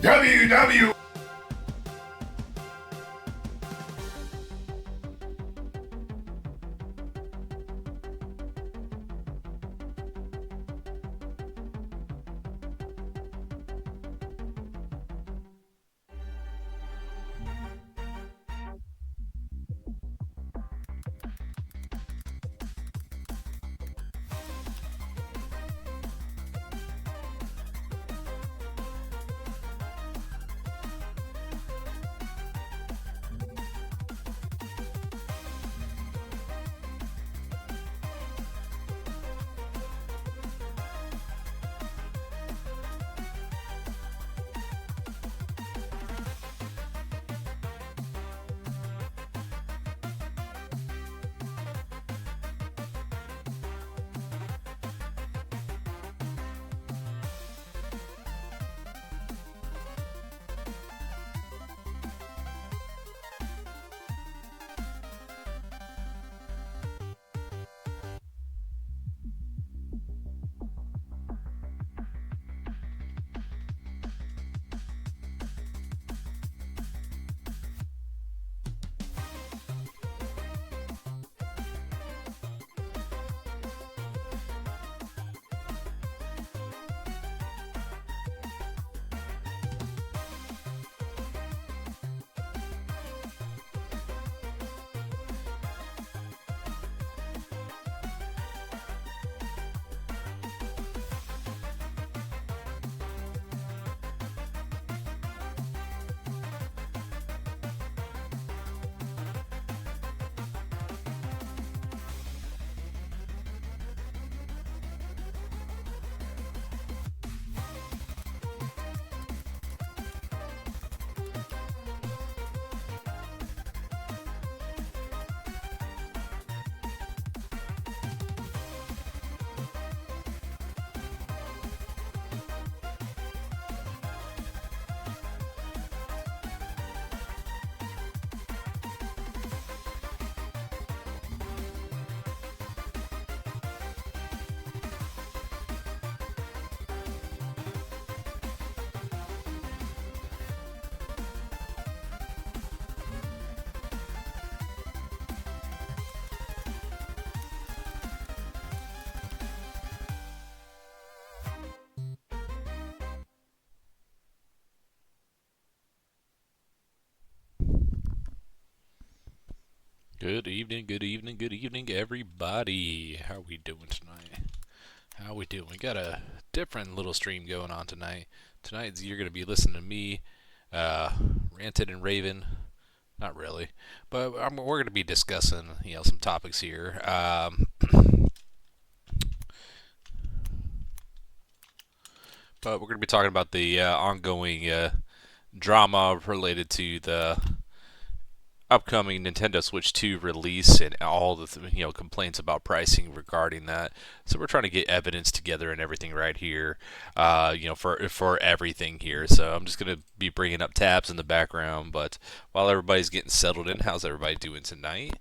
WW. Good evening, good evening, good evening, everybody. How we doing tonight? How we doing? We got a different little stream going on tonight. Tonight you're going to be listening to me, uh, ranted and raven. Not really, but we're going to be discussing, some topics here. But we're going to be talking about the ongoing drama related to the upcoming Nintendo Switch 2 release and all the complaints about pricing regarding that. So we're trying to get evidence together and everything right here, for everything here. So I'm just gonna be bringing up tabs in the background. But while everybody's getting settled in, how's everybody doing tonight?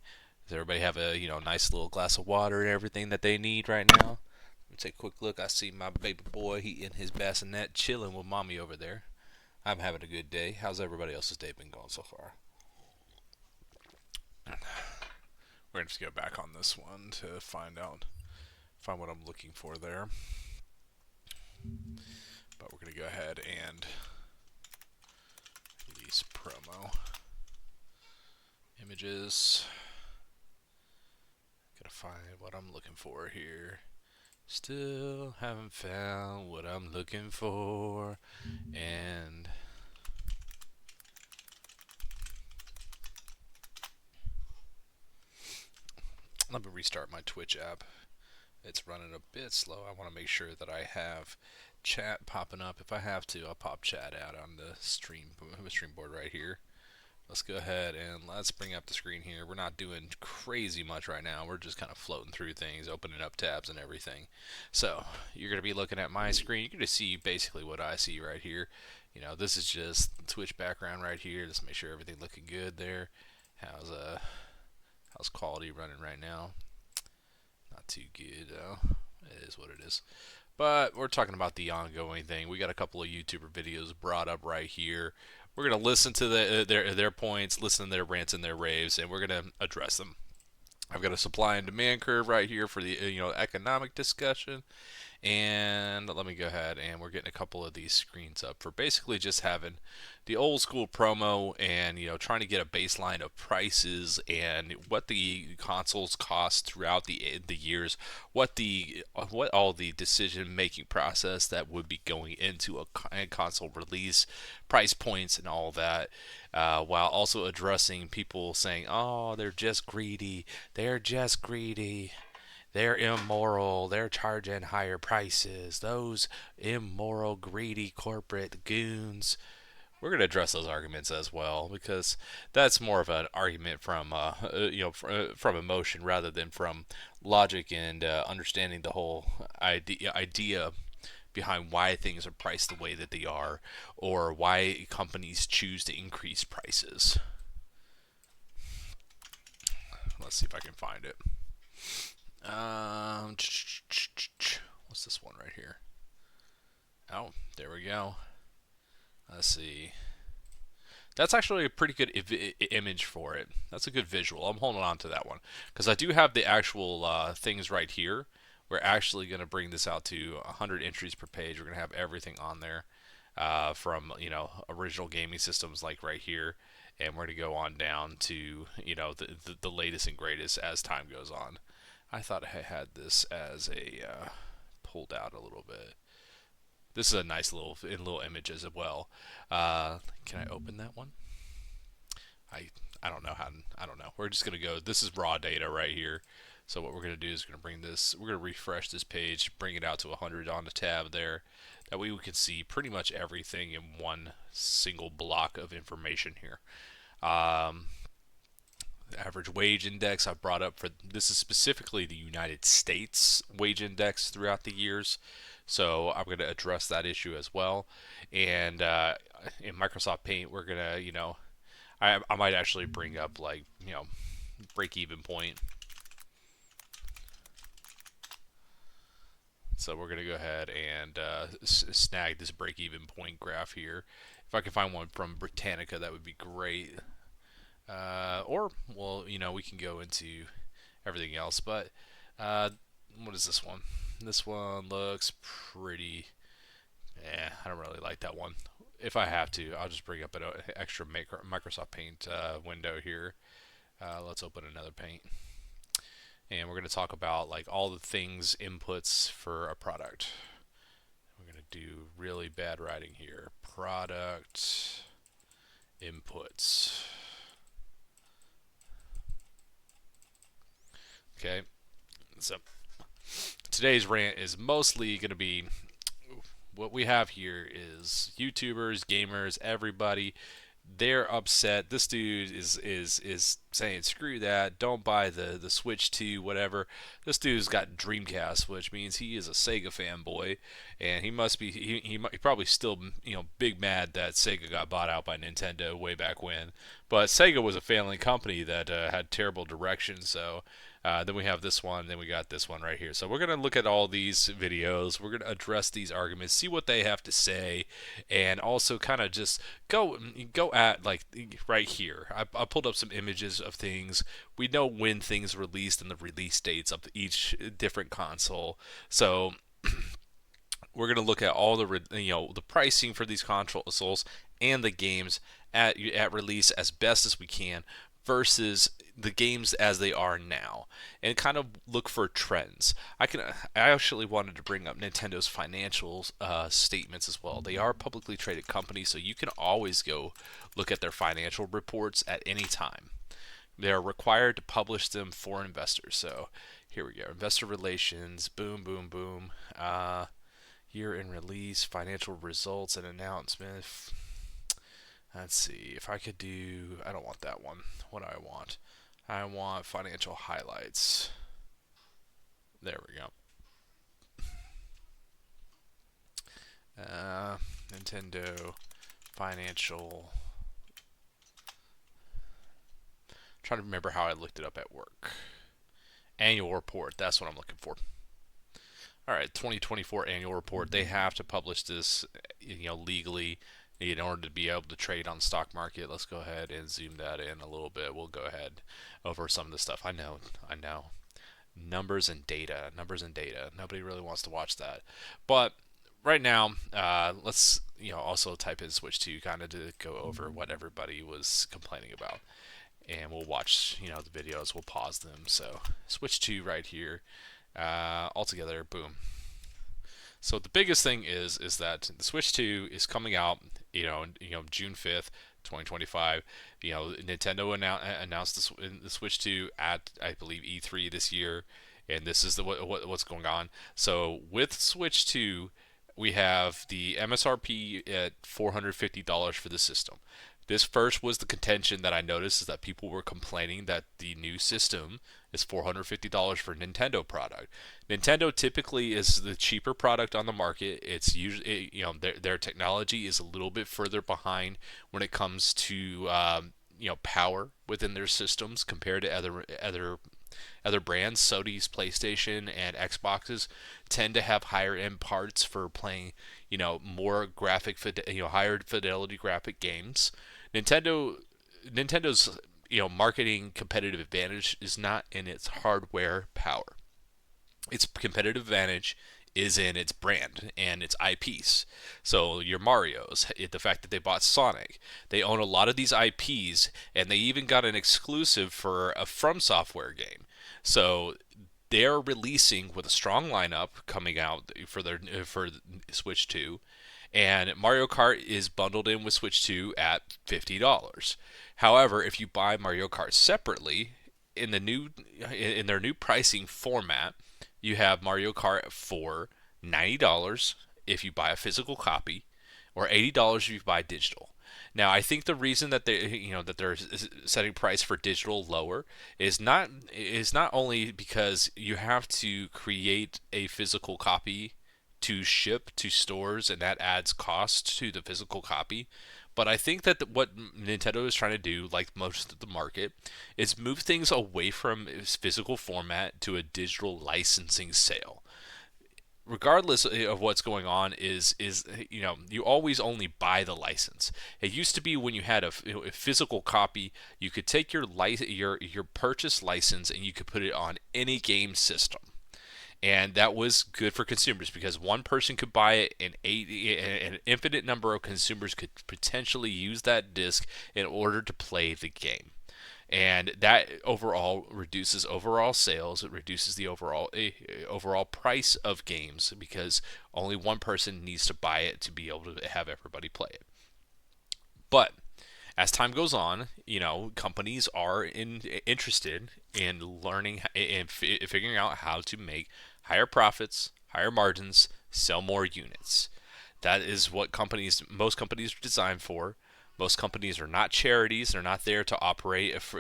Does everybody have a nice little glass of water and everything that they need right now? Let me take a quick look. I see my baby boy. He in his bassinet chilling with mommy over there. I'm having a good day. How's everybody else's day been going so far? We're going to go back on this one to find what I'm looking for there. But we're going to go ahead and release promo images. Gotta find what I'm looking for here. Still haven't found what I'm looking for. And let me restart my Twitch app. It's running a bit slow. I want to make sure that I have chat popping up. If I have to, I'll pop chat out on the stream board right here. Let's go ahead and let's bring up the screen here. We're not doing crazy much right now. We're just kind of floating through things, opening up tabs and everything. So you're going to be looking at my screen. You're going to see basically what I see right here. This is just Twitch background right here. Just make sure everything looking good there. How's quality running right now? Not too good though. It is what it is. But we're talking about the ongoing thing. We got a couple of YouTuber videos brought up right here. We're gonna listen to their points, listen to their rants and their raves, and we're gonna address them. I've got a supply and demand curve right here for the economic discussion. And let me go ahead, and we're getting a couple of these screens up for basically just having the old school promo, and trying to get a baseline of prices and what the consoles cost throughout the years, what all the decision making process that would be going into a console release, price points and all that, while also addressing people saying, oh, they're just greedy, they're just greedy, they're immoral. They're charging higher prices. Those immoral, greedy corporate goons. We're going to address those arguments as well, because that's more of an argument from from emotion rather than from logic and understanding the whole idea behind why things are priced the way that they are, or why companies choose to increase prices. Let's see if I can find it. What's this one right here? Oh, there we go. Let's see. That's actually a pretty good image for it. That's a good visual. I'm holding on to that one because I do have the actual things right here. We're actually going to bring this out to 100 entries per page. We're going to have everything on there, from original gaming systems like right here, and we're going to go on down to the latest and greatest as time goes on. I thought I had this as a pulled out a little bit. This is a nice little images as well. Can I open that one? I I don't know how. I don't know. We're just gonna go. This is raw data right here. So what we're gonna do is we're gonna bring this. We're gonna refresh this page, bring it out to 100 on the tab there. That way we can see pretty much everything in one single block of information here. Um, the average wage index I brought up for this is specifically the United States wage index throughout the years. So I'm going to address that issue as well. And in Microsoft Paint, we're going to, I might actually bring up like, break even point. So we're going to go ahead and snag this break even point graph here. If I can find one from Britannica, that would be great. Or, well, we can go into everything else. But what is this one? This one looks pretty. I don't really like that one. If I have to, I'll just bring up an extra Microsoft Paint window here. Let's open another Paint, and we're going to talk about like all the things inputs for a product. We're going to do really bad writing here. Product inputs. Okay, so today's rant is mostly going to be what we have here is YouTubers, gamers, everybody. They're upset. This dude is saying screw that. Don't buy the Switch 2, whatever. This dude's got Dreamcast, which means he is a Sega fanboy, and he must be he probably still big mad that Sega got bought out by Nintendo way back when. But Sega was a failing company that had terrible direction, so then we have this one, then we got this one right here. So we're going to look at all these videos. We're going to address these arguments, see what they have to say, and also kind of just go at like right here. I pulled up some images of things. We know when things released and the release dates of each different console. So we're going to look at all the pricing for these consoles and the games at release as best as we can versus the games as they are now, and kind of look for trends. I actually wanted to bring up Nintendo's financial statements as well. They are a publicly traded company, so you can always go look at their financial reports at any time. They are required to publish them for investors. So here we go. Investor relations. Boom, boom, boom. Year in release. Financial results and announcement. Let's see if I could do. I don't want that one. What do I want? I want financial highlights. There we go. Nintendo financial. I'm trying to remember how I looked it up at work. Annual report. That's what I'm looking for. all right, 2024 annual report. They have to publish this, legally in order to be able to trade on the stock market. Let's go ahead and zoom that in a little bit. We'll go ahead over some of the stuff. I know. Numbers and data. Nobody really wants to watch that, but right now, let's also type in Switch 2 kind of to go over what everybody was complaining about, and we'll watch the videos. We'll pause them. So Switch 2 right here. Altogether, boom. So the biggest thing is that the Switch 2 is coming out, June 5th, 2025. Nintendo announced the Switch 2 at, I believe, E3 this year, and this is what's going on. So with Switch 2, we have the MSRP at $450 for the system. This first was the contention that I noticed, is that people were complaining that the new system is $450 for a Nintendo product. Nintendo typically is the cheaper product on the market. It's usually, their technology is a little bit further behind when it comes to power within their systems compared to other brands. Sony's PlayStation and Xboxes tend to have higher end parts for playing, more higher fidelity graphic games. Nintendo's marketing competitive advantage is not in its hardware power. Its competitive advantage is in its brand and its IPs. So your Mario's, the fact that they bought Sonic, they own a lot of these IPs, and they even got an exclusive for a From Software game. So they're releasing with a strong lineup coming out for Switch 2, and Mario Kart is bundled in with Switch 2 at $50. However, if you buy Mario Kart separately in their new pricing format, you have Mario Kart for $90 if you buy a physical copy, or $80 if you buy digital. Now, I think the reason that they're setting price for digital lower is not only because you have to create a physical copy to ship to stores, and that adds cost to the physical copy. But I think that what Nintendo is trying to do, like most of the market, is move things away from its physical format to a digital licensing sale. Regardless of what's going on, is you always only buy the license. It used to be when you had a physical copy, you could take your purchase license and you could put it on any game system, and that was good for consumers because one person could buy it, and an infinite number of consumers could potentially use that disc in order to play the game. And that overall reduces overall sales. It reduces the overall price of games because only one person needs to buy it to be able to have everybody play it. But as time goes on, companies are interested in learning and figuring out how to make higher profits, higher margins, sell more units. That is what most companies are designed for. Most companies are not charities. They're not there to operate for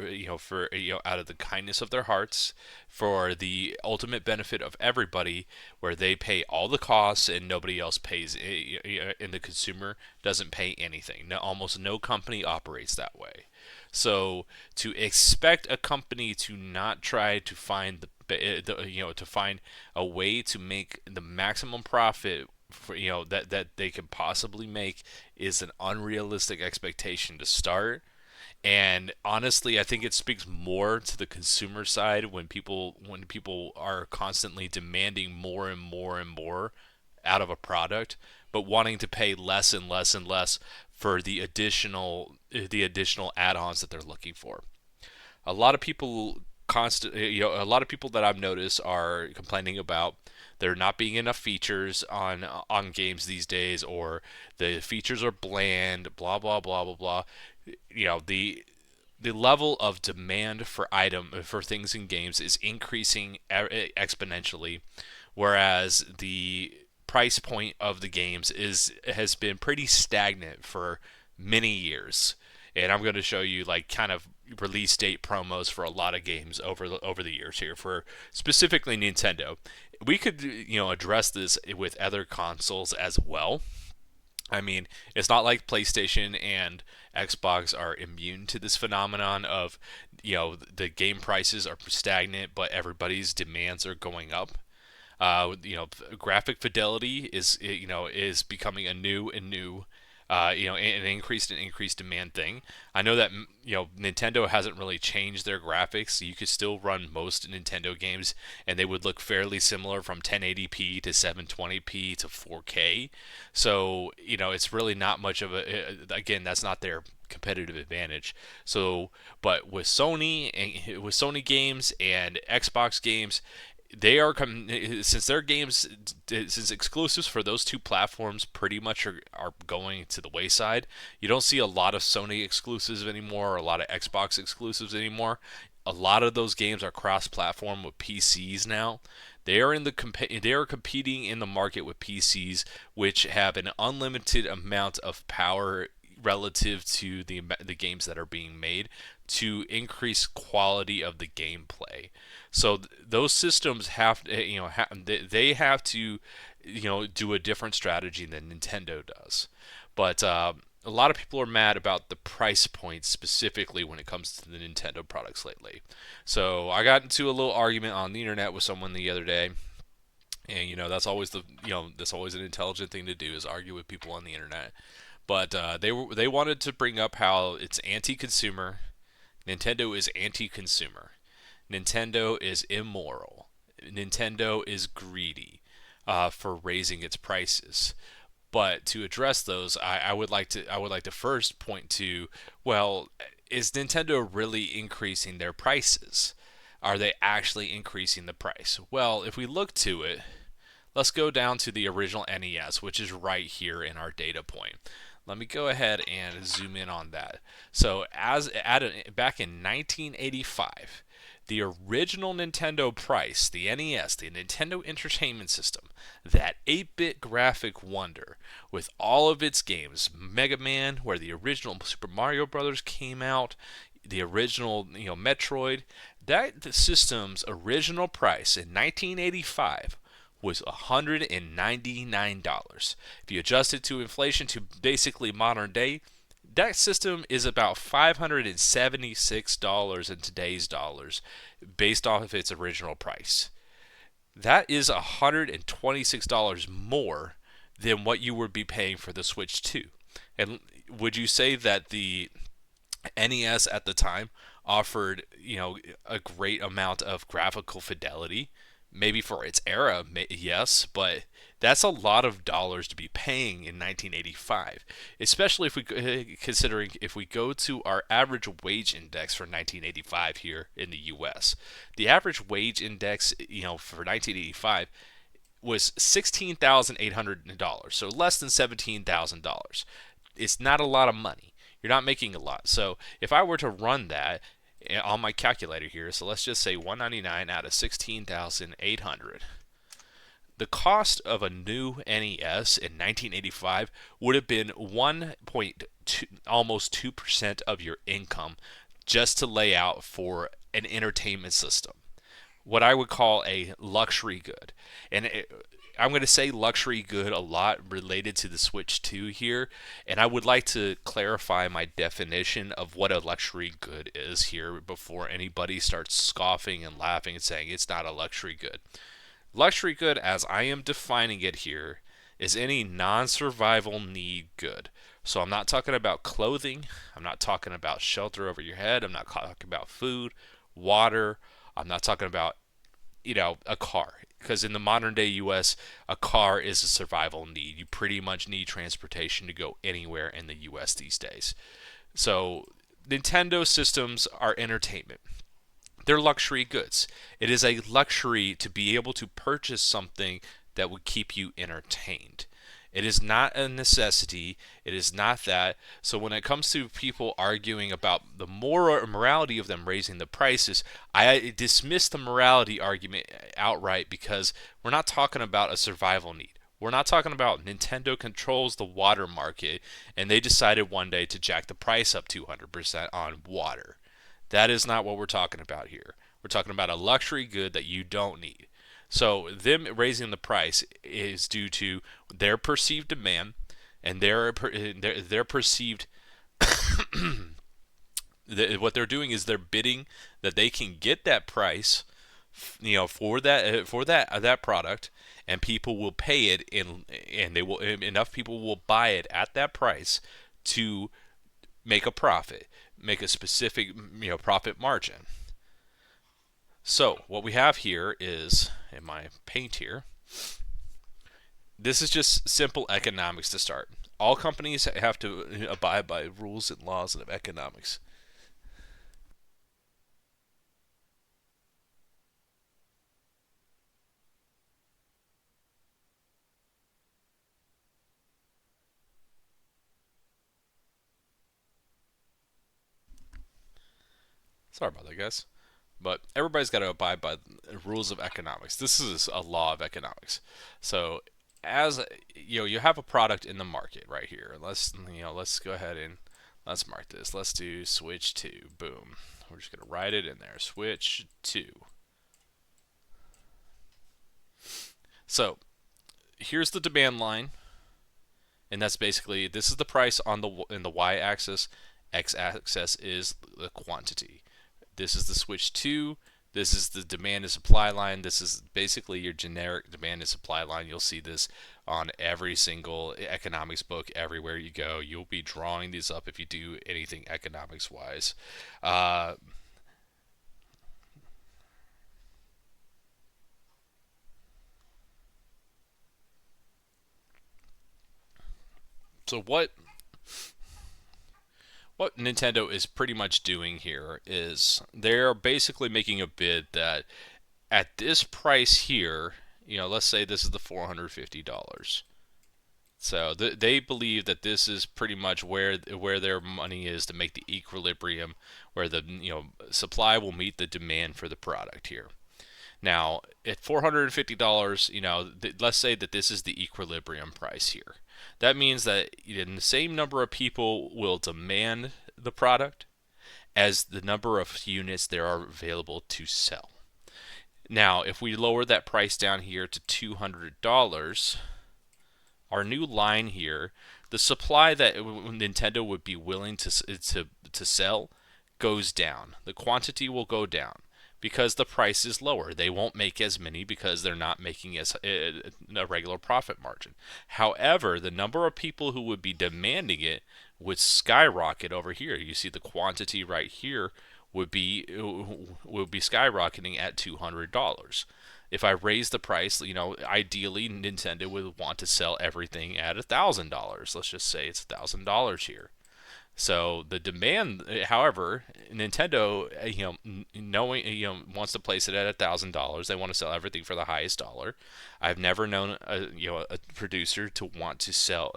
out of the kindness of their hearts for the ultimate benefit of everybody, where they pay all the costs and nobody else pays, and the consumer doesn't pay anything. No, almost no company operates that way. So to expect a company to not try to find to find a way to make the maximum profit that they can possibly make is an unrealistic expectation to start. And honestly, I think it speaks more to the consumer side when people are constantly demanding more and more and more out of a product, but wanting to pay less and less and less for the additional add-ons that they're looking for. A lot of people a lot of people that I've noticed are complaining about there not being enough features on games these days, or the features are bland, blah blah blah blah blah. The level of demand for things in games is increasing exponentially, whereas the price point of the games has been pretty stagnant for many years. And I'm going to show you like kind of release date promos for a lot of games over the years here for specifically Nintendo. We could address this with other consoles as well. I mean, it's not like PlayStation and Xbox are immune to this phenomenon of the game prices are stagnant, but everybody's demands are going up. Graphic fidelity is becoming a new and new an increased demand thing. I know that Nintendo hasn't really changed their graphics. You could still run most Nintendo games, and they would look fairly similar from 1080p to 720p to 4K. So it's really not much of a. Again, that's not their competitive advantage. So, but with Sony games and Xbox games, they are since their games since exclusives for those two platforms pretty much are going to the wayside. You don't see a lot of Sony exclusives anymore or a lot of Xbox exclusives anymore. A lot of those games are cross-platform with PCs now. They are competing in the market with PCs, which have an unlimited amount of power relative to the games that are being made to increase quality of the gameplay. So those systems have they have to do a different strategy than Nintendo does. But a lot of people are mad about the price point specifically when it comes to the Nintendo products lately. So I got into a little argument on the internet with someone the other day, and that's always an intelligent thing to do is argue with people on the internet. But they wanted to bring up how it's anti-consumer. Nintendo is anti-consumer. Nintendo is immoral. Nintendo is greedy for raising its prices. But to address those, I would like to first point to, well, is Nintendo really increasing their prices? Are they actually increasing the price? Well, if we look to it, let's go down to the original NES, which is right here in our data point. Let me go ahead and zoom in on that. So back in 1985, the original Nintendo price, the NES, the Nintendo Entertainment System, that 8-bit graphic wonder with all of its games, Mega Man, where the original Super Mario Brothers came out, the original Metroid, that the system's original price in 1985 was $199. If you adjust it to inflation to basically modern day, that system is about $576 in today's dollars based off of its original price. That is $126 more than what you would be paying for the Switch 2. And would you say that the NES at the time offered, a great amount of graphical fidelity? Maybe for its era, yes, but that's a lot of dollars to be paying in 1985, especially if considering if we go to our average wage index for 1985 here in the U.S. The average wage index, for 1985 was $16,800, so less than $17,000. It's not a lot of money. You're not making a lot. So if I were to run that on my calculator here, so let's just say 199 out of 16,800. The cost of a new NES in 1985 would have been 1.2, almost 2% of your income just to lay out for an entertainment system, what I would call a luxury good. And I'm going to say luxury good a lot related to the Switch 2 here, and I would like to clarify my definition of what a luxury good is here before anybody starts scoffing and laughing and saying it's not a luxury good. Luxury good, as I am defining it here, is any non survival need good. So I'm not talking about clothing, I'm not talking about shelter over your head, I'm not talking about food, water, I'm not talking about a car. Because in the modern day US, a car is a survival need. You pretty much need transportation to go anywhere in the US these days. So, Nintendo systems are entertainment. They're luxury goods. It is a luxury to be able to purchase something that would keep you entertained. It is not a necessity. It is not that. So when it comes to people arguing about the moral morality of them raising the prices, I dismiss the morality argument outright because we're not talking about a survival need. We're not talking about Nintendo controls the water market and they decided one day to jack the price up 200% on water. That is not what we're talking about here. We're talking about a luxury good that you don't need. So them raising the price is due to their perceived demand and their perceived what they're doing is they're bidding that they can get that price that product, and people will pay it and they will enough people will buy it at that price to make a profit, make a specific profit margin. So what we have here is in my paint here. This is just simple economics to start. All companies have to abide by rules and laws of economics. Sorry about that, guys. But everybody's got to abide by the rules of economics. This is a law of economics. So, as you have a product in the market right here. Let's go ahead and let's mark this. Let's do switch to. Boom. We're just gonna write it in there. Switch to. So here's the demand line, and that's basically this is the price on the in the y-axis. X-axis is the quantity. This is the switch to. This is the demand and supply line. This is basically your generic demand and supply line. You'll see this on every single economics book everywhere you go. You'll be drawing these up if you do anything economics wise. Uh, so what Nintendo is pretty much doing here is they're basically making a bid that at this price here, let's say this is the $450. So they believe that this is pretty much where their money is to make the equilibrium, where the supply will meet the demand for the product here. Now, at $450, let's say that this is the equilibrium price here. That means that the same number of people will demand the product as the number of units there are available to sell. Now, if we lower that price down here to $200, our new line here, the supply that Nintendo would be willing to sell goes down. The quantity will go down because the price is lower. They won't make as many because they're not making as a regular profit margin. However, the number of people who would be demanding it would skyrocket over here. You see the quantity right here would be skyrocketing at $200. If I raise the price, ideally Nintendo would want to sell everything at $1,000. Let's just say it's $1,000 here. So the demand, however, Nintendo, knowing wants to place it at $1,000. They want to sell everything for the highest dollar. I've never known a producer to want to sell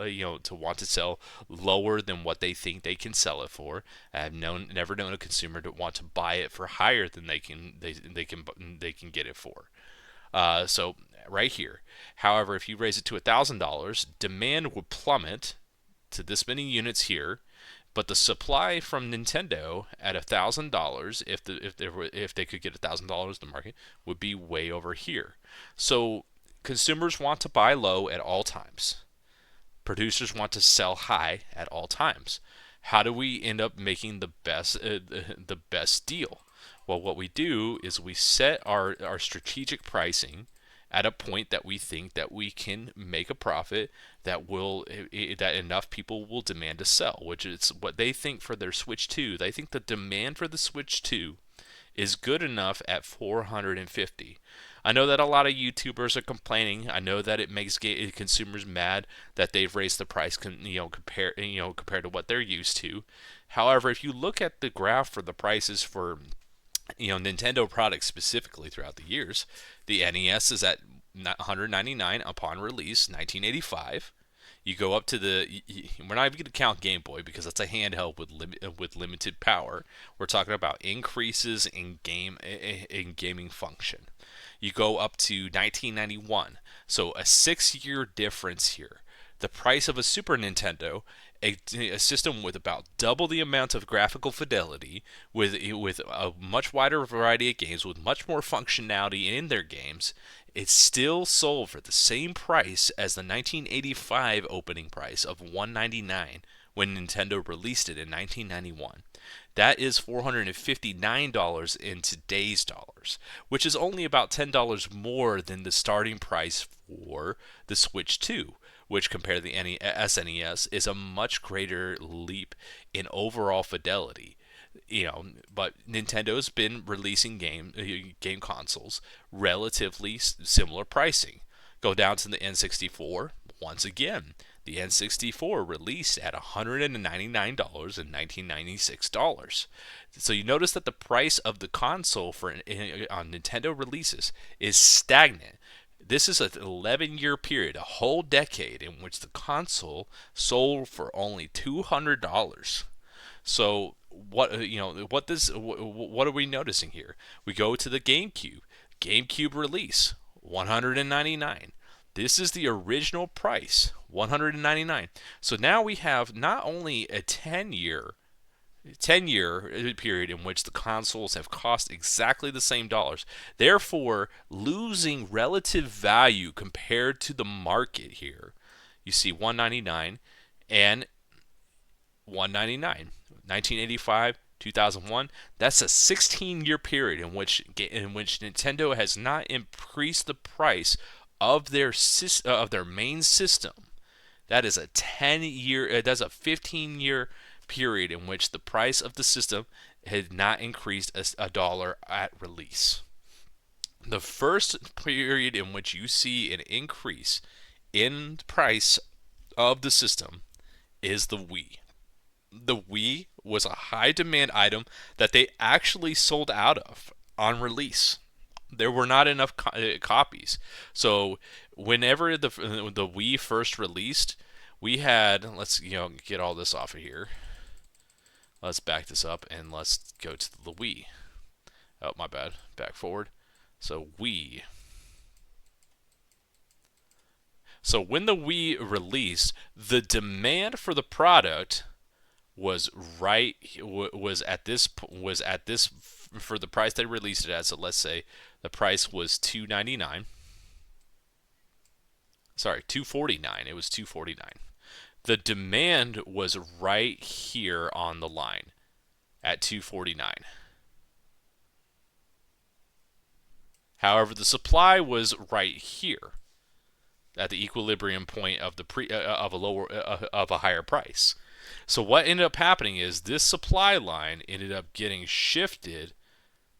lower than what they think they can sell it for. Never known a consumer to want to buy it for higher than they can get it for. So right here. However, if you raise it to $1,000, demand would plummet to this many units here, but the supply from Nintendo at $1,000, if they could get $1,000 in the market, would be way over here. So consumers want to buy low at all times. Producers want to sell high at all times. How do we end up making the best deal? Well, what we do is we set our strategic pricing at a point that we think that we can make a profit that enough people will demand to sell, which is what they think for their Switch 2. They think the demand for the Switch 2 is good enough at 450. I know that a lot of YouTubers are complaining. I know that it makes consumers mad that they've raised the price, compared to what they're used to. However, if you look at the graph for the prices for Nintendo products specifically throughout the years, the NES is at 199 upon release, 1985. You go up to we're not even going to count Game Boy because that's a handheld with limited power. We're talking about increases in gaming function. You go up to 1991, so a 6-year difference here. The price of a Super Nintendo a system with about double the amount of graphical fidelity, with a much wider variety of games, with much more functionality in their games. It's still sold for the same price as the 1985 opening price of $199 when Nintendo released it in 1991. That is $459 in today's dollars, which is only about $10 more than the starting price for the Switch 2, which compared to the SNES is a much greater leap in overall fidelity. But Nintendo's been releasing game consoles relatively similar pricing. Go down to the N64 once again. The N64 released at $199 in 1996 dollars. So you notice that the price of the console on Nintendo releases is stagnant. This is an 11-year period, a whole decade in which the console sold for only $200. So what are we noticing here? We go to the GameCube release, $199. This is the original price, $199. So now we have not only a 10-year period in which the consoles have cost exactly the same dollars, therefore losing relative value compared to the market here. You see 199 and 199. 1985, 2001, that's a 16-year period in which Nintendo has not increased the price of their main system. That is a 10-year, that's a 15-year period in which the price of the system had not increased a dollar at release. The first period in which you see an increase in the price of the system is the Wii. The Wii was a high demand item that they actually sold out of on release. There were not enough copies. So whenever the Wii first released, we had, let's get all this off of here. Let's back this up and let's go to the Wii. Oh, my bad. Back forward. So Wii. So when the Wii released, the demand for the product was at this for the price they released it at. So let's say the price was $299. Sorry, $249. It was $249. The demand was right here on the line at $249. However, the supply was right here at the equilibrium point of of a higher price. So what ended up happening is this supply line ended up getting shifted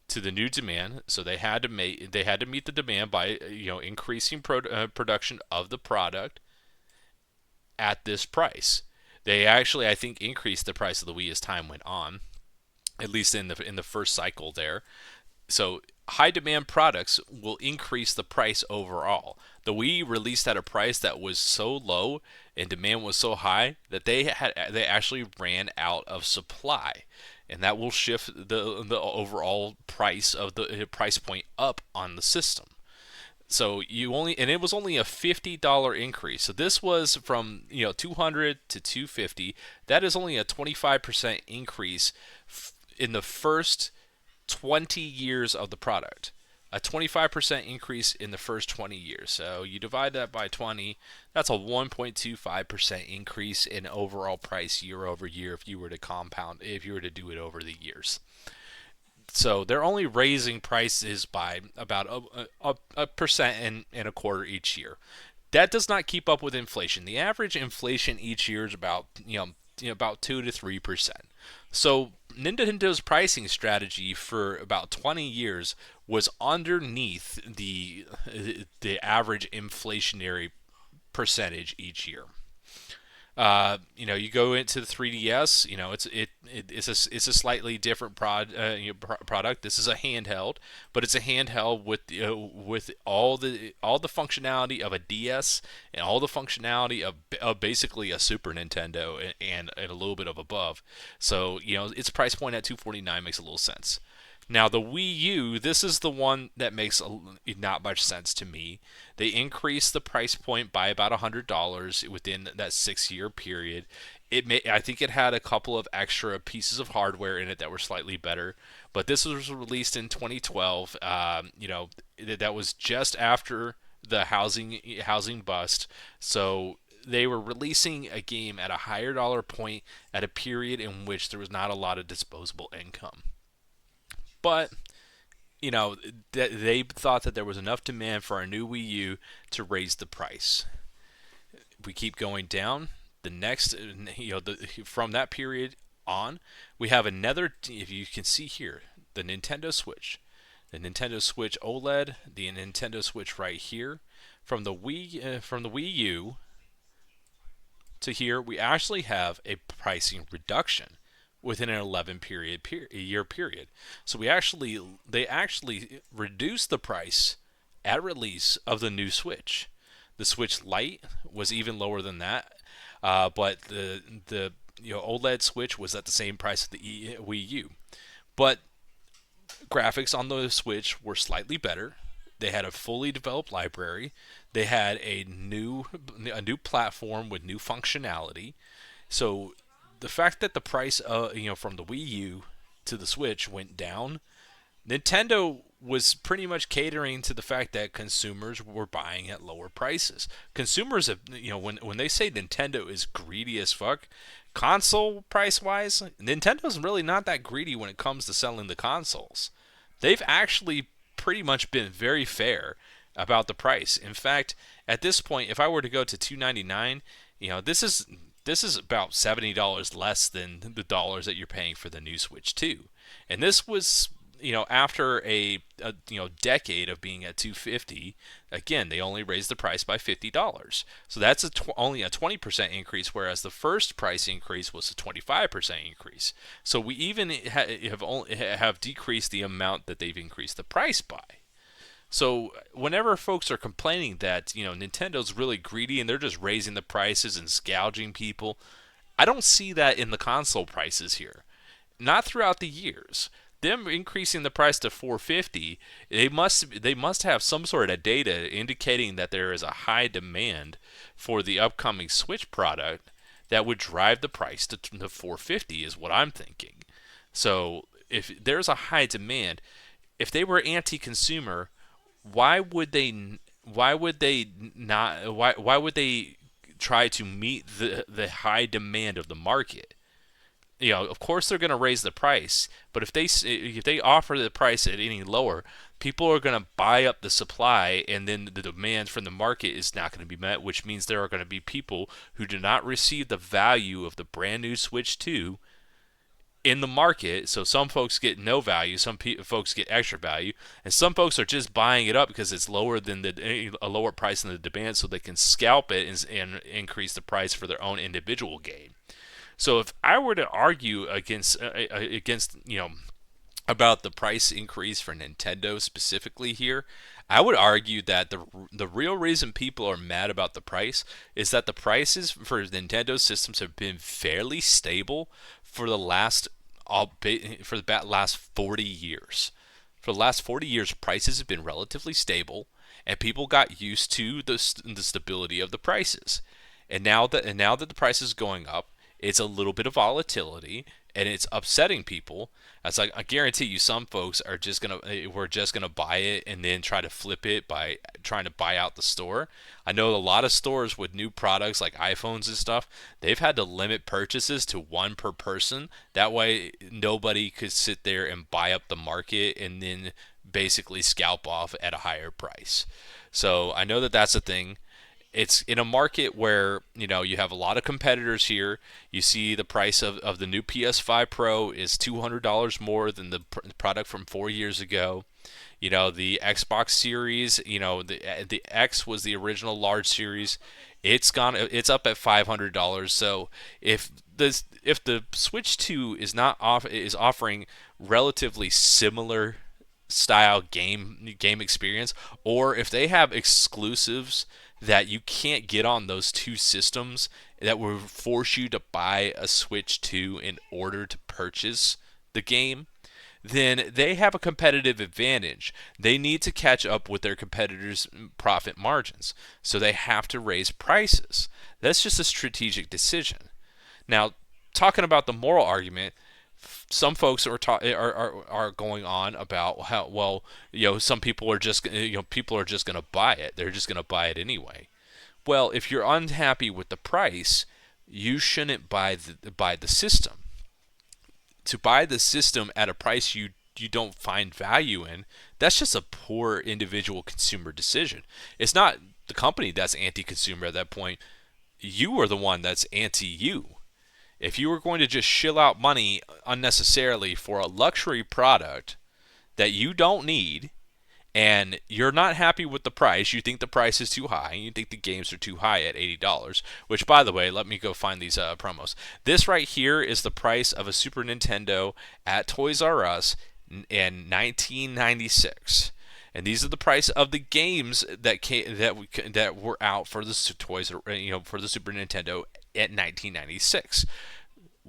to the new demand. So they had to meet the demand by increasing production of the product at this price. They actually, I think, increased the price of the Wii as time went on, at least in the first cycle there. So high demand products will increase the price overall. The Wii released at a price that was so low and demand was so high that they actually ran out of supply, and that will shift the overall price of the price point up on the system. So it was only a $50 increase. So this was from 200 to 250. That is only a 25% increase in the first 20 years of the product. A 25% increase in the first 20 years. So you divide that by 20, that's a 1.25% increase in overall price year over year if you were to do it over the years. So they're only raising prices by about a percent and a quarter each year. That does not keep up with inflation. The average inflation each year is about about 2 to 3%. So Nintendo's pricing strategy for about 20 years was underneath the average inflationary percentage each year. You go into the 3DS. It's a slightly different product. This is a handheld, but it's a handheld with all the functionality of a DS and all the functionality of basically a Super Nintendo and a little bit of above. So its price point at $249 makes a little sense. Now, the Wii U, this is the one that makes not much sense to me. They increased the price point by about $100 within that 6-year period, I think it had a couple of extra pieces of hardware in it that were slightly better, but this was released in 2012. That was just after the housing bust, so they were releasing a game at a higher dollar point at a period in which there was not a lot of disposable income. But they thought that there was enough demand for a new Wii U to raise the price. We keep going down. The next, from that period on, we have another. If you can see here, the Nintendo Switch, OLED, the Nintendo Switch right here. From the Wii U to here, we actually have a pricing reduction within an 11 year period. So they actually reduced the price at release of the new Switch. The Switch Lite was even lower than that, but the OLED Switch was at the same price as the Wii U. But graphics on the Switch were slightly better. They had a fully developed library. They had a new platform with new functionality. So the fact that the price from the Wii U to the Switch went down, Nintendo was pretty much catering to the fact that consumers were buying at lower prices. Consumers have, when they say Nintendo is greedy as fuck, console price wise, Nintendo's really not that greedy when it comes to selling the consoles. They've actually pretty much been very fair about the price. In fact, at this point, if I were to go to 299, this is about $70 less than the dollars that you're paying for the new Switch 2. And this was after a decade of being at 250. Again, they only raised the price by $50. So that's only a 20% increase, whereas the first price increase was a 25% increase. So we even have decreased the amount that they've increased the price by. So whenever folks are complaining that Nintendo's really greedy and they're just raising the prices and gouging people, I don't see that in the console prices here. Not throughout the years. Them increasing the price to 450, they must have some sort of data indicating that there is a high demand for the upcoming Switch product that would drive the price to 450 is what I'm thinking. So if there's a high demand, if they were anti-consumer, why would they not why would they try to meet the high demand of the market? Of course they're going to raise the price, but if they offer the price at any lower, people are going to buy up the supply, and then the demand from the market is not going to be met, which means there are going to be people who do not receive the value of the brand new Switch 2 in the market. So some folks get no value, some folks get extra value, and some folks are just buying it up because it's lower than a lower price than the demand, so they can scalp it and increase the price for their own individual gain. So if I were to argue against about the price increase for Nintendo specifically here, I would argue that the real reason people are mad about the price is that the prices for Nintendo systems have been fairly stable for the last 40 years. For the last 40 years, prices have been relatively stable, and people got used to the stability of the prices. And now that the price is going up, it's a little bit of volatility, and it's upsetting people. It's like I guarantee you, some folks we're just gonna buy it and then try to flip it by trying to buy out the store. I know a lot of stores with new products like iPhones and stuff. They've had to limit purchases to one per person. That way, nobody could sit there and buy up the market and then basically scalp off at a higher price. So I know that that's a thing. It's in a market where you have a lot of competitors here. You see the price of the new PS5 Pro is $200 more than the product from 4 years ago. The Xbox Series, the X was the original large series. It's up at $500. So if the Switch 2 is offering relatively similar style game experience, or if they have exclusives that you can't get on those two systems that will force you to buy a Switch 2 in order to purchase the game, then they have a competitive advantage. They need to catch up with their competitors' profit margins, so they have to raise prices. That's just a strategic decision. Now, talking about the moral argument, some folks are going on about how, well, some people are just people are just going to buy it. They're just going to buy it anyway. Well, if you're unhappy with the price, you shouldn't buy the system. To buy the system at a price you don't find value in, that's just a poor individual consumer decision. It's not the company that's anti-consumer at that point. You are the one that's anti-you. If you were going to just shill out money unnecessarily for a luxury product that you don't need, and you're not happy with the price, you think the price is too high, and you think the games are too high at $80, which, by the way, let me go find these promos. This right here is the price of a Super Nintendo at Toys R Us in 1996. And these are the price of the games that were out for the toys, for the Super Nintendo at 1996.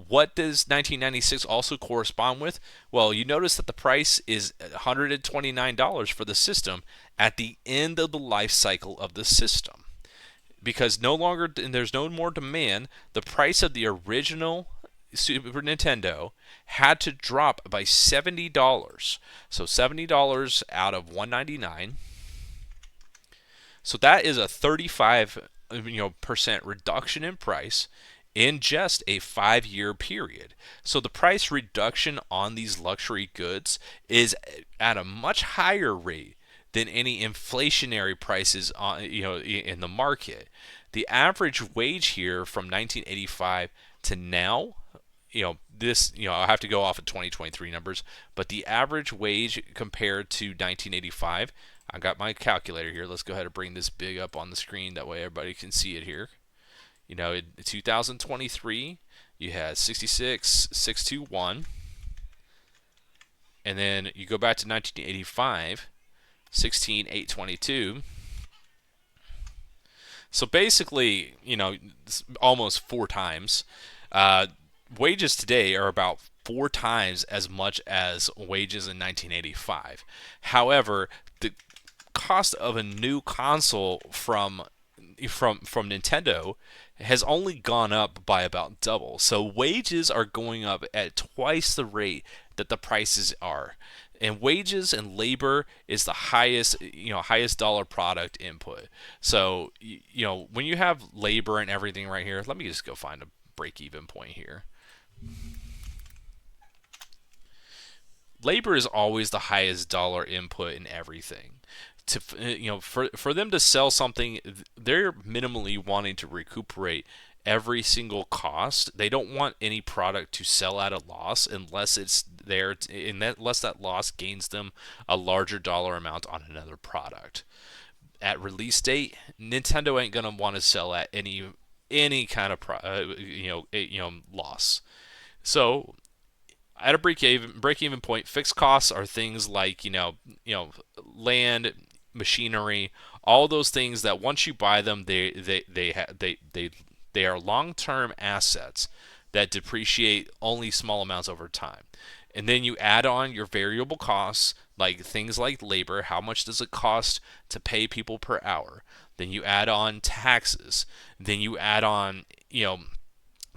What does 1996 also correspond with? Well, you notice that the price is $129 for the system at the end of the life cycle of the system. Because there's no more demand, the price of the original Super Nintendo had to drop by $70. So $70 out of $199. So that is a 35% reduction in price in just a 5-year period. So the price reduction on these luxury goods is at a much higher rate than any inflationary prices in the market. The average wage here from 1985 to now, I'll have to go off of 2023 numbers, but the average wage compared to 1985, I got my calculator here. Let's go ahead and bring this big up on the screen. That way everybody can see it here. In 2023, you had 66,621, and then you go back to 1985, 16,822. So basically, almost 4 times. Wages today are about 4 times as much as wages in 1985. However, the cost of a new console from Nintendo has only gone up by about double. So wages are going up at twice the rate that the prices are. And wages and labor is the highest dollar product input. So, when you have labor and everything right here, let me just go find a break even point here. Labor is always the highest dollar input in everything. For them to sell something, they're minimally wanting to recuperate every single cost. They don't want any product to sell at a loss unless unless that loss gains them a larger dollar amount on another product. At release date, Nintendo ain't gonna want to sell at any kind of loss. So at a break even point, fixed costs are things like land, machinery, all those things that once you buy them, they are long-term assets that depreciate only small amounts over time. And then you add on your variable costs, like things like labor. How much does it cost to pay people per hour? Then you add on taxes. Then you add on,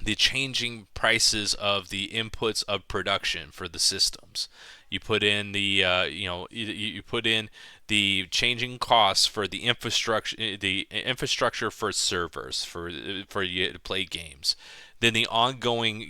the changing prices of the inputs of production for the systems. You put in you put in the changing costs for the infrastructure for servers for you to play games. Then the ongoing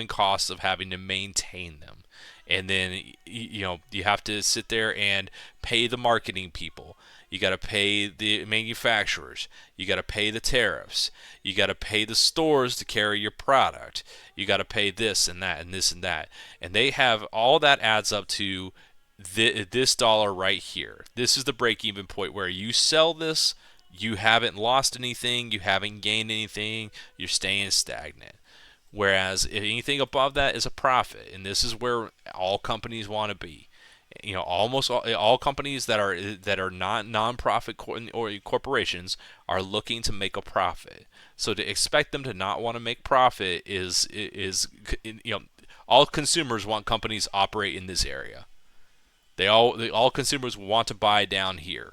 costs of having to maintain them. And then you have to sit there and pay the marketing people. You got to pay the manufacturers. You got to pay the tariffs. You got to pay the stores to carry your product. You got to pay this and that and this and that. And they have all that adds up to this dollar right here. This is the break-even point where you sell this, you haven't lost anything, you haven't gained anything, you're staying stagnant. Whereas anything above that is a profit, and this is where all companies want to be. Almost all companies that are not non-profit or corporations are looking to make a profit. So to expect them to not want to make profit is all consumers want companies to operate in this area. All consumers want to buy down here.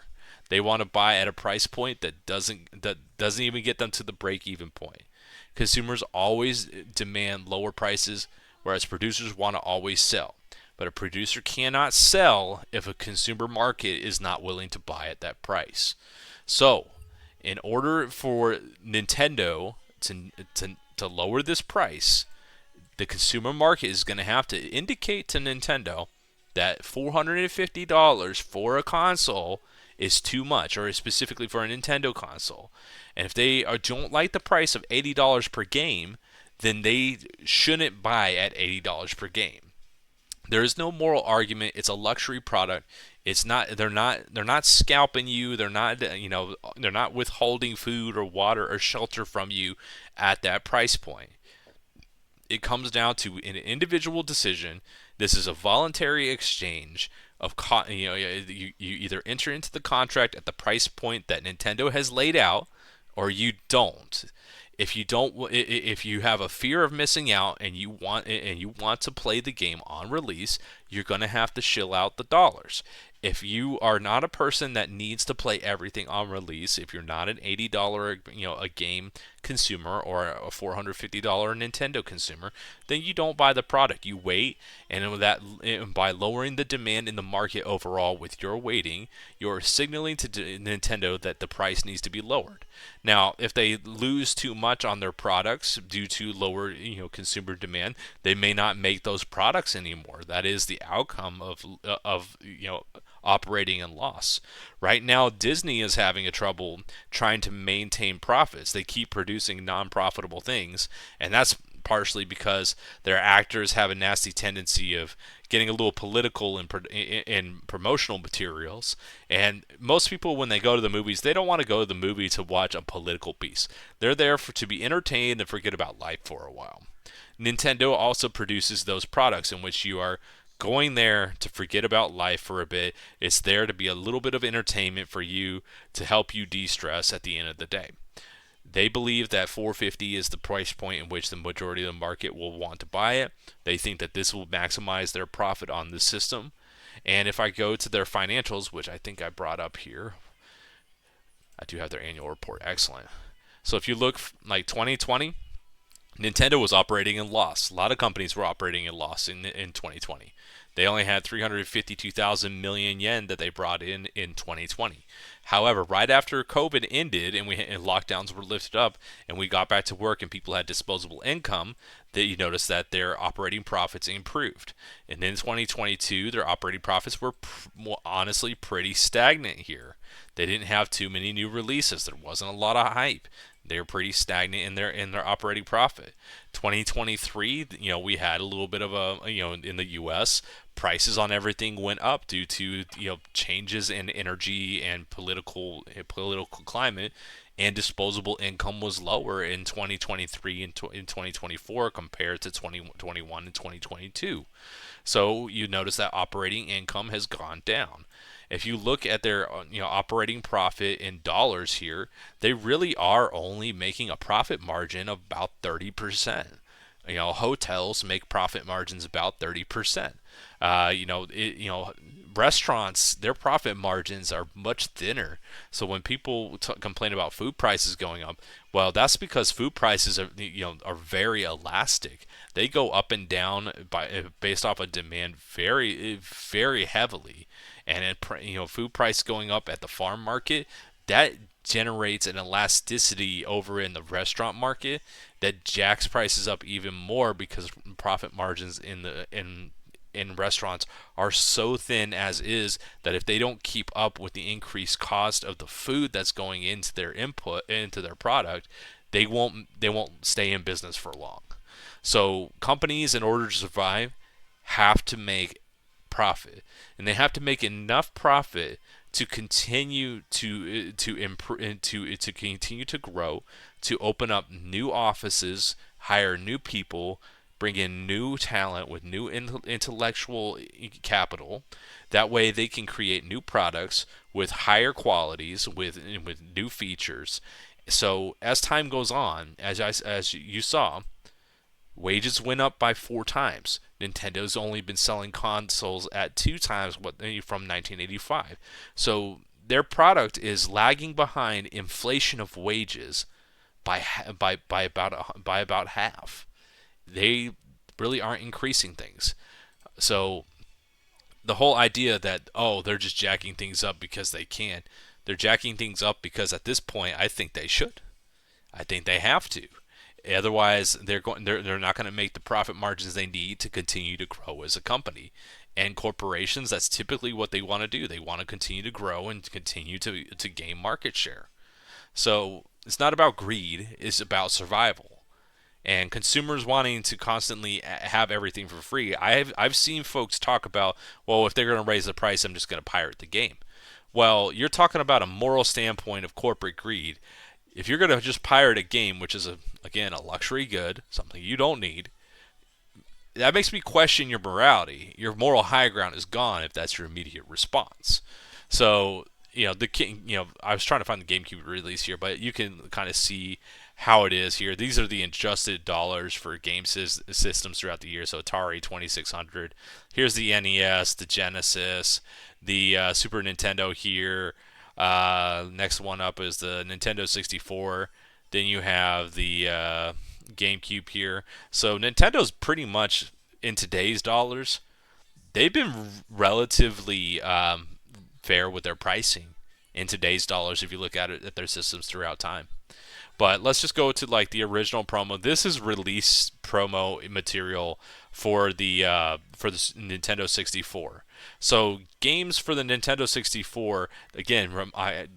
They want to buy at a price point that doesn't even get them to the break-even point. Consumers always demand lower prices, whereas producers want to always sell. But a producer cannot sell if a consumer market is not willing to buy at that price. So, in order for Nintendo to lower this price, the consumer market is going to have to indicate to Nintendo that $450 for a console is too much, or specifically for a Nintendo console. And if they don't like the price of $80 per game, then they shouldn't buy at $80 per game. There is no moral argument. It's a luxury product. It's not. They're not scalping you. They're not withholding food or water or shelter from you at that price point. It comes down to an individual decision. This is a voluntary exchange of you either enter into the contract at the price point that Nintendo has laid out, or you don't. If you have a fear of missing out and you want to play the game on release, you're going to have to shill out the dollars. If you are not a person that needs to play everything on release, if you're not an $80 a game consumer or a $450 Nintendo consumer, then you don't buy the product. You wait, and by lowering the demand in the market overall with your waiting, you're signaling to Nintendo that the price needs to be lowered. Now, if they lose too much on their products due to lower consumer demand, they may not make those products anymore. That is the outcome of operating in loss. Right now, Disney is having a trouble trying to maintain profits. They keep producing non-profitable things, and that's partially because their actors have a nasty tendency of getting a little political in promotional materials. And most people, when they go to the movies, they don't want to go to the movie to watch a political piece. They're there to be entertained and forget about life for a while. Nintendo also produces those products in which you are going there to forget about life for a bit. It's there to be a little bit of entertainment for you to help you de-stress at the end of the day. They believe that 450 is the price point in which the majority of the market will want to buy it. They think that this will maximize their profit on the system. And if I go to their financials, which I think I brought up here, I do have their annual report. Excellent. So if you look like 2020, Nintendo was operating in loss. A lot of companies were operating in loss in 2020. They only had 352,000 million yen that they brought in 2020. However, right after COVID ended and lockdowns were lifted up and we got back to work and people had disposable income, that you notice that their operating profits improved. And in 2022, their operating profits were honestly pretty stagnant here. They didn't have too many new releases. There wasn't a lot of hype. They're pretty stagnant in their operating profit. 2023, we had a little bit of in the U.S. prices on everything went up due to changes in energy and political climate, and disposable income was lower in 2023 and in 2024 compared to 2021 and 2022. So you notice that operating income has gone down. If you look at their operating profit in dollars here, they really are only making a profit margin of about 30%. Hotels make profit margins about 30%. Restaurants, their profit margins are much thinner. So when people complain about food prices going up, well, that's because food prices are very elastic. They go up and down based off of demand very, very heavily. And food price going up at the farm market, that generates an elasticity over in the restaurant market that jacks prices up even more, because profit margins in restaurants are so thin as is that if they don't keep up with the increased cost of the food that's going into their product, they won't stay in business for long. So companies, in order to survive, have to make profit, and they have to make enough profit to continue to improve, to continue to grow, to open up new offices, hire new people, bring in new talent with new intellectual capital. That way they can create new products with higher qualities, with new features. So as time goes on, as you saw, wages went up by 4 times. Nintendo's only been selling consoles at 2 times from 1985. So their product is lagging behind inflation of wages by about half. They really aren't increasing things. So the whole idea that, oh, they're just jacking things up because they can, they're jacking things up because at this point I think they should. I think they have to. Otherwise, they're not going to make the profit margins they need to continue to grow as a company. And corporations, that's typically what they want to do. They want to continue to grow and continue to gain market share. So it's not about greed, it's about survival. And consumers wanting to constantly have everything for free. I've seen folks talk about, well, if they're going to raise the price, I'm just going to pirate the game. Well, you're talking about a moral standpoint of corporate greed. If you're going to just pirate a game, which is again a luxury good, something you don't need, that makes me question your morality. Your moral high ground is gone if that's your immediate response. So, I was trying to find the GameCube release here, but you can kind of see how it is here. These are the adjusted dollars for game systems throughout the year. So Atari 2600. Here's the NES, the Genesis, the Super Nintendo here. Next one up is the Nintendo 64. Then you have the GameCube here. So Nintendo's pretty much in today's dollars. They've been relatively fair with their pricing in today's dollars if you look at it at their systems throughout time. But let's just go to like the original promo. This is release promo material for the Nintendo 64. So games for the Nintendo 64, again,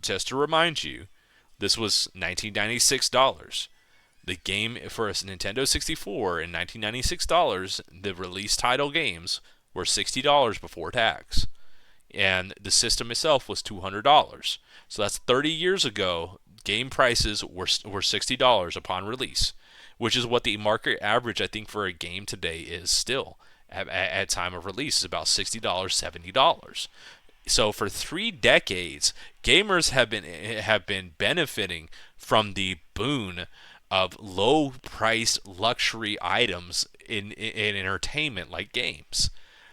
just to remind you, this was $1996. The game for a Nintendo 64 in $1996, the release title games were $60 before tax. And the system itself was $200. So that's 30 years ago. Game prices were $60 upon release, which is what the market average, I think, for a game today is still at time of release is about $60, $70. So for 3 decades, gamers have been benefiting from the boon of low-priced luxury items in entertainment like games.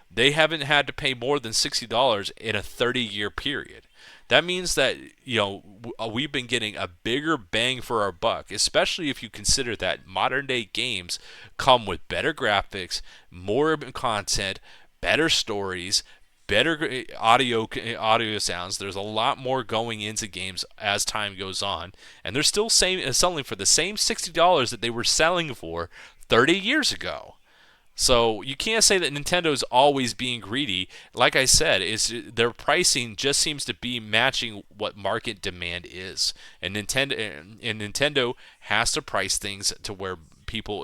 They haven't had to pay more than $60 in a 30-year period. That means that we've been getting a bigger bang for our buck, especially if you consider that modern-day games come with better graphics, more content, better stories, better audio sounds. There's a lot more going into games as time goes on, and they're still selling for the same $60 that they were selling for 30 years ago. So you can't say that Nintendo's always being greedy. Like I said, their pricing just seems to be matching what market demand is, and Nintendo has to price things to where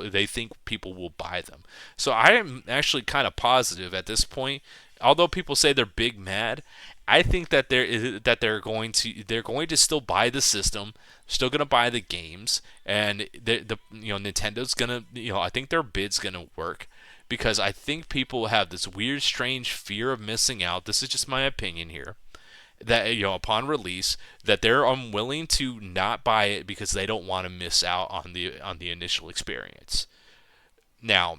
they think people will buy them. So I am actually kind of positive at this point. Although people say they're big mad, I think that they're going to still buy the system, still going to buy the games, and Nintendo's gonna I think their bid's gonna work. Because I think people have this weird, strange fear of missing out. This is just my opinion here. That upon release, that they're unwilling to not buy it because they don't want to miss out on the initial experience. Now,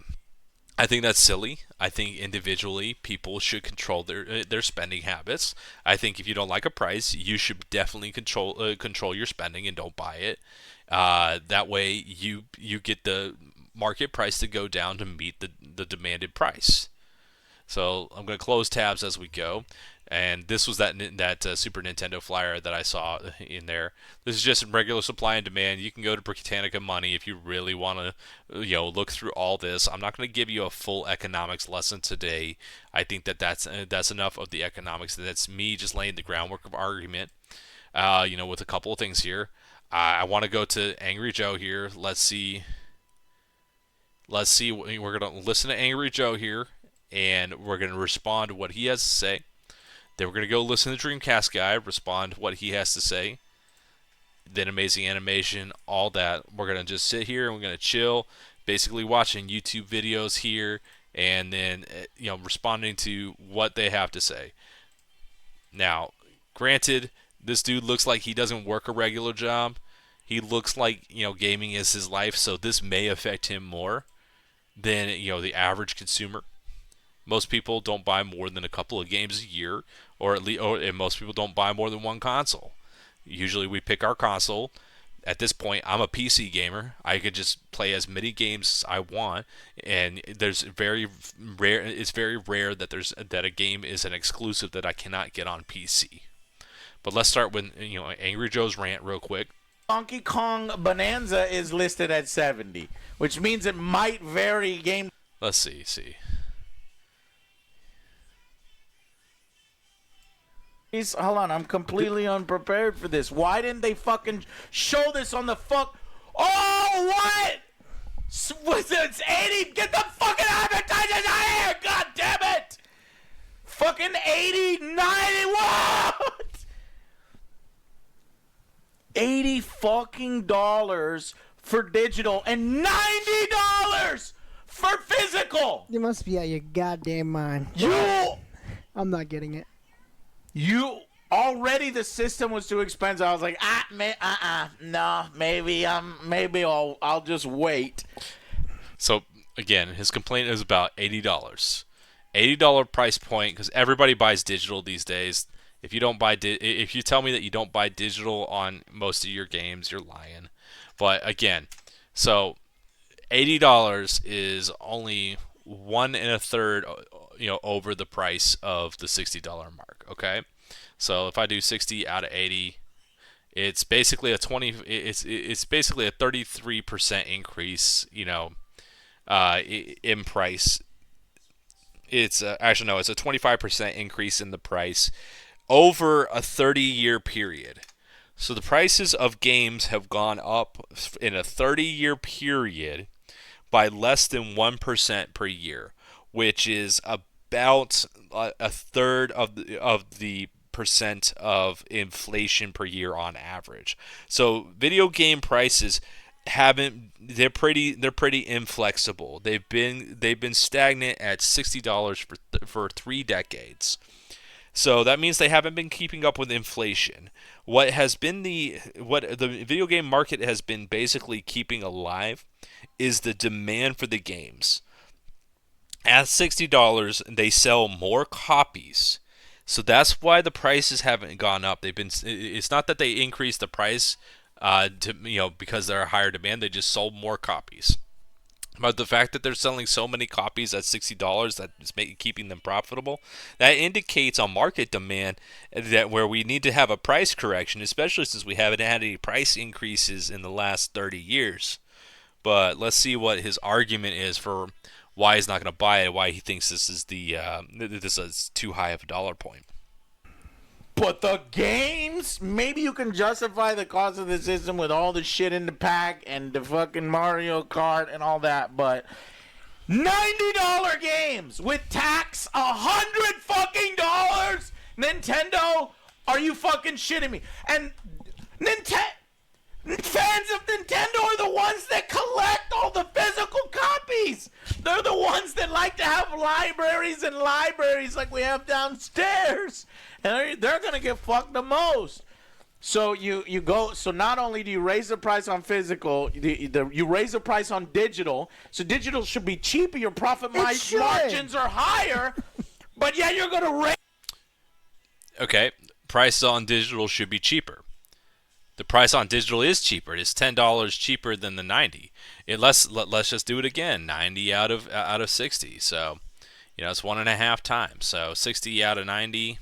I think that's silly. I think individually people should control their spending habits. I think if you don't like a price, you should definitely control your spending and don't buy it. That way, you get the market price to go down to meet the demanded price. So I'm going to close tabs as we go. And this was that Super Nintendo flyer that I saw in there. This is just regular supply and demand. You can go to Britannica Money if you really want to, look through all this. I'm not going to give you a full economics lesson today. I think that's enough of the economics. That's me just laying the groundwork of argument. With a couple of things here. I want to go to Angry Joe here. Let's see. We're going to listen to Angry Joe here, and we're going to respond to what he has to say. Then we're going to go listen to Dreamcast Guy, respond to what he has to say. Then Amazing Animation, all that. We're going to just sit here and we're going to chill, basically watching YouTube videos here, and then responding to what they have to say. Now, granted, this dude looks like he doesn't work a regular job. He looks like gaming is his life, so this may affect him more than the average consumer. Most people don't buy more than a couple of games a year, and most people don't buy more than one console. Usually we pick our console At this point, I'm a PC gamer. I could just play as many games as I want, and there's very rare. It's very rare that a game is an exclusive that I cannot get on PC. But let's start with Angry Joe's rant real quick. Donkey Kong Bonanza is listed at 70, which means it might vary game. Let's see. Hold on, I'm completely unprepared for this. Why didn't they fucking show this on the fuck? Oh, what? It's 80. Get the fucking advertisers out of here. God damn it. Fucking 80, 90, what? 80 fucking dollars for digital and $90 for physical. You must be out of your goddamn mind. I'm not getting it. You already the system was too expensive. I was like, no, maybe I'll just wait. So again, his complaint is about $80. $80 price point because everybody buys digital these days. If you don't buy if you tell me that you don't buy digital on most of your games, you're lying. But again, so $80 is only 1 1/3 over the price of the $60 mark. Okay, so if I do 60 out of 80, it's basically a 33% increase. In price. It's actually no, it's a 25% increase in the price over a 30-year period. So the prices of games have gone up in a 30-year period by less than 1% per year, which is about a third of the percent of inflation per year on average. So video game prices they're pretty inflexible. They've been stagnant at $60 for 3 decades. So that means they haven't been keeping up with inflation. What the video game market has been basically keeping alive is the demand for the games. At $60, they sell more copies. So that's why the prices haven't gone up. It's not that they increased the price because they're a higher demand. They just sold more copies. But the fact that they're selling so many copies at $60 that is keeping them profitable, that indicates on market demand that where we need to have a price correction, especially since we haven't had any price increases in the last 30 years. But let's see what his argument is for why he's not going to buy it, why he thinks this is too high of a dollar point. But the games, maybe you can justify the cost of the system with all the shit in the pack and the fucking Mario Kart and all that, but $90 games with tax, $100 fucking dollars. Nintendo, are you fucking shitting me? And fans of Nintendo are the ones that collect all the physical copies. They're the ones that like to have libraries and libraries like we have downstairs. And they're going to get fucked the most. So you go. So not only do you raise the price on physical, you raise the price on digital. So digital should be cheaper. Your profit margins are higher. But yeah, you're going to raise. Okay, price on digital should be cheaper. The price on digital is cheaper. It's $10 cheaper than the 90. Let's just do it again. 90 out of 60. So it's 1.5 times. So 60 out of 90.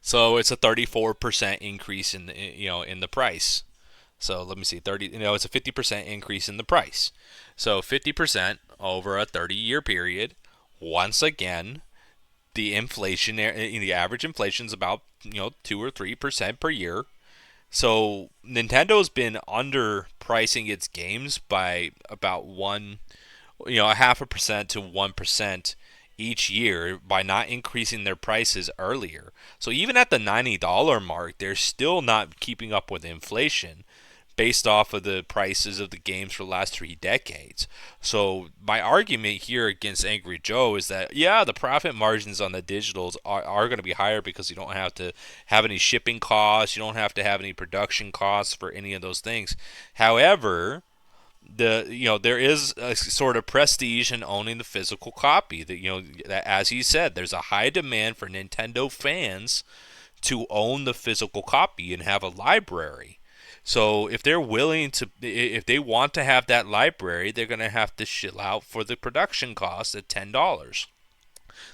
So it's a 34% increase in the price. So let me see, it's a 50% increase in the price. So 50% over a 30-year period. Once again, the average inflation is about 2 or 3% per year. So Nintendo's been underpricing its games by about 0.5% to 1% each year by not increasing their prices earlier. So even at the $90 mark, they're still not keeping up with inflation based off of the prices of the games for the last 3 decades. So my argument here against Angry Joe is that, the profit margins on the digitals are going to be higher because you don't have to have any shipping costs, you don't have to have any production costs for any of those things. However, there is a sort of prestige in owning the physical copy. That as he said, there's a high demand for Nintendo fans to own the physical copy and have a library. So if they're willing to, if they want to have that library, they're going to have to shell out for the production cost at $10.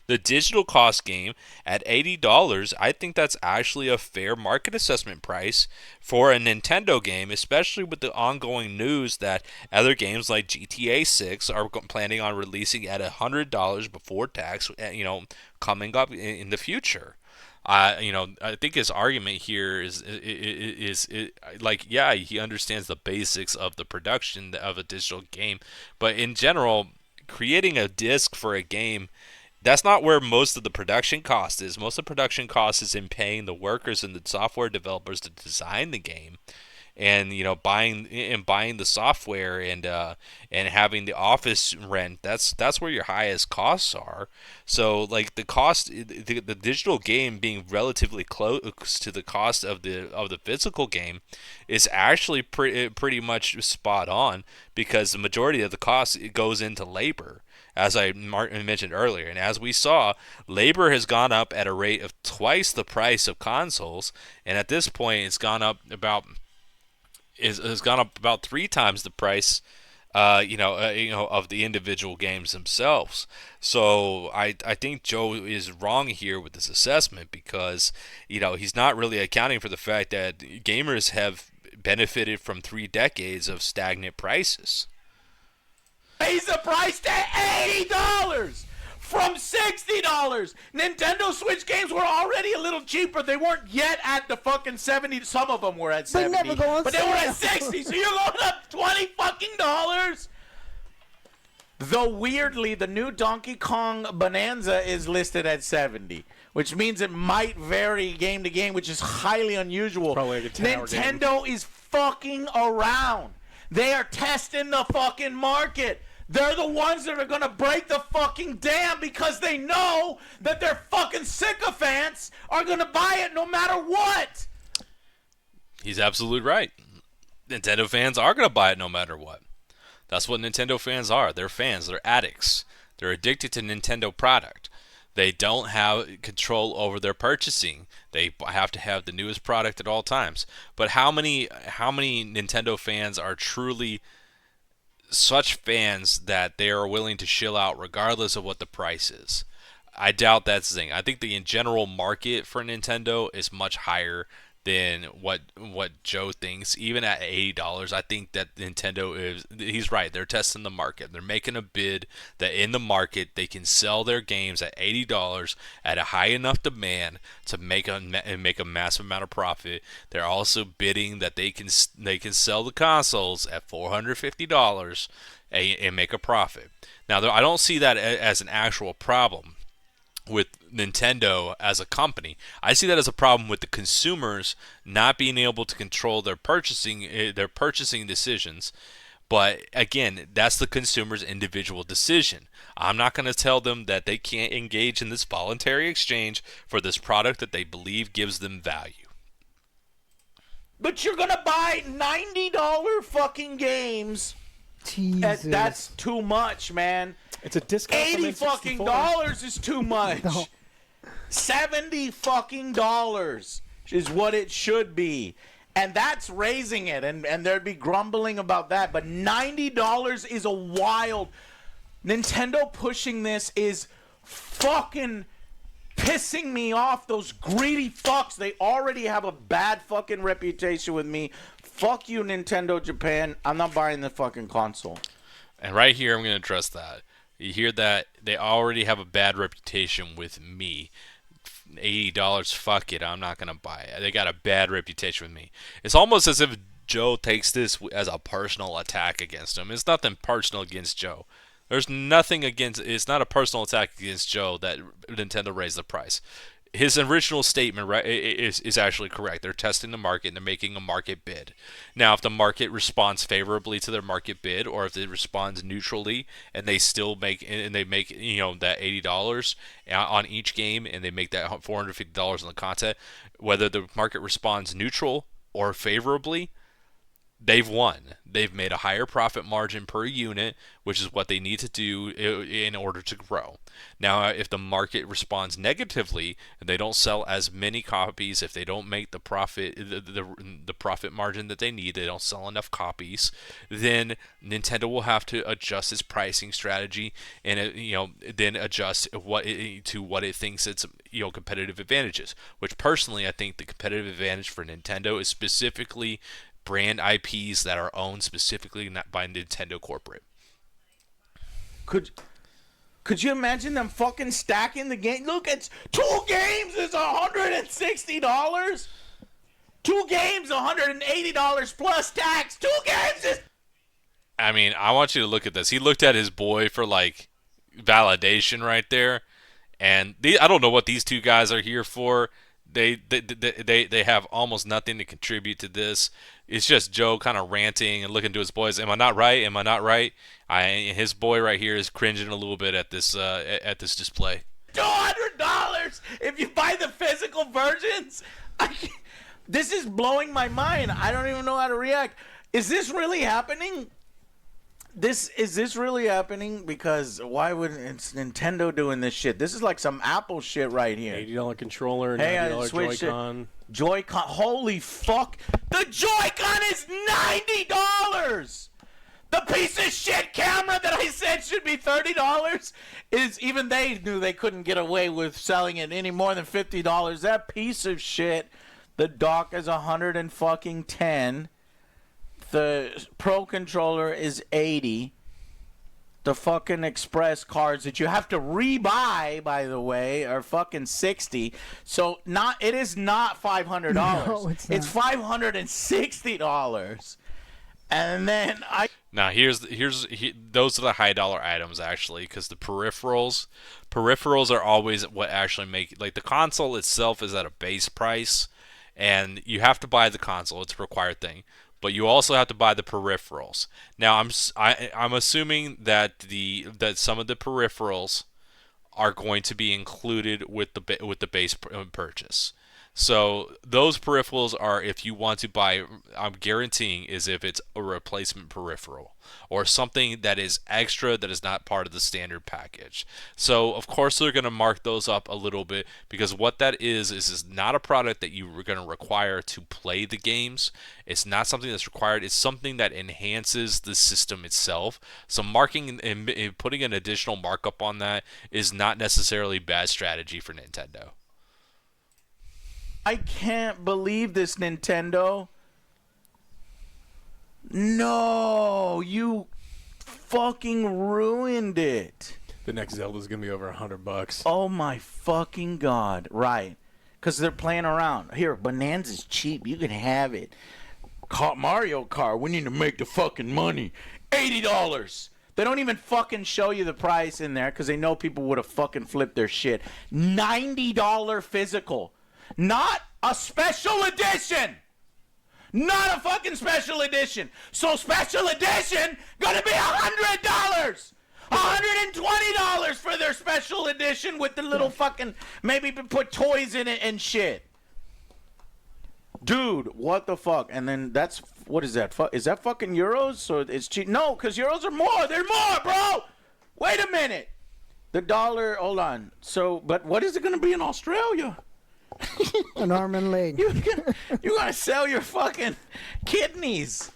The digital cost game at $80, I think that's actually a fair market assessment price for a Nintendo game, especially with the ongoing news that other games like GTA 6 are planning on releasing at $100 before tax, coming up in the future. I think his argument here is like, yeah, he understands the basics of the production of a digital game, but in general, creating a disc for a game, that's not where most of the production cost is. Most of the production cost is in paying the workers and the software developers to design the game, and buying the software and having the office rent. That's where your highest costs are. So like the digital game being relatively close to the cost of the physical game is actually pretty much spot on, because the majority of the cost goes into labor, as I mentioned earlier. And as we saw, labor has gone up at a rate of twice the price of consoles, and at this point it's gone up about has gone up about 3 times the price, of the individual games themselves. So I think Joe is wrong here with this assessment, because he's not really accounting for the fact that gamers have benefited from 3 decades of stagnant prices. Raise the price to $80 from $60. Nintendo Switch games were already a little cheaper. They weren't yet at the fucking 70. Some of them were at 70. never go on but they were at sale. 60. So you're going up 20 fucking dollars. Though weirdly, the new Donkey Kong Bonanza is listed at 70, which means it might vary game to game, which is highly unusual. Probably like a 10-hour game. Nintendo is fucking around. They are testing the fucking market. They're the ones that are going to break the fucking dam, because they know that their fucking sycophants are going to buy it no matter what. He's absolutely right. Nintendo fans are going to buy it no matter what. That's what Nintendo fans are. They're fans. They're addicts. They're addicted to Nintendo product. They don't have control over their purchasing. They have to have the newest product at all times. But how many Nintendo fans are truly such fans that they are willing to shill out regardless of what the price is? I doubt that's the thing. I think the in general market for Nintendo is much higher than what Joe thinks. Even at $80, I think that Nintendo he's right. They're testing the market. They're making a bid that in the market they can sell their games at $80 at a high enough demand to make a massive amount of profit. They're also bidding that they can sell the consoles at $450 and make a profit. Now, I don't see that as an actual problem with Nintendo as a company. I see that as a problem with the consumers not being able to control their purchasing decisions. But again, that's the consumer's individual decision. I'm not going to tell them that they can't engage in this voluntary exchange for this product that they believe gives them value. But you're going to buy $90 fucking games. Jesus. That's too much, man. It's a discount. from $80 fucking N64. dollars is too much. No. $70 fucking dollars is what it should be. And that's raising it, and there'd be grumbling about that. But $90 is a wild. Nintendo pushing this is fucking pissing me off. Those greedy fucks. They already have a bad fucking reputation with me. Fuck you, Nintendo Japan. I'm not buying the fucking console. And right here, I'm going to address that. You hear that? They already have a bad reputation with me. $80, fuck it, I'm not going to buy it. They got a bad reputation with me. It's almost as if Joe takes this as a personal attack against him. It's nothing personal against Joe. There's nothing against, it's not a personal attack against Joe that Nintendo raised the price. His original statement, right, is actually correct. They're testing the market and they're making a market bid. Now, if the market responds favorably to their market bid, or if it responds neutrally and they still make that $80 on each game, and they make that $450 on the content, whether the market responds neutral or favorably, they've won. They've made a higher profit margin per unit, which is what they need to do in order to grow. Now, if the market responds negatively and they don't sell as many copies, if they don't make the profit margin that they need, they don't sell enough copies, then Nintendo will have to adjust its pricing strategy and then adjust to what it thinks its competitive advantages. Which personally, I think the competitive advantage for Nintendo is specifically brand IPs that are owned specifically not by Nintendo corporate. Could you imagine them fucking stacking the game? Look, it's 2 games is $160. 2 games, $180 plus tax. 2 games is. I mean, I want you to look at this. He looked at his boy for like validation right there, and I don't know what these two guys are here for. They have almost nothing to contribute to this. It's just Joe kind of ranting and looking to his boys. Am I not right? Am I not right? His boy right here is cringing a little bit at this display. $200 if you buy the physical versions. This is blowing my mind. I don't even know how to react. Is this really happening? Is this really happening? Because why would it's Nintendo doing this shit? This is like some Apple shit right here. $80 controller, Hey, $90 Joy-Con. Joy-Con. Holy fuck! The Joy-Con is $90. The piece of shit camera that I said should be $30 is even they knew they couldn't get away with selling it any more than $50. That piece of shit. The dock is $110. The Pro Controller is $80. The fucking Express cards that you have to rebuy, by the way, are fucking $60. So it is not $500. No, it's not. It's $560. And then Now those are the high dollar items actually, because the peripherals are always what actually make, like, the console itself is at a base price, and you have to buy the console. It's a required thing. But you also have to buy the peripherals. Now, I'm assuming that some of the peripherals are going to be included with the base purchase. So those peripherals are, if you want to buy, I'm guaranteeing, is if it's a replacement peripheral or something that is extra that is not part of the standard package. So of course they're going to mark those up a little bit, because what that is not a product that you're going to require to play the games. It's not something that's required. It's something that enhances the system itself. So marking and putting an additional markup on that is not necessarily bad strategy for Nintendo. I can't believe this, Nintendo. No, you fucking ruined it. The next Zelda's gonna be over $100. Oh my fucking god. Right. Because they're playing around. Here, Bonanza's cheap. You can have it. Mario Kart, we need to make the fucking money. $80. They don't even fucking show you the price in there because they know people would have fucking flipped their shit. $90 physical. Not a special edition. Not a fucking special edition. So special edition gonna be $100. $120 for their special edition with the little fucking, maybe put toys in it and shit. Dude, what the fuck? And then what is that? Is that fucking euros? So it's cheap? No, because euros are more. They're more, bro. Wait a minute. The dollar, hold on. So, but what is it gonna be in Australia? An arm and leg. You're gonna sell your fucking kidneys.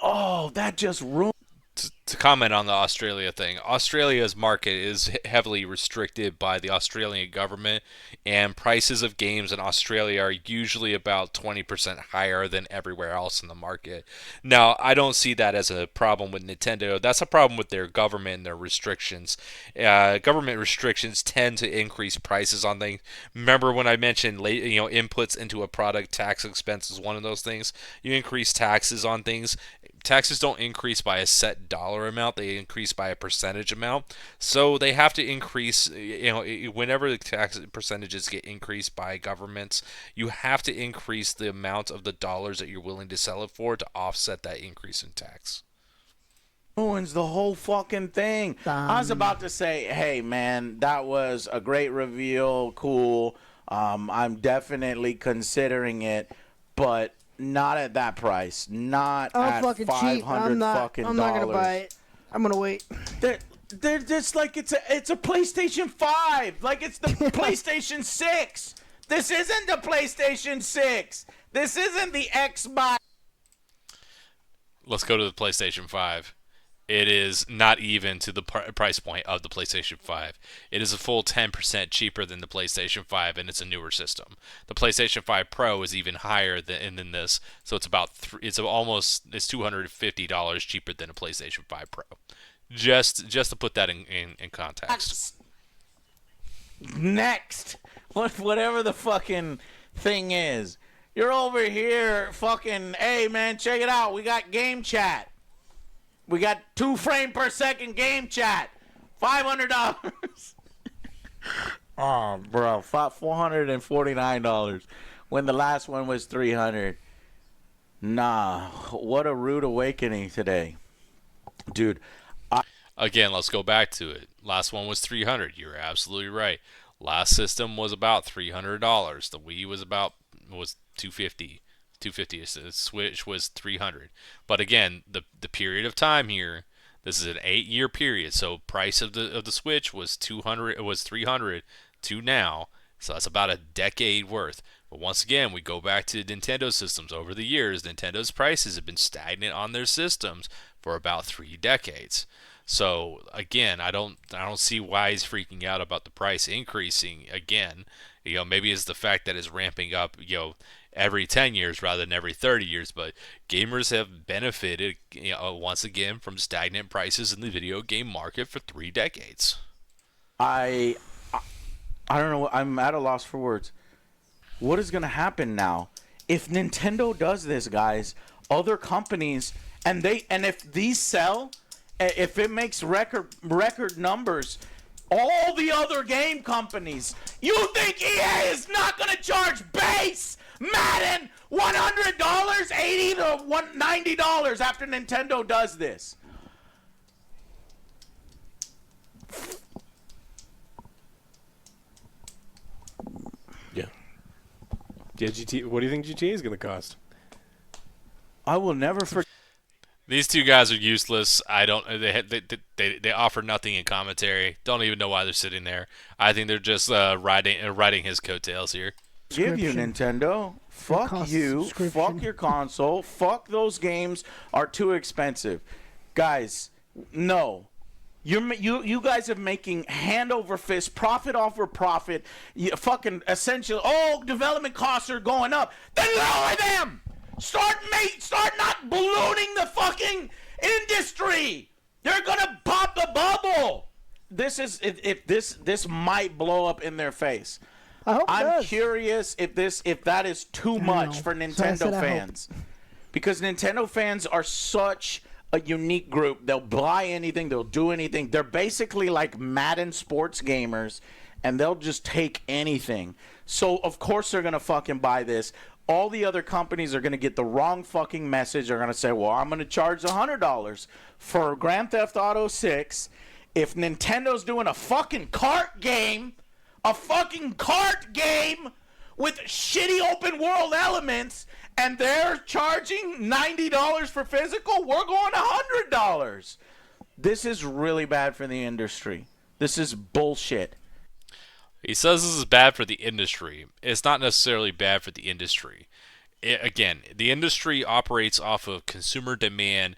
Oh, that just ruined. To comment on the Australia thing, Australia's market is heavily restricted by the Australian government, and prices of games in Australia are usually about 20% higher than everywhere else in the market. Now, I don't see that as a problem with Nintendo. That's a problem with their government and their restrictions. Government restrictions tend to increase prices on things. Remember when I mentioned inputs into a product, tax expense is one of those things. You increase taxes on things. Taxes don't increase by a set dollar amount, they increase by a percentage amount. So they have to increase, whenever the tax percentages get increased by governments, you have to increase the amount of the dollars that you're willing to sell it for to offset that increase in tax. Ruins the whole fucking thing. I was about to say, hey man, that was a great reveal, cool. I'm definitely considering it, but not at that price. Not I'm at fucking cheap. $500 fucking I'm not gonna dollars. buy it. I'm gonna wait. They're just like it's a PlayStation 5. Like it's the PlayStation 6. This isn't the PlayStation 6. This isn't the Xbox. Let's go to the PlayStation 5. It is not even to the price point of the PlayStation 5. It is a full 10% cheaper than the PlayStation 5, and it's a newer system. The PlayStation 5 Pro is even higher than this, so it's about it's $250 cheaper than a PlayStation 5 Pro. Just to put that in context. Next, whatever the fucking thing is, you're over here fucking. Hey man, check it out. We got game chat. We got 2 frame per second game chat. $500. Oh, bro, $449 when the last one was $300. Nah, what a rude awakening today, dude. Again, let's go back to it. Last one was $300. You're absolutely right. Last system was about $300. The Wii was $250. The Switch was $300. But again, the period of time here, this is an 8-year period. So price of the Switch was $200. It was $300 to now. So that's about a decade worth. But once again, we go back to Nintendo systems. Over the years, Nintendo's prices have been stagnant on their systems for about 3 decades. So again, I don't see why he's freaking out about the price increasing again. Maybe it's the fact that it's ramping up, every 10 years rather than every 30 years. But gamers have benefited, once again, from stagnant prices in the video game market for 3 decades. I don't know. I'm at a loss for words. What is going to happen now if Nintendo does this, guys? Other companies and if these sell. If it makes record numbers, all the other game companies, you think EA is not going to charge base Madden $100, $80 to $90 after Nintendo does this? Yeah. GTA. What do you think GTA is going to cost? I will never forget. These 2 guys are useless. I don't. They offer nothing in commentary. Don't even know why they're sitting there. I think they're just riding his coattails here. Give you Nintendo. Fuck you. Fuck your console. Fuck those games are too expensive, guys. No. You guys are making hand over fist, profit over profit. You fucking essentially. Oh, development costs are going up. Then lower them. Start not ballooning the fucking industry. They're gonna pop the bubble. This might blow up in their face. I hope it I'm does. curious if that is too much for Nintendo fans, because Nintendo fans are such a unique group. They'll buy anything. They'll do anything. They're basically like Madden sports gamers, and they'll just take anything. So of course they're gonna fucking buy this. All the other companies are going to get the wrong fucking message. They're going to say, well, I'm going to charge $100 for Grand Theft Auto 6. If Nintendo's doing a fucking kart game with shitty open world elements, and they're charging $90 for physical, we're going $100. This is really bad for the industry. This is bullshit. He says this is bad for the industry. It's not necessarily bad for the industry. Again, the industry operates off of consumer demand,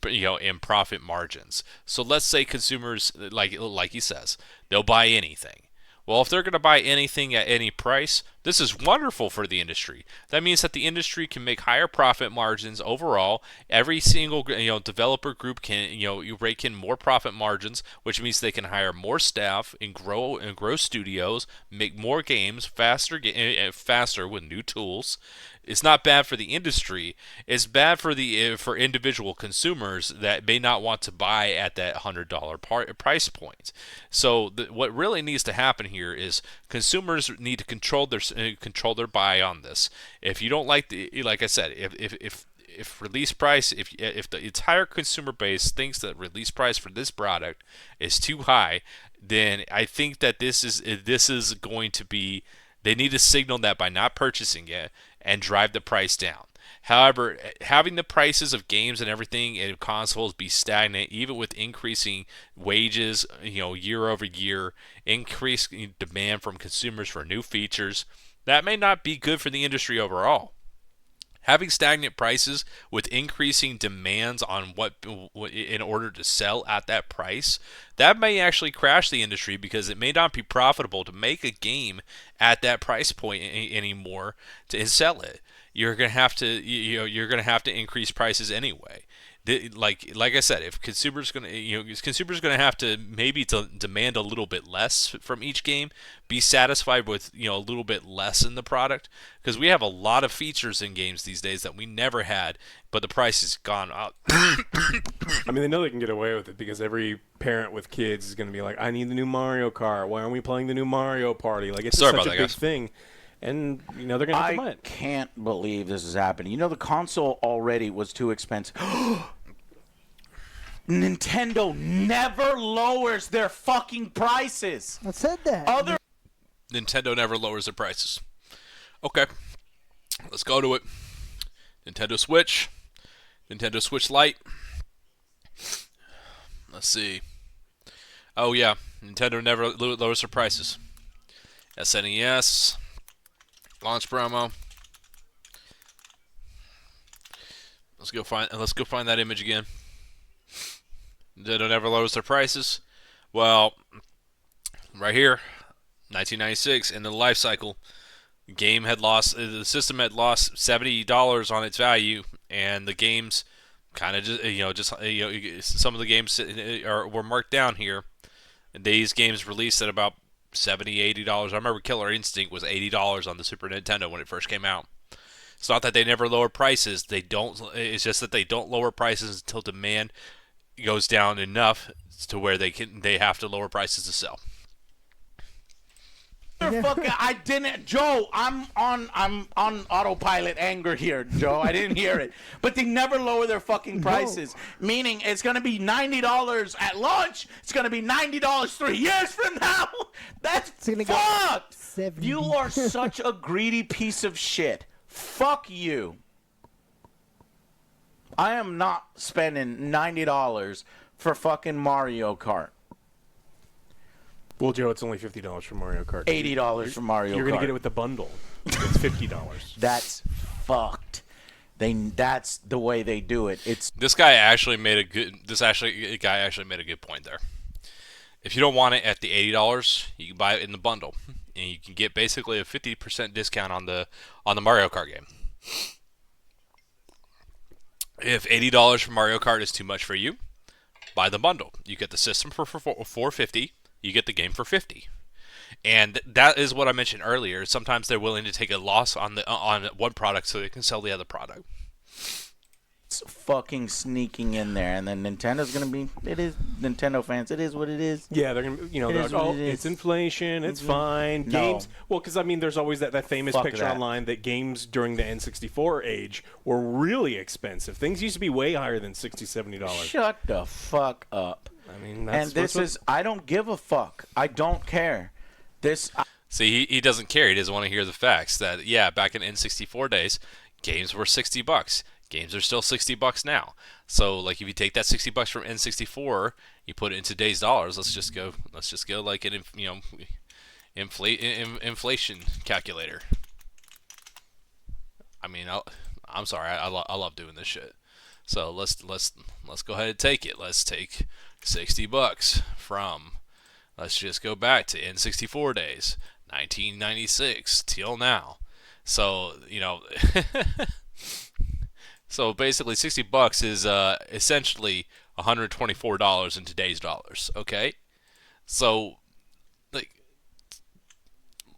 and profit margins. So let's say consumers, like he says, they'll buy anything. Well, if they're going to buy anything at any price, this is wonderful for the industry. That means that the industry can make higher profit margins overall. Every single developer group can you rake in more profit margins, which means they can hire more staff and grow studios, make more games faster with new tools. It's not bad for the industry. It's bad for individual consumers that may not want to buy at that $100 price point. So what really needs to happen here is consumers need to control their buy on this. If you don't like like I said, if release price, if the entire consumer base thinks that release price for this product is too high, then I think that this is going to be. They need to signal that by not purchasing it and drive the price down. However, having the prices of games and everything and consoles be stagnant, even with increasing wages, year over year, increased demand from consumers for new features, that may not be good for the industry overall. Having stagnant prices with increasing demands on what in order to sell at that price, that may actually crash the industry because it may not be profitable to make a game at that price point anymore to sell it. You're gonna have to you're gonna have to increase prices anyway. Like I said, if consumers gonna have to maybe to demand a little bit less from each game, be satisfied with a little bit less in the product, because we have a lot of features in games these days that we never had, but the price has gone up. I mean, they know they can get away with it because every parent with kids is going to be like, I need the new Mario Kart. Why aren't we playing the new Mario Party? Like, it's such a big thing. And, they're going to have to buy it. I can't believe this is happening. The console already was too expensive. Nintendo never lowers their fucking prices. I said that. Nintendo never lowers their prices. Okay, let's go to it. Nintendo Switch Lite. Let's see. Oh yeah, Nintendo never lowers their prices. SNES launch promo. Let's go find that image again. Nintendo never lowers their prices. Well, right here, 1996, in the life cycle, the system had lost $70 on its value, and the games kind of some of the games were marked down here. And these games released at about $70, $80. I remember Killer Instinct was $80 on the Super Nintendo when it first came out. It's not that they never lower prices. It's just that they don't lower prices until demand goes down enough to where they have to lower prices to sell. I didn't, Joe. I'm on autopilot anger here, Joe. I didn't hear it, but they never lower their fucking prices. No. Meaning, it's gonna be $90 at launch. It's gonna be $90 3 years from now. That's fucked. You are such a greedy piece of shit. Fuck you. I am not spending $90 for fucking Mario Kart. Well, Joe, it's only $50 for Mario Kart. $80 for Mario Kart. You're going to get it with the bundle. It's $50. That's fucked. That's the way they do it. This guy actually made a good point there. If you don't want it at the $80, you can buy it in the bundle, and you can get basically a 50% discount on the Mario Kart game. If $80 for Mario Kart is too much for you, buy the bundle. You get the system for $450. You get the game for $50. And that is what I mentioned earlier. Sometimes they're willing to take a loss on one product so they can sell the other product. It's fucking sneaking in there, and then Nintendo's gonna be. It is Nintendo fans. It is what it is. Yeah, they're gonna. It's inflation. It's fine. No. Games. Well, because there's always that famous picture online that games during the N64 age were really expensive. Things used to be way higher than $60, $70. Shut the fuck up. I don't give a fuck. I don't care. See, he doesn't care. He doesn't want to hear the facts that back in N64 days, games were $60. Games are still $60 now. So, like, if you take that $60 from N64, you put it in today's dollars. Let's just go like an inflation calculator. I mean, I'm sorry. I love doing this shit. So let's go ahead and take it. Let's take $60 from. Let's just go back to N64 days, 1996 till now. So So basically, $60 is essentially $124 in today's dollars. Okay, so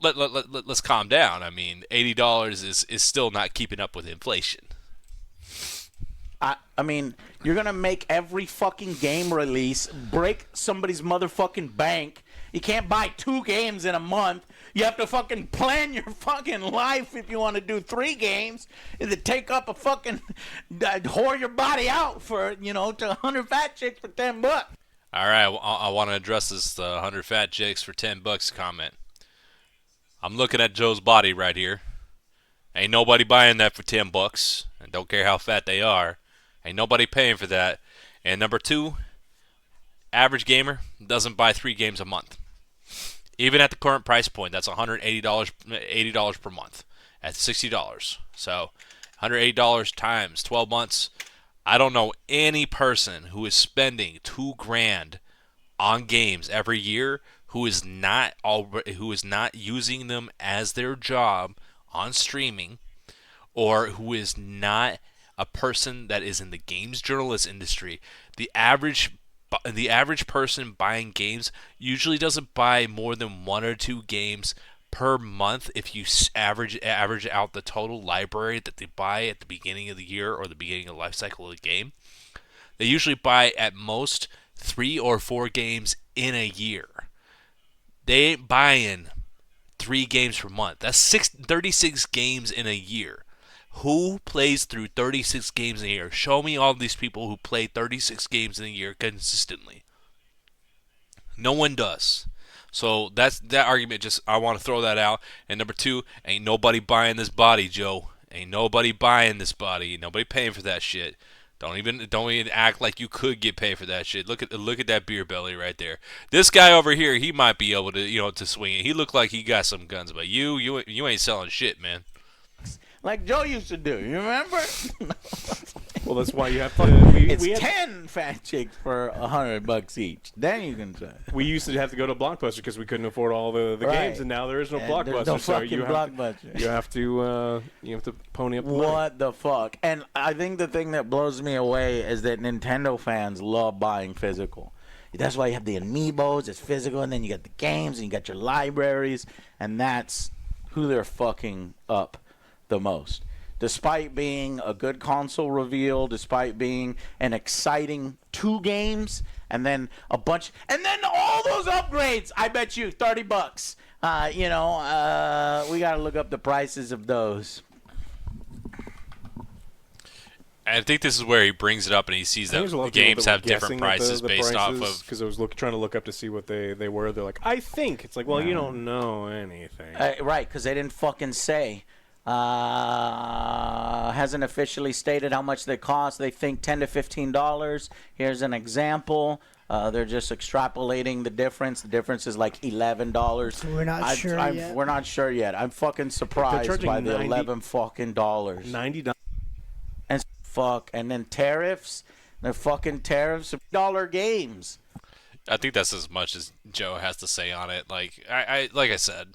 let's calm down. I mean, $80 is still not keeping up with inflation. I mean, you're gonna make every fucking game release break somebody's motherfucking bank. You can't buy 2 games in a month. You have to fucking plan your fucking life if you want to do 3 games. Is it take up a fucking whore your body out for to 100 fat chicks for $10? All right, I want to address this 100 fat chicks for $10 comment. I'm looking at Joe's body right here. Ain't nobody buying that for $10. and don't care how fat they are. Ain't nobody paying for that. And number 2, average gamer doesn't buy 3 games a month. Even at the current price point, that's $80 per month at $60. So $180 times 12 months. I don't know any person who is spending $2,000 on games every year who is not using them as their job on streaming, or who is not a person that is in the games journalist industry. The average person buying games usually doesn't buy more than 1 or 2 games per month if you average out the total library that they buy at the beginning of the year or the beginning of the life cycle of the game. They usually buy at most 3 or 4 games in a year. They ain't buying 3 games per month. That's 36 games in a year. Who plays through 36 games in a year? Show me all these people who play 36 games in a year consistently. No one does. So that's that argument. I want to throw that out. And number 2, ain't nobody buying this body, Joe. Ain't nobody buying this body. Ain't nobody paying for that shit. Don't even act like you could get paid for that shit. Look at that beer belly right there. This guy over here, he might be able to to swing it. He looked like he got some guns, but you ain't selling shit, man. Like Joe used to do. You remember? Well, that's why you have to. It's 10 fat chicks for $100 each. Then you can try. We used to have to go to Blockbuster because we couldn't afford all the games, and now there is no Blockbuster. There's no so fucking you Blockbuster. You have to pony up the What money. the fuck? And I think the thing that blows me away is that Nintendo fans love buying physical. That's why you have the amiibos, it's physical, and then you got the games, and you got your libraries, and that's who they're fucking up the most. Despite being a good console reveal, despite being an exciting 2 games, and then a bunch, and then all those upgrades, I bet you $30. We got to look up the prices of those. I think this is where he brings it up and he sees that the games have different prices based off of. Because I was trying to look up to see what they were. They're like, I think. It's like, well, you don't know anything. Right, because they didn't fucking say. Hasn't officially stated how much they cost. They think $10 to $15. Here's an example. They're just extrapolating the difference. The difference is like $11. So we're not sure yet. We're not sure yet. I'm fucking surprised by the $11 fucking dollars. $90. And fuck, and then tariffs. The fucking tariffs of dollar games. I think that's as much as Joe has to say on it. Like I said,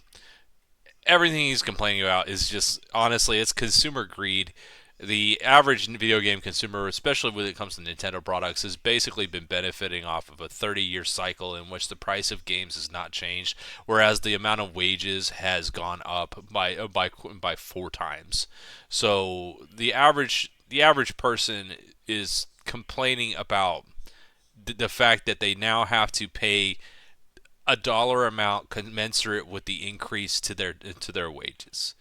everything he's complaining about is just, honestly, it's consumer greed. The average video game consumer, especially when it comes to Nintendo products, has basically been benefiting off of a 30-year cycle in which the price of games has not changed, whereas the amount of wages has gone up by 4 times. So the average person is complaining about the fact that they now have to pay a dollar amount commensurate with the increase to their wages.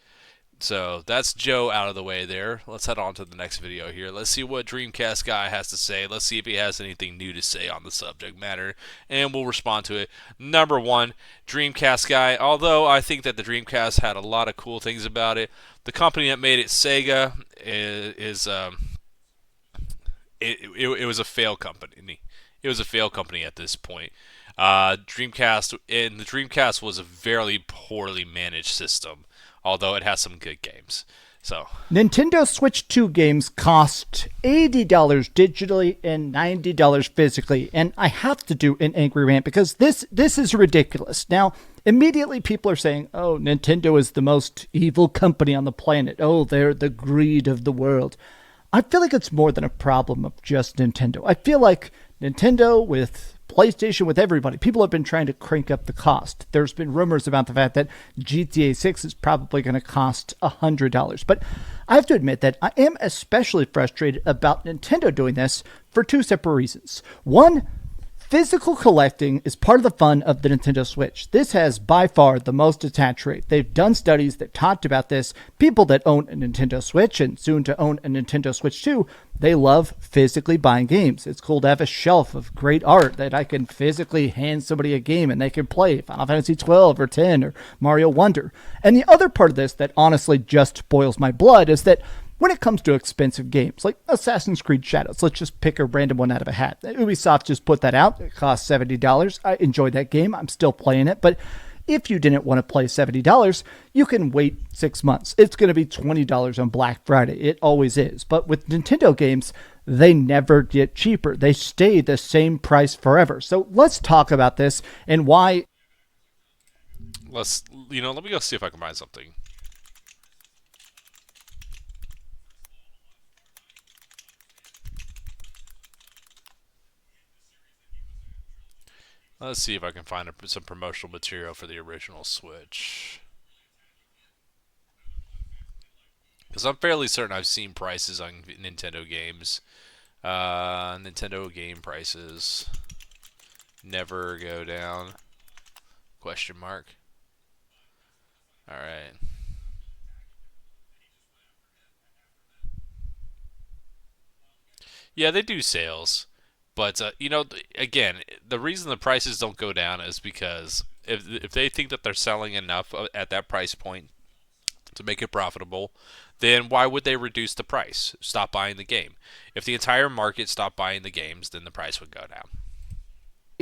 So that's Joe out of the way there. Let's head on to the next video here. Let's see what Dreamcast guy has to say. Let's see if he has anything new to say on the subject matter, and we'll respond to it. Number 1, Dreamcast guy. Although I think that the Dreamcast had a lot of cool things about it, the company that made it, Sega, it was a failed company. It was a failed company at this point. The Dreamcast was a very poorly managed system, although it has some good games. So Nintendo Switch 2 games cost $80 digitally and $90 physically, and I have to do an angry rant because this is ridiculous. Now, immediately people are saying, oh, Nintendo is the most evil company on the planet. Oh, they're the greed of the world. I feel like it's more than a problem of just Nintendo. I feel like Nintendo with PlayStation, with everybody, people have been trying to crank up the cost. There's been rumors about the fact that GTA 6 is probably going to cost $100. But I have to admit that I am especially frustrated about Nintendo doing this for 2 separate reasons. One, physical collecting is part of the fun of the Nintendo Switch. This has by far the most attach rate. They've done studies that talked about this. People that own a Nintendo Switch and soon to own a Nintendo Switch 2, they love physically buying games. It's cool to have a shelf of great art that I can physically hand somebody a game and they can play Final Fantasy 12 or 10 or Mario Wonder. And the other part of this that honestly just boils my blood is that when it comes to expensive games like Assassin's Creed Shadows, let's just pick a random one out of a hat. Ubisoft just put that out. It cost $70. I enjoyed that game. I'm still playing it. But if you didn't want to play $70, you can wait 6 months. It's going to be $20 on Black Friday. It always is. But with Nintendo games, they never get cheaper. They stay the same price forever. So let's talk about this and why. Let me go see if I can find something. Let's see if I can find some promotional material for the original Switch. Because I'm fairly certain I've seen prices on Nintendo games. Nintendo game prices never go down. Question mark. Alright. Yeah, they do sales. But, again, the reason the prices don't go down is because if they think that they're selling enough at that price point to make it profitable, then why would they reduce the price? Stop buying the game. If the entire market stopped buying the games, then the price would go down.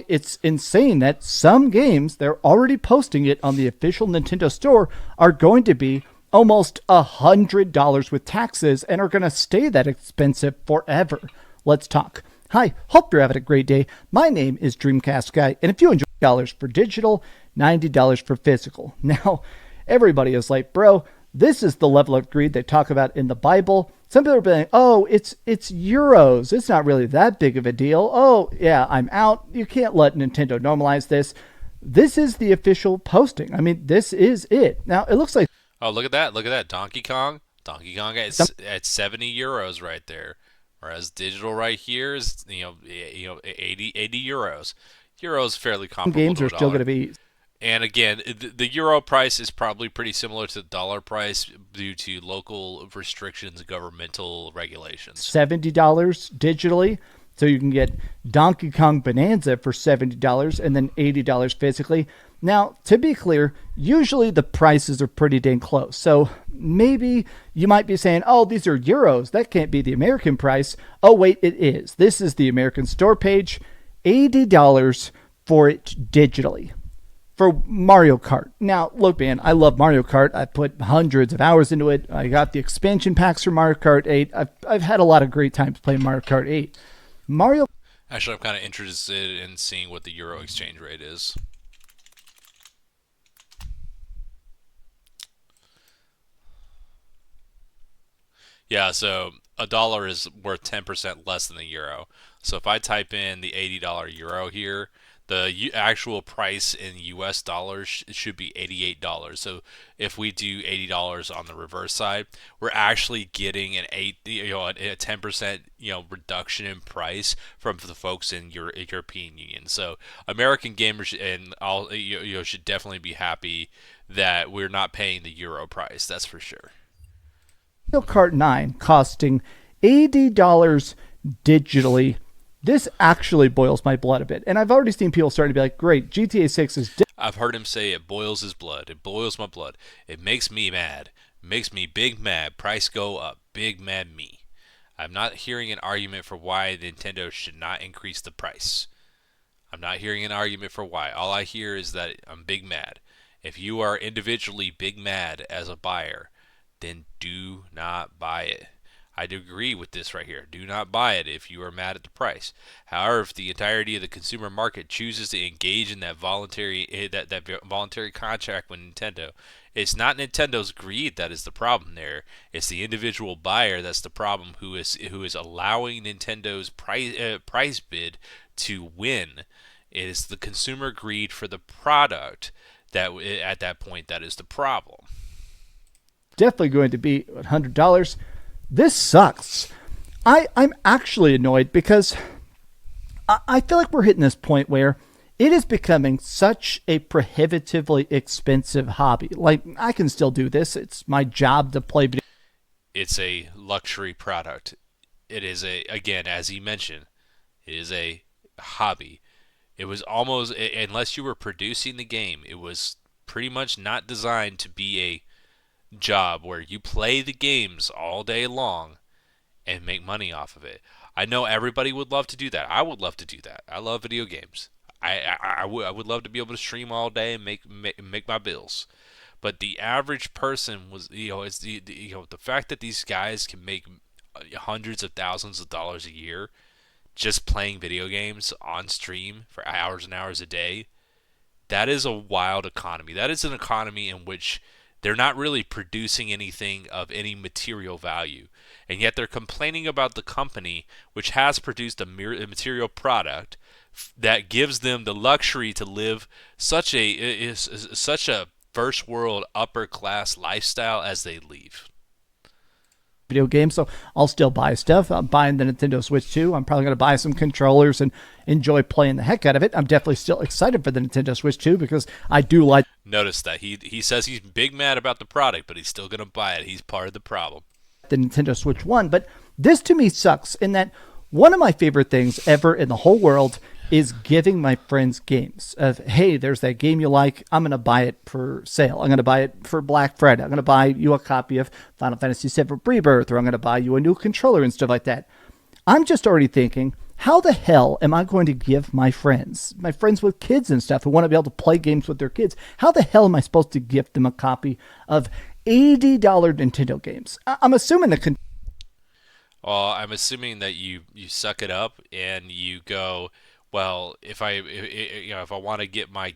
It's insane that some games, they're already posting it on the official Nintendo store, are going to be almost $100 with taxes and are going to stay that expensive forever. Let's talk. Hi, hope you're having a great day. My name is Dreamcast Guy, and if you enjoy $90 for digital, $90 for physical. Now, everybody is like, bro, this is the level of greed they talk about in the Bible. Some people are saying, oh, it's euros. It's not really that big of a deal. Oh, yeah, I'm out. You can't let Nintendo normalize this. This is the official posting. I mean, this is it. Now, it looks like... Oh, look at that. Look at that. Donkey Kong at 70 euros right there. Whereas digital right here is 80 euros. Euro is fairly comparable. Games are still going to be. And again, the euro price is probably pretty similar to the dollar price due to local restrictions, governmental regulations. $70 digitally, so you can get Donkey Kong Bonanza for $70 and then $80 physically. Now, to be clear, usually the prices are pretty dang close. So maybe you might be saying, oh, these are euros. That can't be the American price. Oh, wait, it is. This is the American store page. $80 for it digitally. For Mario Kart. Now, look, man, I love Mario Kart. I put hundreds of hours into it. I got the expansion packs for Mario Kart 8. I've had a lot of great times playing Mario Kart 8. Actually, I'm kind of interested in seeing what the euro exchange rate is. Yeah, so a dollar is worth 10% less than the euro. So if I type in the $80 euro here, the actual price in US dollars should be $88. So if we do $80 on the reverse side, we're actually getting a 10% reduction in price from the folks in European Union. So American gamers and all should definitely be happy that we're not paying the euro price. That's for sure. Mario Kart 9 costing $80 digitally. This actually boils my blood a bit. And I've already seen people starting to be like, great, GTA 6 is... I've heard him say it boils his blood. It boils my blood. It makes me mad. It makes me big mad. Price go up. Big mad me. I'm not hearing an argument for why Nintendo should not increase the price. I'm not hearing an argument for why. All I hear is that I'm big mad. If you are individually big mad as a buyer, then do not buy it. I'd agree with this right here. Do not buy it if you are mad at the price. However, if the entirety of the consumer market chooses to engage in that voluntary contract with Nintendo, it's not Nintendo's greed that is the problem there. It's the individual buyer that's the problem who is allowing Nintendo's price bid to win. It is the consumer greed for the product that at that point that is the problem. Definitely going to be $100. This sucks. I'm actually annoyed because I feel like we're hitting this point where it is becoming such a prohibitively expensive hobby. Like, I can still do this. It's my job to play video. It's a luxury product. It is again, as he mentioned, it is a hobby. It was almost, unless you were producing the game, it was pretty much not designed to be job where you play the games all day long and make money off of it. I know everybody would love to do that. I would love to do that. I love video games. I would love to be able to stream all day and make my bills. But the average person was, it's the fact that these guys can make hundreds of thousands of dollars a year just playing video games on stream for hours and hours a day. That is a wild economy. That is an economy in which they're not really producing anything of any material value. And yet they're complaining about the company which has produced a material product that gives them the luxury to live such a first world upper class lifestyle as they leave. Video games, so I'll still buy stuff. I'm buying the Nintendo Switch 2. I'm probably going to buy some controllers and enjoy playing the heck out of it. I'm definitely still excited for the Nintendo Switch 2 because I do like... Notice that he says he's big mad about the product, but he's still going to buy it. He's part of the problem. The Nintendo Switch 1, but this to me sucks in that one of my favorite things ever in the whole world is giving my friends games of, hey, there's that game you like. I'm going to buy it for sale. I'm going to buy it for Black Friday. I'm going to buy you a copy of Final Fantasy VII Rebirth, or I'm going to buy you a new controller and stuff like that. I'm just already thinking, how the hell am I going to give my friends with kids and stuff who want to be able to play games with their kids, how the hell am I supposed to gift them a copy of $80 Nintendo games? I'm assuming Well, I'm assuming that you suck it up and you go, well, if I want to get my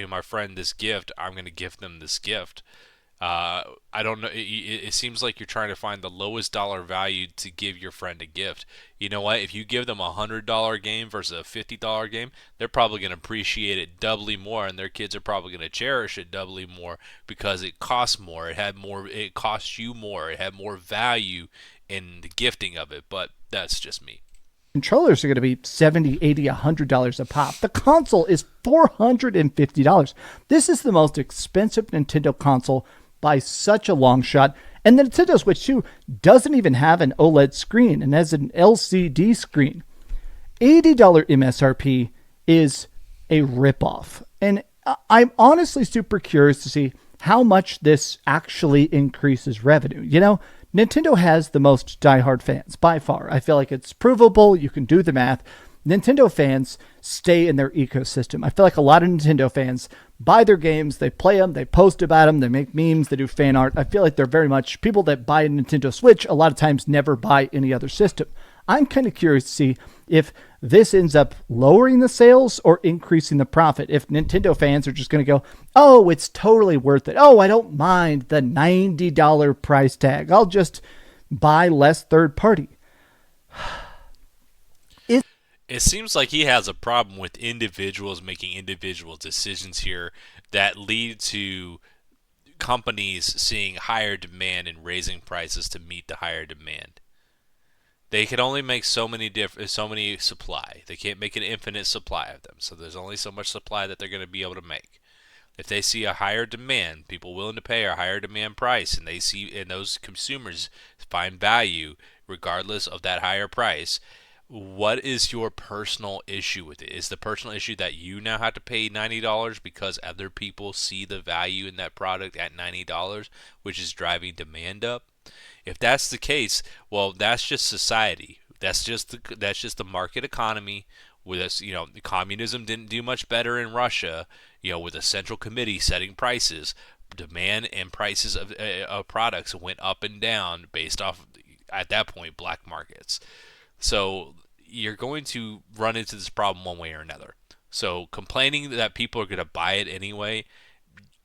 my friend this gift, I'm going to give them this gift. I don't know. It seems like you're trying to find the lowest dollar value to give your friend a gift. You know what? If you give them $100 game versus a $50 game, they're probably going to appreciate it doubly more, and their kids are probably going to cherish it doubly more because it costs more. It costs you more. It had more value in the gifting of it. But that's just me. Controllers are going to be $70, $80, $100 a pop. The console is $450. This is the most expensive Nintendo console by such a long shot. And the Nintendo Switch 2 doesn't even have an OLED screen and has an LCD screen. $80 MSRP is a ripoff. And I'm honestly super curious to see how much this actually increases revenue. You know, Nintendo has the most diehard fans by far. I feel like it's provable. You can do the math. Nintendo fans stay in their ecosystem. I feel like a lot of Nintendo fans buy their games, they play them, they post about them, they make memes, they do fan art. I feel like they're very much people that buy a Nintendo Switch a lot of times never buy any other system. I'm kind of curious to see if this ends up lowering the sales or increasing the profit. If Nintendo fans are just going to go, oh, it's totally worth it. Oh, I don't mind the $90 price tag. I'll just buy less third party. It seems like he has a problem with individuals making individual decisions here that lead to companies seeing higher demand and raising prices to meet the higher demand. They can only make so many supply. They can't make an infinite supply of them. So there's only so much supply that they're going to be able to make. If they see a higher demand, people willing to pay a higher demand price, and those consumers find value regardless of that higher price, what is your personal issue with it? Is the personal issue that you now have to pay $90 because other people see the value in that product at $90, which is driving demand up? If that's the case, well, that's just society. That's just the market economy. With us, communism didn't do much better in Russia. With a central committee setting prices, demand and prices of products went up and down based off, at that point, black markets. So you're going to run into this problem one way or another. So complaining that people are going to buy it anyway,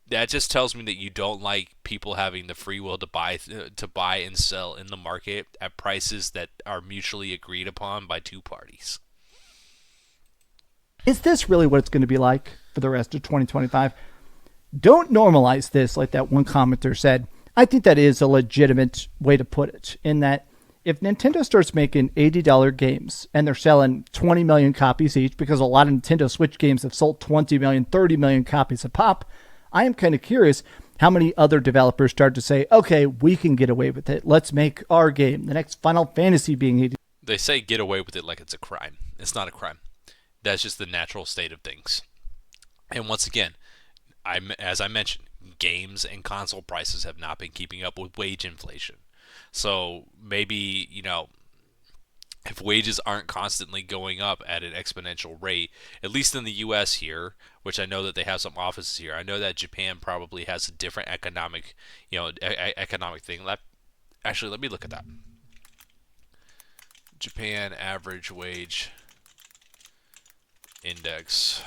that just tells me that you don't like people having the free will to buy and sell in the market at prices that are mutually agreed upon by two parties. Is this really what it's going to be like for the rest of 2025? Don't normalize this like that one commenter said. I think that is a legitimate way to put it, in that if Nintendo starts making $80 games and they're selling 20 million copies each, because a lot of Nintendo Switch games have sold 20 million, 30 million copies a pop, I am kind of curious how many other developers start to say, okay, we can get away with it. Let's make our game, the next Final Fantasy being 80. They say get away with it like it's a crime. It's not a crime. That's just the natural state of things. And once again, as I mentioned, games and console prices have not been keeping up with wage inflation. So maybe, if wages aren't constantly going up at an exponential rate, at least in the U.S. here, which I know that they have some offices here. I know that Japan probably has a different economic, economic thing. Actually, let me look at that. Japan average wage index.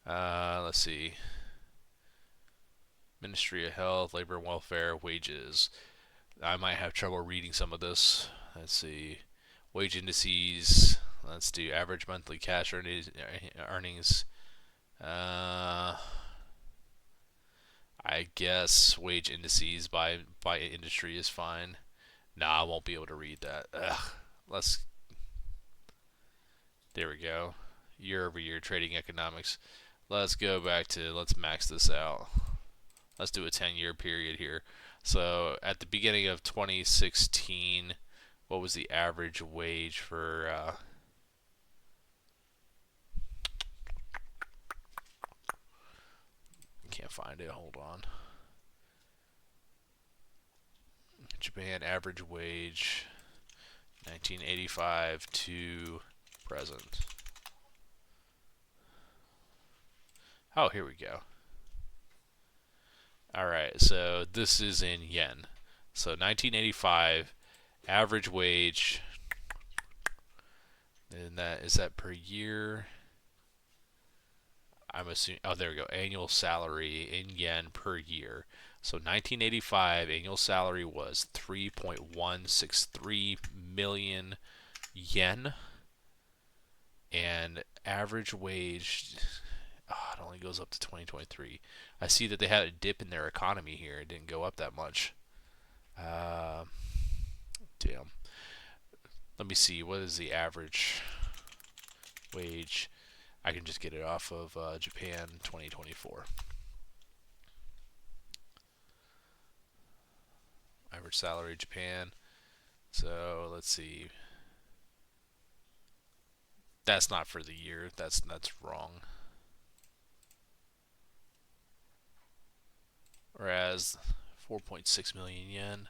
Let's see. Ministry of Health, Labor and Welfare, wages. I might have trouble reading some of this. Let's see. Wage indices. Let's do average monthly cash earnings. I guess wage indices by industry is fine. Nah, I won't be able to read that. There we go. Year-over-year trading economics. Let's go back to, let's max this out. Let's do a 10-year period here. So at the beginning of 2016, what was the average wage for can't find it, hold on. Japan average wage 1985 to present. Oh, here we go. Alright, so this is in yen. So 1985 average wage, and is that per year? I'm assuming, oh, there we go, annual salary in yen per year. So 1985 annual salary was 3.163 million yen, and average wage, it only goes up to 2023. I see that they had a dip in their economy here. It didn't go up that much. Damn. Let me see. What is the average wage? I can just get it off of Japan 2024. Average salary Japan. So let's see. That's not for the year. That's wrong. Whereas 4.6 million yen.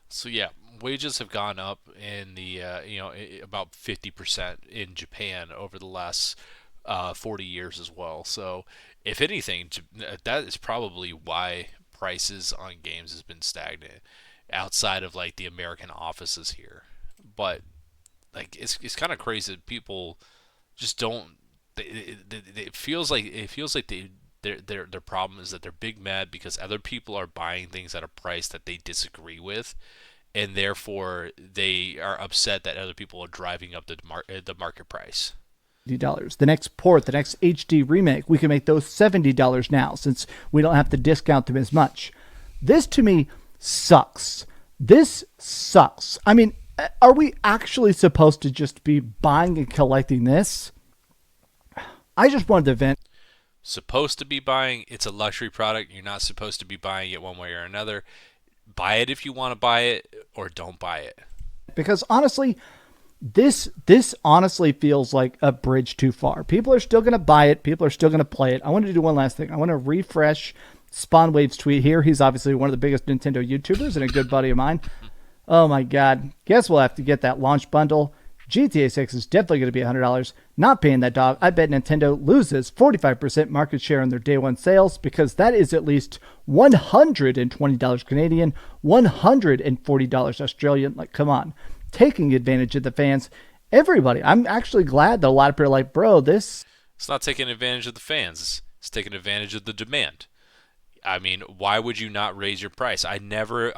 So yeah, wages have gone up in the about 50% in Japan over the last 40 years as well. So if anything, that is probably why prices on games has been stagnant outside of like the American offices here. But like it's kind of crazy that people just don't. It feels like their problem is that they're big mad because other people are buying things at a price that they disagree with, and therefore they are upset that other people are driving up the market price. $70. The next port, the next HD remake, we can make those $70 now since we don't have to discount them as much. This to me sucks. This sucks. I mean, are we actually supposed to just be buying and collecting this? I just wanted to vent. Supposed to be buying, it's a luxury product. You're not supposed to be buying it one way or another. Buy it if you want to buy it, or don't buy it. Because honestly, this honestly feels like a bridge too far. People are still going to buy it. People are still going to play it. I want to do one last thing. I want to refresh Spawnwave's tweet here. He's obviously one of the biggest Nintendo YouTubers and a good buddy of mine. Oh my God. Guess we'll have to get that launch bundle. GTA 6 is definitely going to be $100. Not paying that dog. I bet Nintendo loses 45% market share on their day one sales because that is at least $120 Canadian, $140 Australian. Like, come on. Taking advantage of the fans. Everybody. I'm actually glad that a lot of people are like, bro, this. It's not taking advantage of the fans. It's taking advantage of the demand. I mean, why would you not raise your price? I've never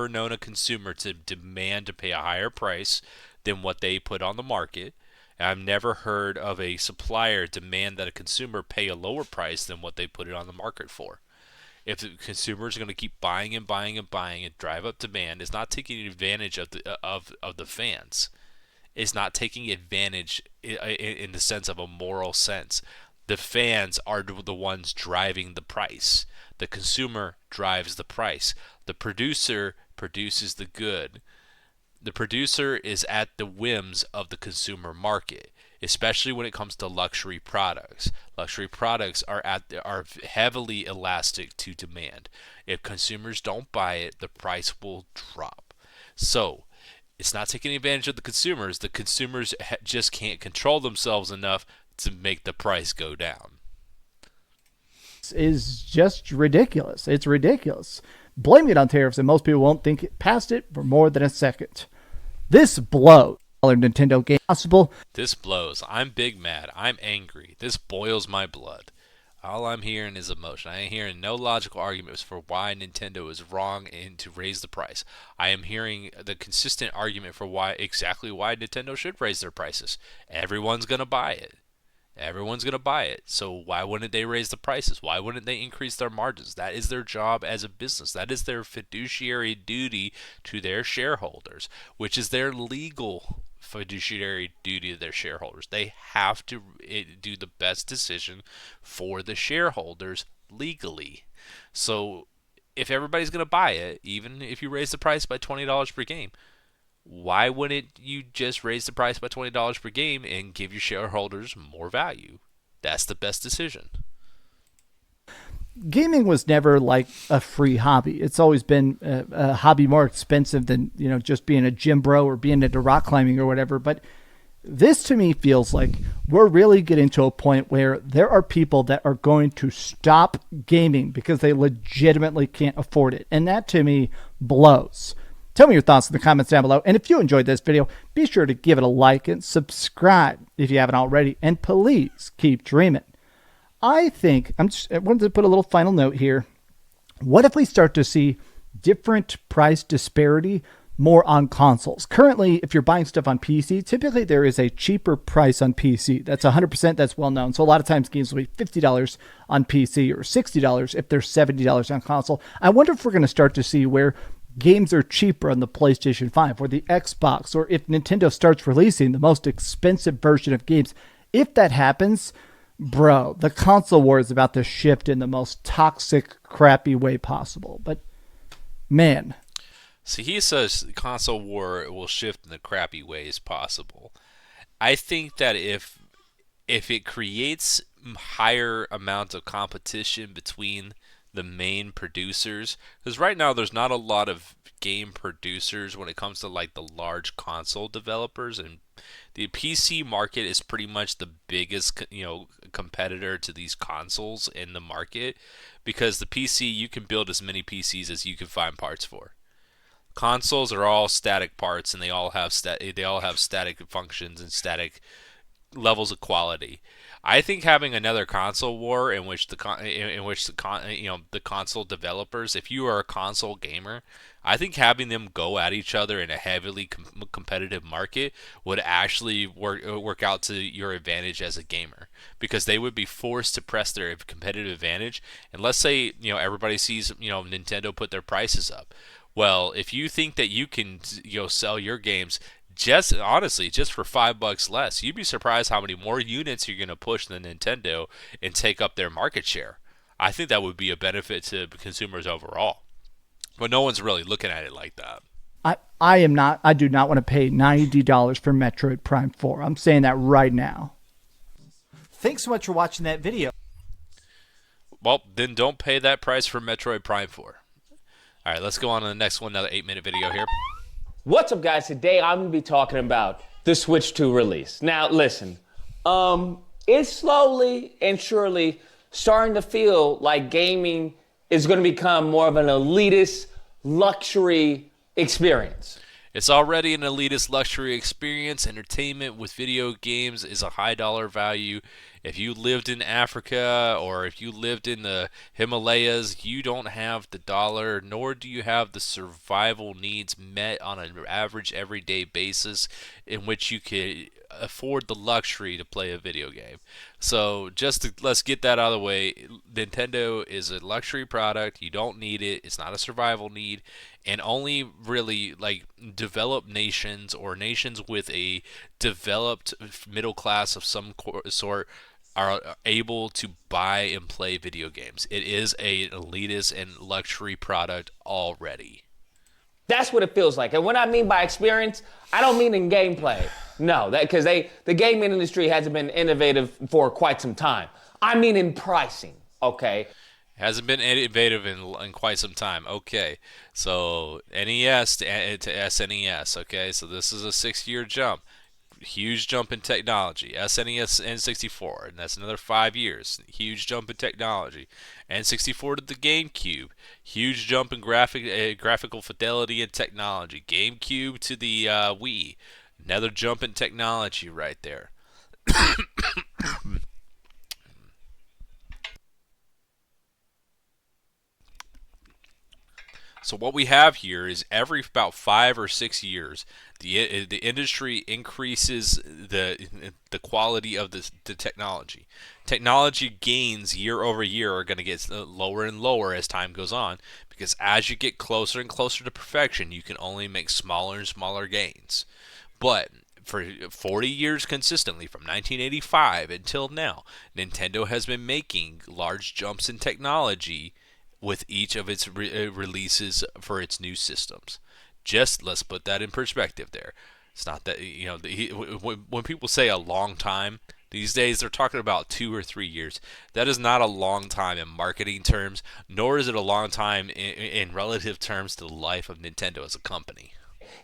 known a consumer to demand to pay a higher price than what they put on the market. And I've never heard of a supplier demand that a consumer pay a lower price than what they put it on the market for. If the consumer is going to keep buying and buying and buying and drive up demand, it's not taking advantage of the fans. It's not taking advantage in the sense of a moral sense. The fans are the ones driving the price. The consumer drives the price. The producer produces the good. The producer is at the whims of the consumer market, especially when it comes to luxury products. Luxury products are heavily elastic to demand. If consumers don't buy it, the price will drop. So, it's not taking advantage of the consumers. The consumers just can't control themselves enough to make the price go down. Is just ridiculous. It's ridiculous. Blaming it on tariffs, and most people won't think past it for more than a second. This blows. Nintendo game possible. This blows. I'm big mad. I'm angry. This boils my blood. All I'm hearing is emotion. I ain't hearing no logical arguments for why Nintendo is wrong and to raise the price. I am hearing the consistent argument for why Nintendo should raise their prices. Everyone's gonna buy it. Everyone's going to buy it. So why wouldn't they raise the prices? Why wouldn't they increase their margins? That is their job as a business. That is their fiduciary duty to their shareholders, which is their legal fiduciary duty to their shareholders. They have to do the best decision for the shareholders legally. So if everybody's going to buy it, even if you raise the price by $20 per game, why wouldn't you just raise the price by $20 per game and give your shareholders more value? That's the best decision. Gaming was never like a free hobby. It's always been a hobby more expensive than, just being a gym bro or being into rock climbing or whatever. But this to me feels like we're really getting to a point where there are people that are going to stop gaming because they legitimately can't afford it. And that to me blows. Tell me your thoughts in the comments down below. And if you enjoyed this video, be sure to give it a like and subscribe if you haven't already. And please keep dreaming. I wanted to put a little final note here. What if we start to see different price disparity more on consoles? Currently, if you're buying stuff on PC, typically there is a cheaper price on PC. That's 100%. That's well known. So a lot of times games will be $50 on PC or $60 if they're $70 on console. I wonder if we're going to start to see where games are cheaper on the PlayStation 5 or the Xbox, or if Nintendo starts releasing the most expensive version of games. If that happens, bro, the console war is about to shift in the most toxic, crappy way possible. But, man. See, he says the console war will shift in the crappy ways possible. I think that if it creates higher amounts of competition between the main producers, because right now there's not a lot of game producers when it comes to like the large console developers, and the PC market is pretty much the biggest competitor to these consoles in the market, because the PC, you can build as many PCs as you can find parts for. Consoles are all static parts, and they all have static functions and static levels of quality. I think having another console war in which the console developers, if you are a console gamer, I think having them go at each other in a heavily competitive market would actually work out to your advantage as a gamer, because they would be forced to press their competitive advantage. And let's say everybody sees Nintendo put their prices up. Well, if you think that you can sell your games just for $5 less, you'd be surprised how many more units you're going to push than Nintendo and take up their market share. I think that would be a benefit to consumers overall. But no one's really looking at it like that. I do not want to pay $90 for Metroid Prime 4. I'm saying that right now. Thanks so much for watching that video. Well, then don't pay that price for Metroid Prime 4. All right, let's go on to the next one, another 8-minute video here. What's up, guys? Today I'm going to be talking about the Switch 2 release. Now, listen, it's slowly and surely starting to feel like gaming is going to become more of an elitist luxury experience. It's already an elitist luxury experience. Entertainment with video games is a high dollar value. If you lived in Africa or if you lived in the Himalayas, you don't have the dollar, nor do you have the survival needs met on an average everyday basis in which you could afford the luxury to play a video game. So let's get that out of the way. Nintendo is a luxury product. You don't need it. It's not a survival need. And only really like developed nations or nations with a developed middle class of some sort are able to buy and play video games. It is an elitist and luxury product already. That's what it feels like. And when I mean by experience, I don't mean in gameplay. No, because the gaming industry hasn't been innovative for quite some time. I mean in pricing, okay? Hasn't been innovative in quite some time. Okay, so NES to SNES. Okay, so this is a 6-year jump. Huge jump in technology. SNES N64, and that's another 5 years. Huge jump in technology. N64 to the GameCube. Huge jump in graphical fidelity and technology. GameCube to the Wii. Another jump in technology right there. So what we have here is every about 5 or 6 years, the industry increases the quality of the technology. Technology gains year over year are going to get lower and lower as time goes on, because as you get closer and closer to perfection, you can only make smaller and smaller gains. But for 40 years consistently, from 1985 until now, Nintendo has been making large jumps in technology with each of its releases for its new systems. Just let's put that in perspective there. It's not that, when people say a long time, these days they're talking about 2 or 3 years. That is not a long time in marketing terms, nor is it a long time in relative terms to the life of Nintendo as a company.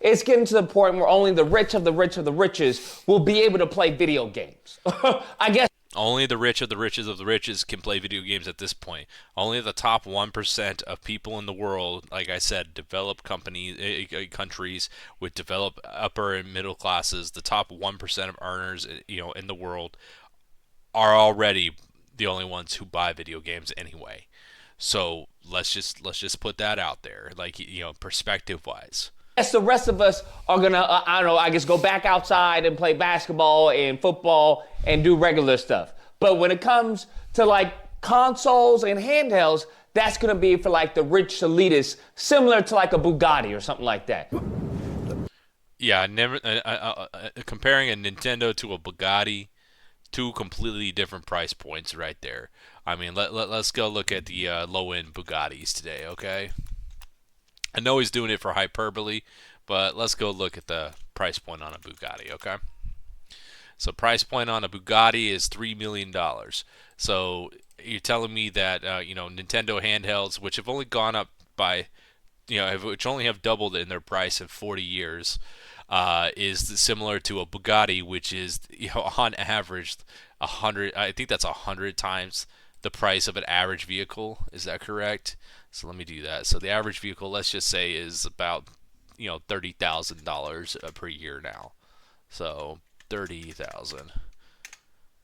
It's getting to the point where only the rich of the rich of the richest will be able to play video games. I guess only the rich of the richest of the richest can play video games at this point. Only the top 1% of people in the world, like I said, developed countries with developed upper and middle classes, the top 1% of earners, in the world, are already the only ones who buy video games anyway. So let's just put that out there, perspective-wise. Yes, the rest of us are gonna, I guess go back outside and play basketball and football and do regular stuff. But when it comes to like consoles and handhelds, that's gonna be for like the rich elitists, similar to like a Bugatti or something like that. Yeah, comparing a Nintendo to a Bugatti, two completely different price points right there. I mean, let's go look at the low-end Bugattis today, okay? I know he's doing it for hyperbole, but let's go look at the price point on a Bugatti, okay? So price point on a Bugatti is $3 million. So you're telling me that, Nintendo handhelds, which have only gone up by, which only have doubled in their price in 40 years, is similar to a Bugatti, which is, on average, 100, I think that's 100 times the price of an average vehicle. Is that correct? So let me do that. So the average vehicle, let's just say, is about, $30,000 per year now. So 30,000.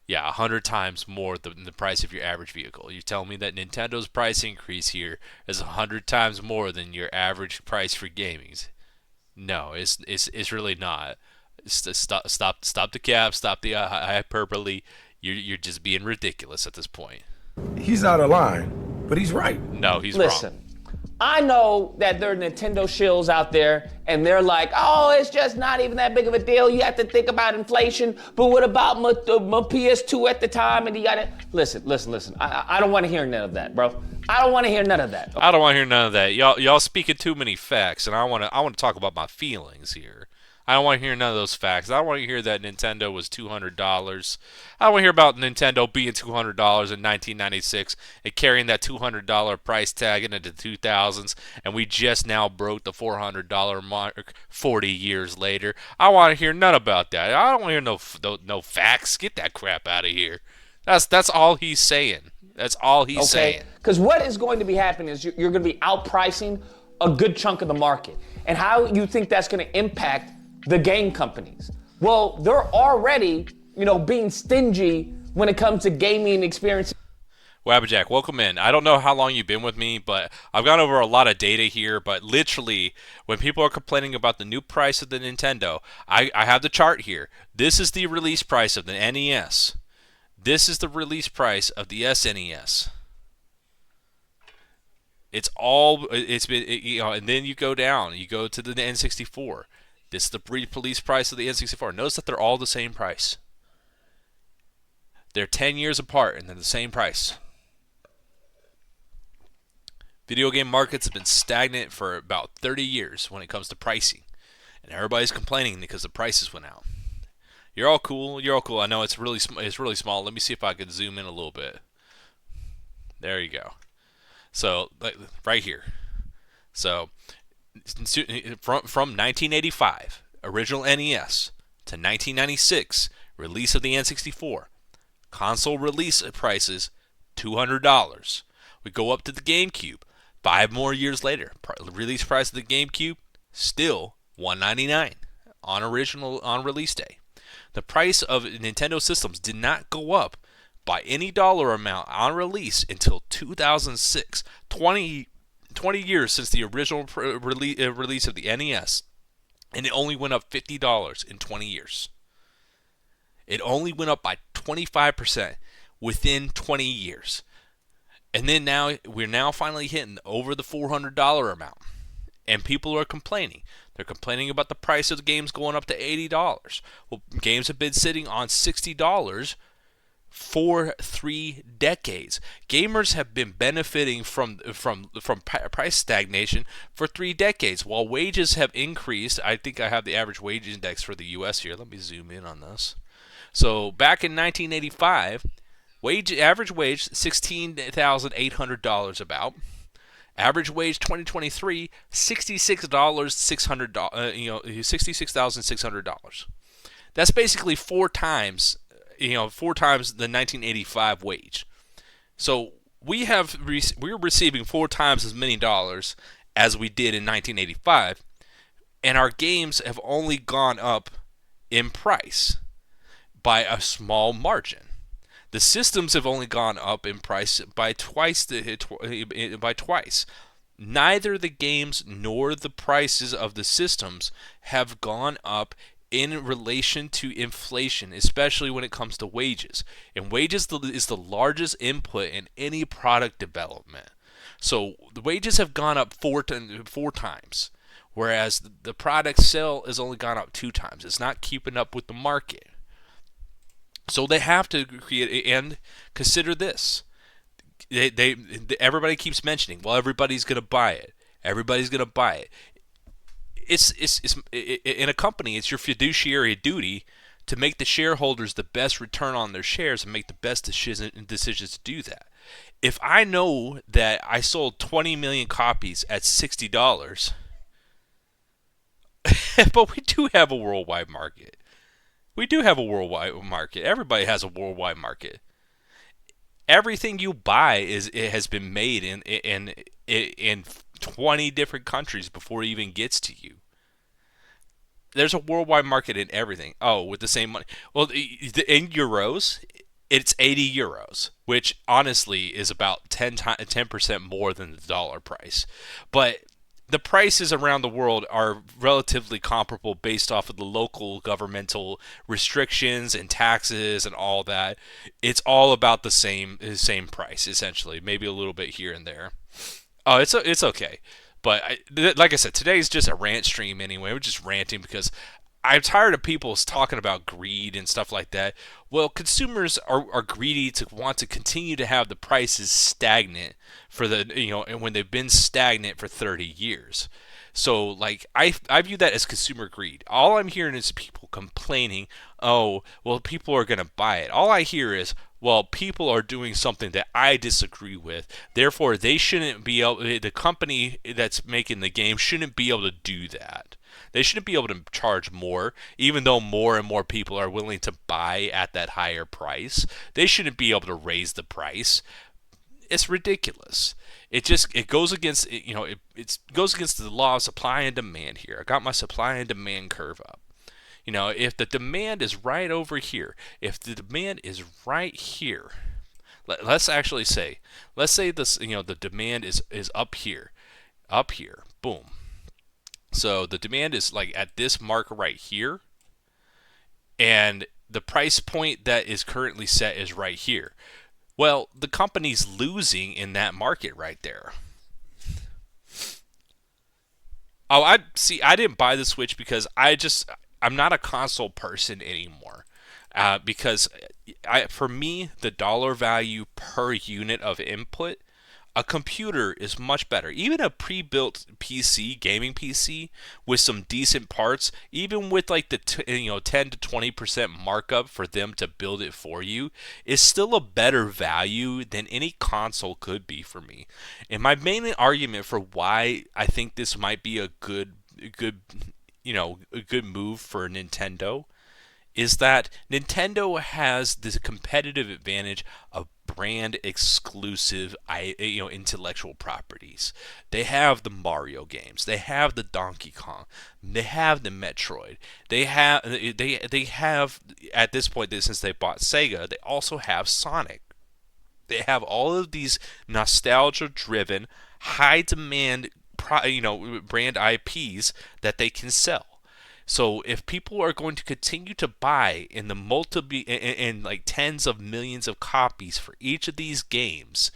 Yeah, 100 times more than the price of your average vehicle. You're telling me that Nintendo's price increase here is 100 times more than your average price for gaming? No, it's really not. Stop the cap. Stop the hyperbole. You're just being ridiculous at this point. He's out of line, but he's right. No, he's Listen, wrong. I know that there are Nintendo shills out there, and they're like, oh, it's just not even that big of a deal. You have to think about inflation, but what about my PS2 at the time? And you gotta listen. I don't want to hear none of that, bro. I don't want to hear none of that. I don't want to hear none of that. Y'all speaking too many facts, and I want to talk about my feelings here. I don't want to hear none of those facts. I don't want to hear that Nintendo was $200. I don't want to hear about Nintendo being $200 in 1996 and carrying that $200 price tag into the 2000s, and we just now broke the $400 mark 40 years later. I want to hear none about that. I don't want to hear no facts. Get that crap out of here. That's all he's saying. That's all he's saying. Because what is going to be happening is you're going to be outpricing a good chunk of the market. And how you think that's going to impact the game companies? Well, they're already, being stingy when it comes to gaming experiences. Wabbajack, welcome in. I don't know how long you've been with me, but I've gone over a lot of data here. But literally, when people are complaining about the new price of the Nintendo, I have the chart here. This is the release price of the NES. This is the release price of the SNES. It's been, and then you go down. You go to the N64. This is the release price of the N64. Notice that they're all the same price. They're 10 years apart and they're the same price. Video game markets have been stagnant for about 30 years when it comes to pricing, and everybody's complaining because the prices went out. You're all cool. You're all cool. I know it's really small. Let me see if I can zoom in a little bit. There you go. So right here. So from 1985, original NES, to 1996, release of the N64, console release prices $200. We go up to the GameCube. 5 more years later, release price of the GameCube still $199 on release day. The price of Nintendo systems did not go up by any dollar amount on release until 2006. 20 years since the original release of the NES, and it only went up $50 in 20 years. It only went up by 25% within 20 years. And then we're finally hitting over the $400 amount. And people are complaining. They're complaining about the price of the games going up to $80. Well, games have been sitting on $60 for 3 decades. Gamers have been benefiting from price stagnation for 3 decades. While wages have increased, I think I have the average wage index for the U.S. here. Let me zoom in on this. So back in 1985, average wage $16,800 about. Average wage 2023 $66,600. That's basically 4 times the 1985 wage. So we're receiving 4 times as many dollars as we did in 1985, and our games have only gone up in price by a small margin. The systems have only gone up in price by twice. Neither the games nor the prices of the systems have gone up in relation to inflation, especially when it comes to wages. And wages is the largest input in any product development. So the wages have gone up 4 times, whereas the product sale has only gone up 2 times. It's not keeping up with the market. So they have to create, and consider this. Everybody keeps mentioning, well, everybody's going to buy it. Everybody's going to buy it. It's in a company, it's your fiduciary duty to make the shareholders the best return on their shares and make the best decisions to do that. If I know that I sold 20 million copies at $60, but we do have a worldwide market. We do have a worldwide market. Everybody has a worldwide market. Everything you buy has been made in 20 different countries before it even gets to you. There's a worldwide market in everything. Oh, with the same money. Well, in euros, it's 80 euros, which honestly is about 10% more than the dollar price. But the prices around the world are relatively comparable based off of the local governmental restrictions and taxes and all that. It's all about the same price, essentially, maybe a little bit here and there. Oh, it's okay. But like I said, today's just a rant stream anyway. We're just ranting because I'm tired of people talking about greed and stuff like that. Well, consumers are greedy to want to continue to have the prices stagnant and when they've been stagnant for 30 years. So, like, I view that as consumer greed. All I'm hearing is people complaining, oh, well, people are going to buy it. All I hear is, well, people are doing something that I disagree with. Therefore, they shouldn't be able, the company that's making the game shouldn't be able to do that. They shouldn't be able to charge more, even though more and more people are willing to buy at that higher price. They shouldn't be able to raise the price. It's ridiculous. It goes against it goes against the law of supply and demand here. I got my supply and demand curve up. If the demand is right over here, if the demand is right here, let's say this, the demand is up here, boom. So the demand is like at this mark right here, and the price point that is currently set is right here. Well, the company's losing in that market right there. Oh, I didn't buy the Switch because I'm not a console person anymore. Because for me, the dollar value per unit of input, A computer is much better. Even a pre-built PC, gaming PC, with some decent parts, even with like the 10 to 20% markup for them to build it for you, is still a better value than any console could be for me. And my main argument for why I think this might be a good move for Nintendo is that Nintendo has this competitive advantage of brand exclusive intellectual properties. They have the Mario games, they have the Donkey Kong, they have the Metroid, they have at this point, since they bought Sega, they also have Sonic. They have all of these nostalgia driven, high demand brand IPs that they can sell. So if people are going to continue to buy in the like tens of millions of copies for each of these games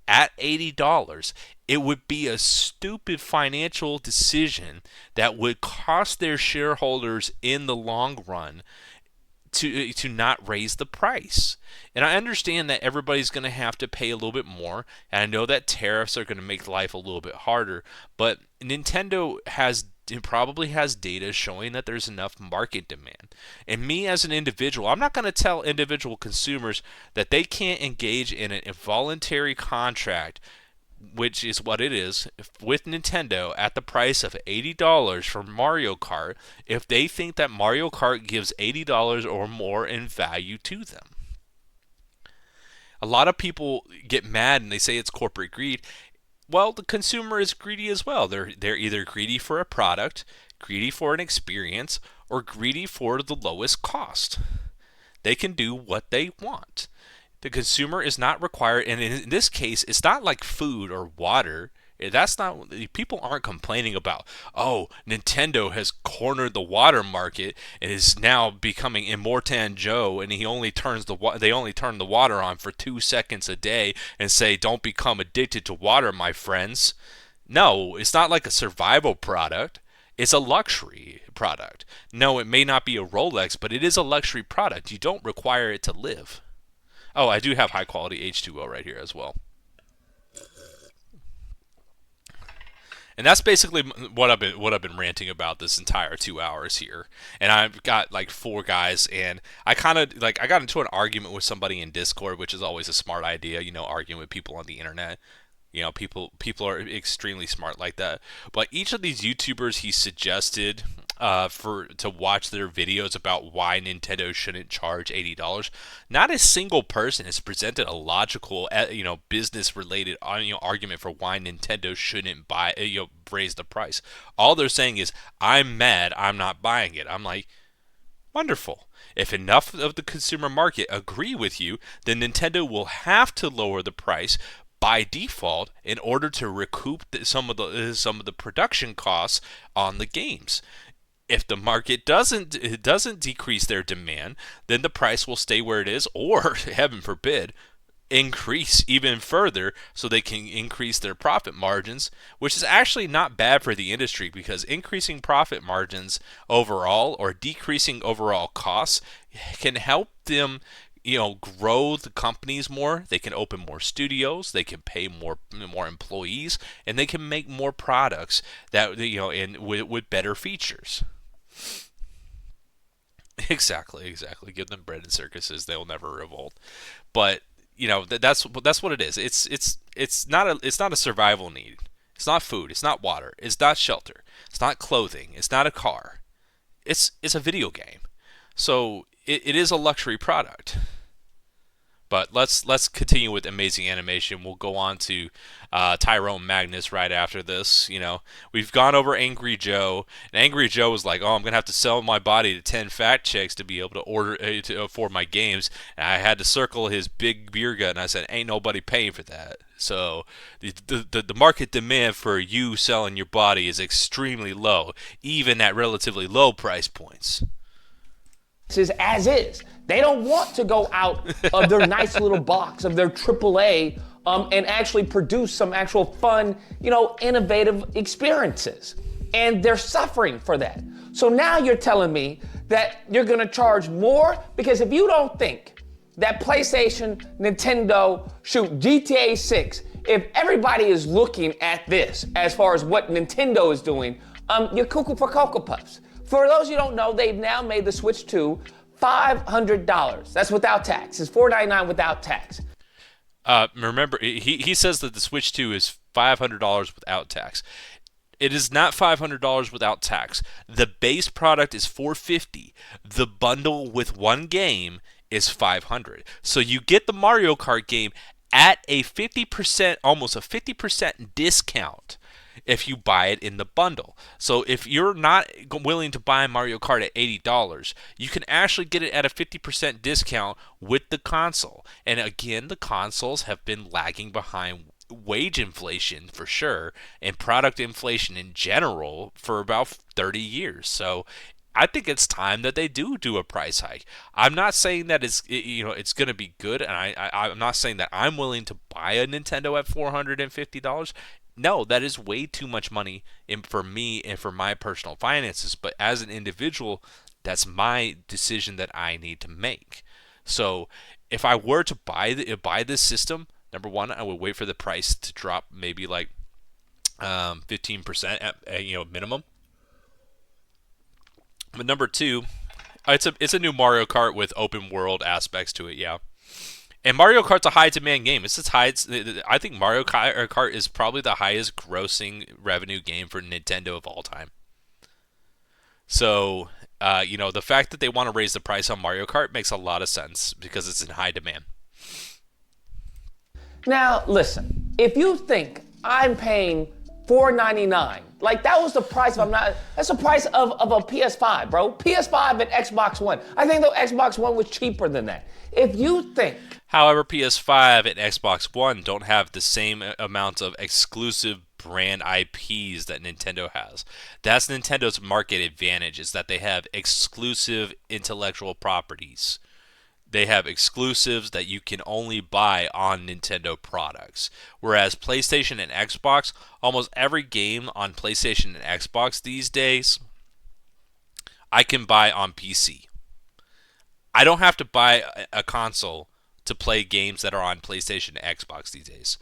at $80, it would be a stupid financial decision that would cost their shareholders in the long run to not raise the price. And I understand that everybody's going to have to pay a little bit more, and I know that tariffs are going to make life a little bit harder, but Nintendo probably has data showing that there's enough market demand. And me as an individual, I'm not going to tell individual consumers that they can't engage in an involuntary contract, which is what it is, with Nintendo at the price of $80 for Mario Kart, if they think that Mario Kart gives $80 or more in value to them. A lot of people get mad and they say it's corporate greed. Well, the consumer is greedy as well. They're either greedy for a product, greedy for an experience, or greedy for the lowest cost. They can do what they want. The consumer is not required, and in this case, it's not like food or water. That's not, people aren't complaining about, oh, Nintendo has cornered the water market and is now becoming Immortan Joe, and they only turn the water on for 2 seconds a day and say, don't become addicted to water, my friends. No, it's not like a survival product. It's a luxury product. No, it may not be a Rolex, but it is a luxury product. You don't require it to live. Oh, I do have high quality H2O right here as well. And that's basically what I've been ranting about this entire 2 hours here. And I've got like 4 guys, and I got into an argument with somebody in Discord, which is always a smart idea, arguing with people on the internet. People are extremely smart like that. But each of these YouTubers he suggested to watch their videos about why Nintendo shouldn't charge $80, not a single person has presented a logical, business-related, argument for why Nintendo shouldn't raise the price. All they're saying is, "I'm mad, I'm not buying it." I'm like, wonderful. If enough of the consumer market agree with you, then Nintendo will have to lower the price by default in order to recoup some of the production costs on the games. If the market doesn't decrease their demand, then the price will stay where it is, or heaven forbid, increase even further so they can increase their profit margins, which is actually not bad for the industry, because increasing profit margins overall or decreasing overall costs can help them grow the companies more. They can open more studios, they can pay more employees, and they can make more products that with better features. Exactly. Give them bread and circuses; they'll never revolt. But that's what it is. It's not a survival need. It's not food. It's not water. It's not shelter. It's not clothing. It's not a car. It's a video game. So it is a luxury product. But let's continue with amazing animation. We'll go on to Tyrone Magnus right after this. We've gone over Angry Joe, and Angry Joe was like, "Oh, I'm gonna have to sell my body to 10 fat chicks to be able to afford my games." And I had to circle his big beer gut, and I said, "Ain't nobody paying for that." So the market demand for you selling your body is extremely low, even at relatively low price points. Is as is. They don't want to go out of their nice little box of their AAA and actually produce some actual fun, innovative experiences. And they're suffering for that. So now you're telling me that you're going to charge more? Because if you don't think that PlayStation, Nintendo, GTA 6 if everybody is looking at this as far as what Nintendo is doing, you're cuckoo for Cocoa Puffs. For those who don't know, they've now made the Switch 2 $500. That's without tax. It's $499 without tax. Remember, he says that the Switch 2 is $500 without tax. It is not $500 without tax. The base product is $450. The bundle with one game is $500. So you get the Mario Kart game at a 50%, almost a 50% discount if you buy it in the bundle. So if you're not willing to buy Mario Kart at $80, you can actually get it at a 50% discount with the console. And again, the consoles have been lagging behind wage inflation for sure, and product inflation in general for about 30 years. So I think it's time that they do a price hike. I'm not saying that it's going to be good, and I'm not saying that I'm willing to buy a Nintendo at $450. No, that is way too much money for me and for my personal finances. But as an individual, that's my decision that I need to make. So if I were to buy this system, number one, I would wait for the price to drop maybe like 15% at minimum. But number two, it's a new Mario Kart with open world aspects to it, yeah. And Mario Kart's a high demand game. I think Mario Kart is probably the highest grossing revenue game for Nintendo of all time. So, the fact that they want to raise the price on Mario Kart makes a lot of sense because it's in high demand. Now, listen, if you think I'm paying $499, like that was the price that's the price of a PS5, bro. PS5 and Xbox One. I think the Xbox One was cheaper than that. If you think... However, PS5 and Xbox One don't have the same amount of exclusive brand IPs that Nintendo has. That's Nintendo's market advantage, is that they have exclusive intellectual properties. They have exclusives that you can only buy on Nintendo products. Whereas PlayStation and Xbox, almost every game on PlayStation and Xbox these days, I can buy on PC. I don't have to buy a console to play games that are on PlayStation and Xbox these days.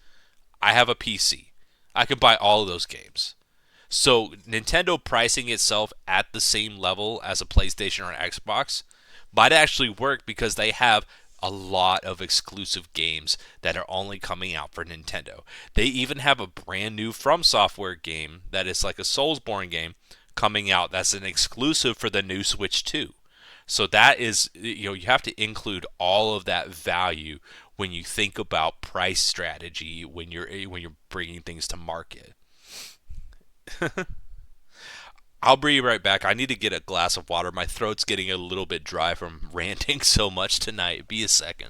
I have a PC. I can buy all of those games. So Nintendo pricing itself at the same level as a PlayStation or an Xbox might actually work because they have a lot of exclusive games that are only coming out for Nintendo. They even have a brand new From Software game that is like a Soulsborne game coming out that's an exclusive for the new Switch 2. So that is, you have to include all of that value when you think about price strategy when you're bringing things to market. I'll be right back. I need to get a glass of water. My throat's getting a little bit dry from ranting so much tonight. Be a second.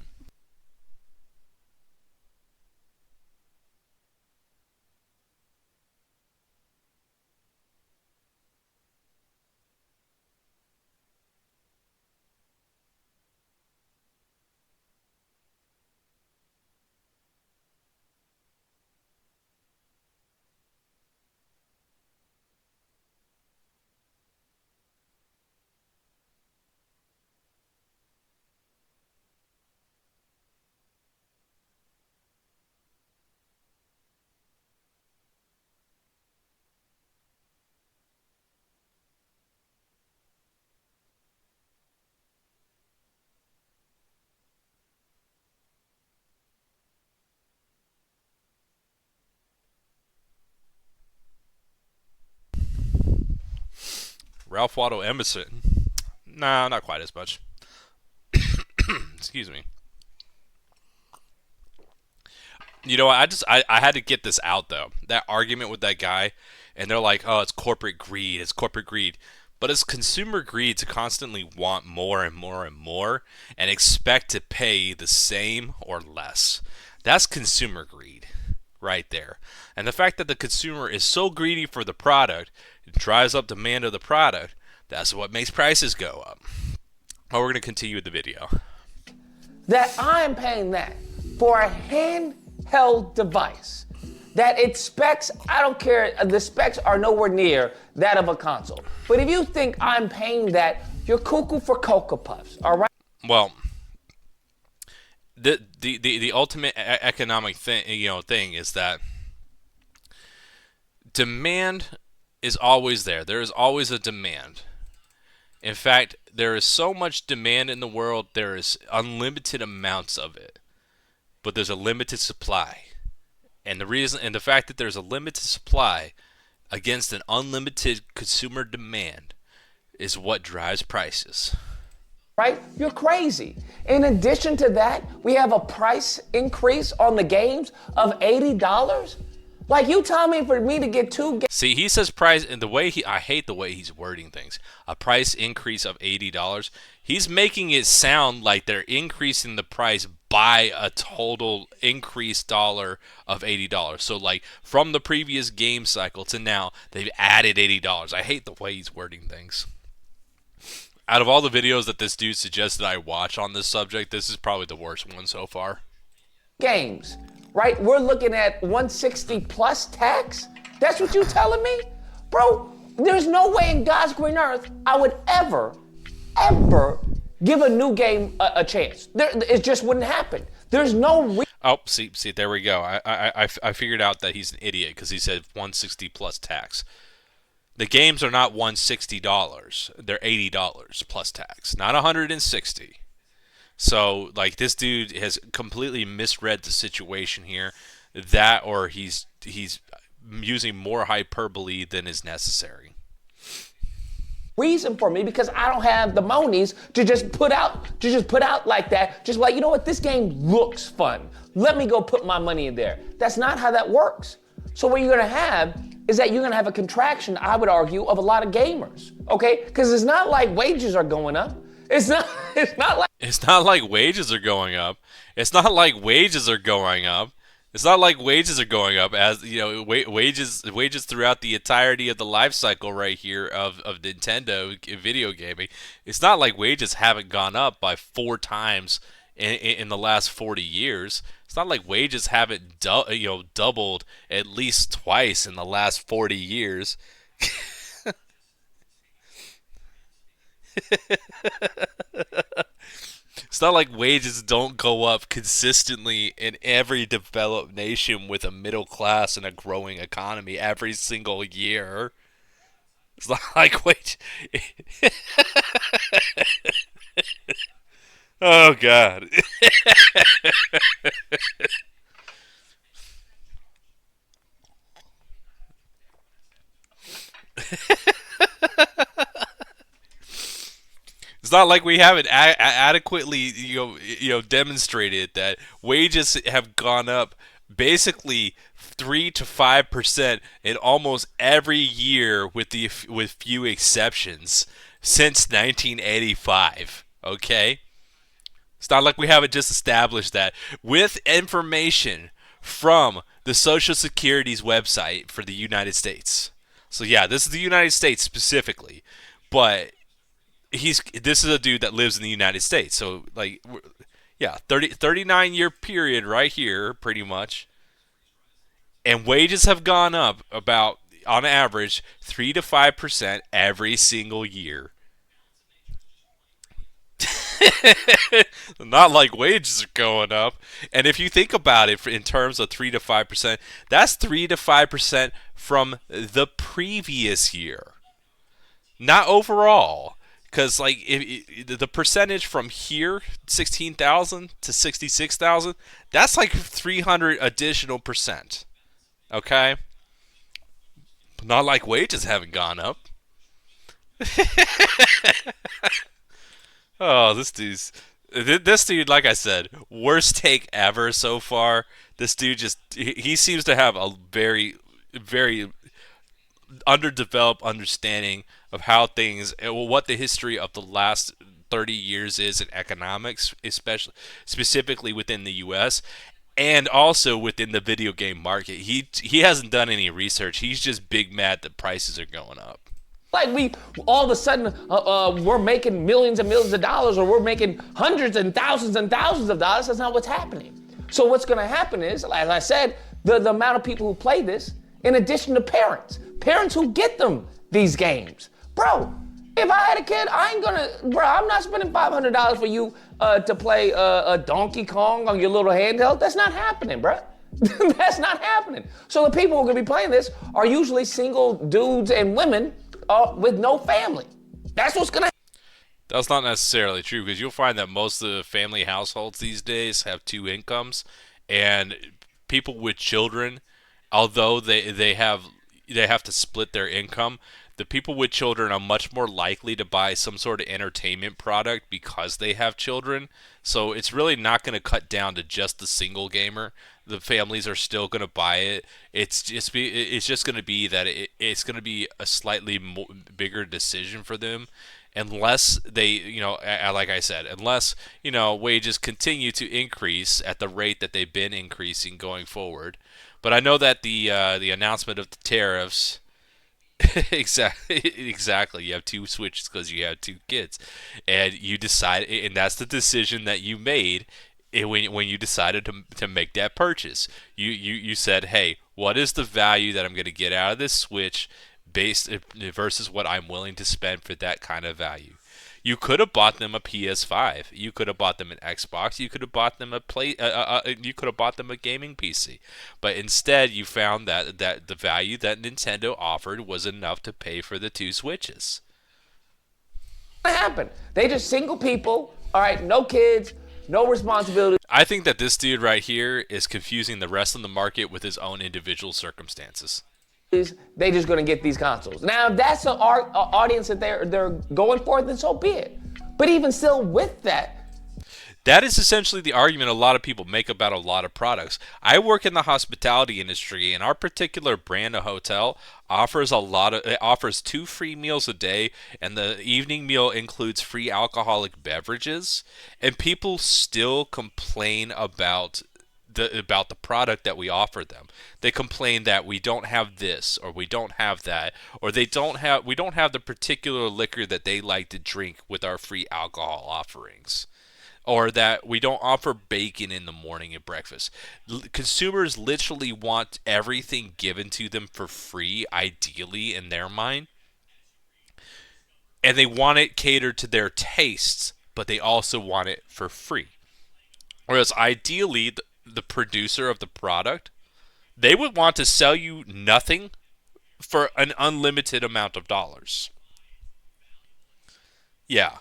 Ralph Waldo Emerson. Nah, not quite as much. Excuse me. I had to get this out though. That argument with that guy, and they're like, "Oh, it's corporate greed. It's corporate greed." But it's consumer greed to constantly want more and more and more and expect to pay the same or less. That's consumer greed right there. And the fact that the consumer is so greedy for the product, it drives up demand of the product. That's what makes prices go up. Well, we're going to continue with the video. That I'm paying that for a handheld device that its specs, I don't care, the specs are nowhere near that of a console. But if you think I'm paying that, you're cuckoo for Cocoa Puffs, all right? Well, the ultimate economic thing is that demand is always there. There is always a demand. In fact, there is so much demand in the world, there is unlimited amounts of it. But there's a limited supply. And the fact that there's a limited supply against an unlimited consumer demand is what drives prices. Right? You're crazy. In addition to that, we have a price increase on the games of $80. Like, you tell me for me to get 2 games. See, he says price, and I hate the way he's wording things. A price increase of $80. He's making it sound like they're increasing the price by a total increased dollar of $80. So, like, from the previous game cycle to now, they've added $80. I hate the way he's wording things. Out of all the videos that this dude suggested I watch on this subject, this is probably the worst one so far. Games, right? We're looking at 160 plus tax. That's what you telling me? Bro, there's no way in God's green earth I would ever give a new game a chance. It just wouldn't happen. There's no Oh, see, there we go. I figured out that he's an idiot because he said 160 plus tax. The games are not $160. They're $80 plus tax, not $160. So, like, this dude has completely misread the situation here. That, or he's using more hyperbole than is necessary. Reason for me, because I don't have the monies to just put out like that. Just like, you know what, this game looks fun. Let me go put my money in there. That's not how that works. So what you're gonna have is that you're gonna have a contraction, I would argue, of a lot of gamers. Okay? Because it's not like wages are going up. It's not like wages are going up. It's not like wages are going up. It's not like wages are going up, as you know, wages throughout the entirety of the life cycle right here of Nintendo video gaming. It's not like wages haven't gone up by 4 times in the last 40 years. It's not like wages haven't doubled at least twice in the last 40 years. It's not like wages don't go up consistently in every developed nation with a middle class and a growing economy every single year. It's not like wage. Oh, God. It's not like we haven't adequately, demonstrated that wages have gone up basically 3 to 5% in almost every year, with few exceptions, since 1985. Okay, it's not like we haven't just established that with information from the Social Security's website for the United States. So yeah, this is the United States specifically, but this is a dude that lives in the United States. So, like, yeah, 39-year period right here, pretty much. And wages have gone up about, on average, 3 to 5% every single year. Not like wages are going up. And if you think about it in terms of 3 to 5%, that's 3 to 5% from the previous year. Not overall. Because, like, the percentage from here, 16,000 to 66,000, that's like 300 additional percent. Okay? Not like wages haven't gone up. Oh, this dude, like I said, worst take ever so far. This dude he seems to have a very, very underdeveloped understanding of how things, what the history of the last 30 years is in economics, specifically within the U.S. and also within the video game market. He hasn't done any research. He's just big mad that prices are going up. Like we all of a sudden we're making millions and millions of dollars, or we're making hundreds and thousands of dollars. That's not what's happening. So what's going to happen is, as I said, the amount of people who play this, in addition to parents who get them these games. Bro, If I had a kid, I'm not spending $500 for you to play a Donkey Kong on your little handheld. That's not happening, bro. That's not happening. So the people who are going to be playing this are usually single dudes and women with no family. That's what's going to happen. That's not necessarily true, because you'll find that most of the family households these days have two incomes, and people with children, although they have to split their income, the people with children are much more likely to buy some sort of entertainment product because they have children. So it's really not going to cut down to just the single gamer. The families are still going to buy it. It's just going to be that it's going to be a slightly bigger decision for them, unless they, like I said, unless, wages continue to increase at the rate that they've been increasing going forward. But I know that the announcement of the tariffs, exactly, you have two Switches because you have two kids, and you decide, and that's the decision that you made when you decided to make that purchase. You said, hey, what is the value that I'm going to get out of this Switch based versus what I'm willing to spend for that kind of value. You could have bought them a PS5. You could have bought them an Xbox. You could have bought them you could have bought them a gaming PC. But instead, you found that the value that Nintendo offered was enough to pay for the two Switches. What happened? They just single people. All right, no kids, no responsibility. I think that this dude right here is confusing the rest of the market with his own individual circumstances. They just going to get these consoles. Now, if that's the audience that they're going for, then so be it. But even still with that, that is essentially the argument a lot of people make about a lot of products. I work in the hospitality industry, and our particular brand of hotel offers offers 2 free meals a day, and the evening meal includes free alcoholic beverages. And people still complain about the product that we offer them. They complain that we don't have this, or we don't have that, or we don't have the particular liquor that they like to drink with our free alcohol offerings, or that we don't offer bacon in the morning at breakfast. Consumers literally want everything given to them for free, ideally in their mind, and they want it catered to their tastes, but they also want it for free. Whereas ideally, the producer of the product, they would want to sell you nothing for an unlimited amount of dollars. Yeah.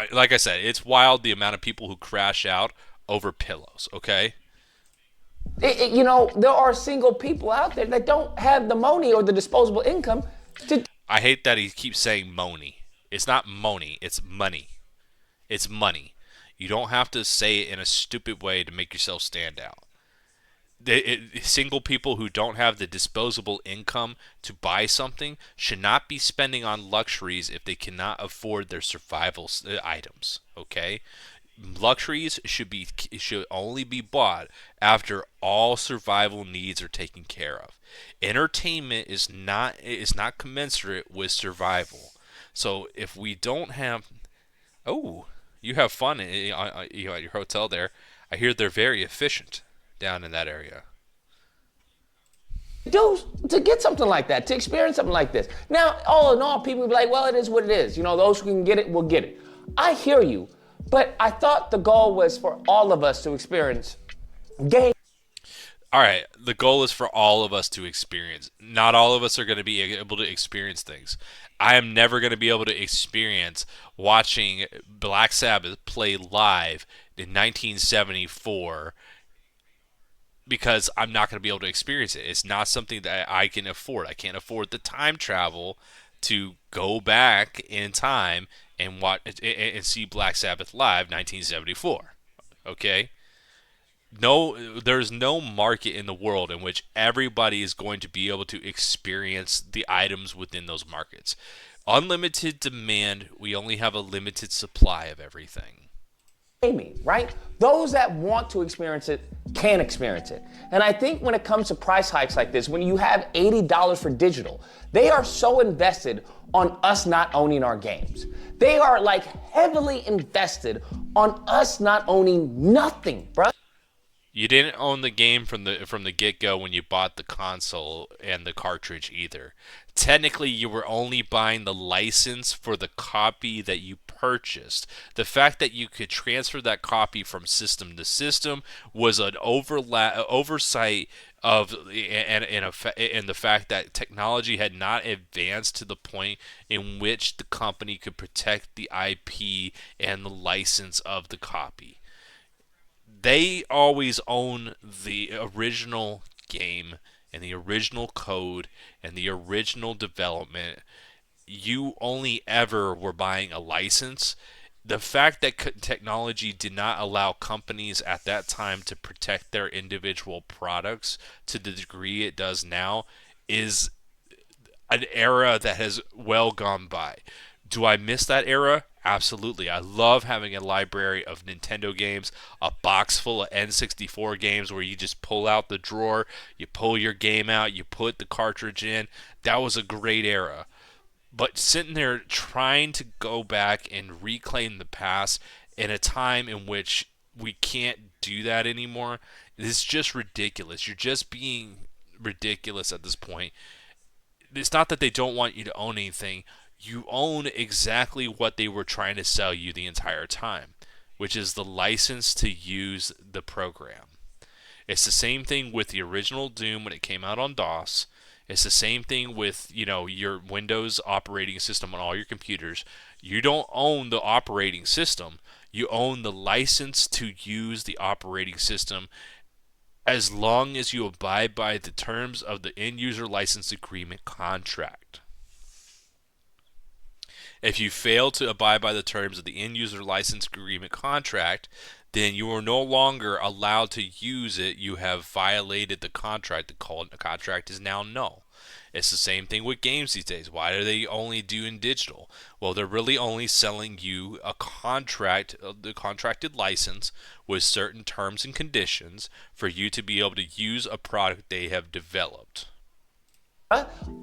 Like I said, it's wild the amount of people who crash out over pillows, okay? There are single people out there that don't have the money or the disposable income to... I hate that he keeps saying money. It's not money, it's money. It's money. You don't have to say it in a stupid way to make yourself stand out. Single people who don't have the disposable income to buy something should not be spending on luxuries if they cannot afford their survival items. Okay, luxuries should only be bought after all survival needs are taken care of. Entertainment is not commensurate with survival. So if we don't have, you have fun at your hotel there. I hear they're very efficient down in that area. To get something like that, to experience something like this. Now, all in all, people will be like, well, it is what it is. Those who can get it will get it. I hear you, but I thought the goal was for all of us to experience game. All right, the goal is for all of us to experience. Not all of us are going to be able to experience things. I am never going to be able to experience watching Black Sabbath play live in 1974 because I'm not going to be able to experience it. It's not something that I can afford. I can't afford the time travel to go back in time and watch and see Black Sabbath live 1974. Okay? No, there's no market in the world in which everybody is going to be able to experience the items within those markets. Unlimited demand, we only have a limited supply of everything. Right? Those that want to experience it can experience it. And I think when it comes to price hikes like this, when you have $80 for digital, they are so invested on us not owning our games. They are like heavily invested on us not owning nothing, bro. You didn't own the game from the get-go when you bought the console and the cartridge either. technically you were only buying the license for the copy that you purchased. The fact that you could transfer that copy from system to system was an oversight of and the fact that technology had not advanced to the point in which the company could protect the IP and the license of the copy. They always own the original game and the original code and the original development. You only ever were buying a license. The fact that technology did not allow companies at that time to protect their individual products to the degree it does now is an era that has well gone by. Do I miss that era? Absolutely. I love having a library of Nintendo games, a box full of N64 games where you just pull out the drawer, you pull your game out, you put the cartridge in. That was a great era. But sitting there trying to go back and reclaim the past in a time in which we can't do that anymore, it's just ridiculous. You're just being ridiculous at this point. It's not that they don't want you to own anything. You own exactly what they were trying to sell you the entire time, which is the license to use the program. It's the same thing with the original Doom when it came out on DOS. It's the same thing with, your Windows operating system on all your computers. You don't own the operating system. You own the license to use the operating system as long as you abide by the terms of the end user license agreement contract. If you fail to abide by the terms of the end user license agreement contract, then you are no longer allowed to use it. You have violated the contract. The contract is now null. It's the same thing with games these days. Why do they only do in digital? Well, they're really only selling you a contract, the contracted license with certain terms and conditions for you to be able to use a product they have developed.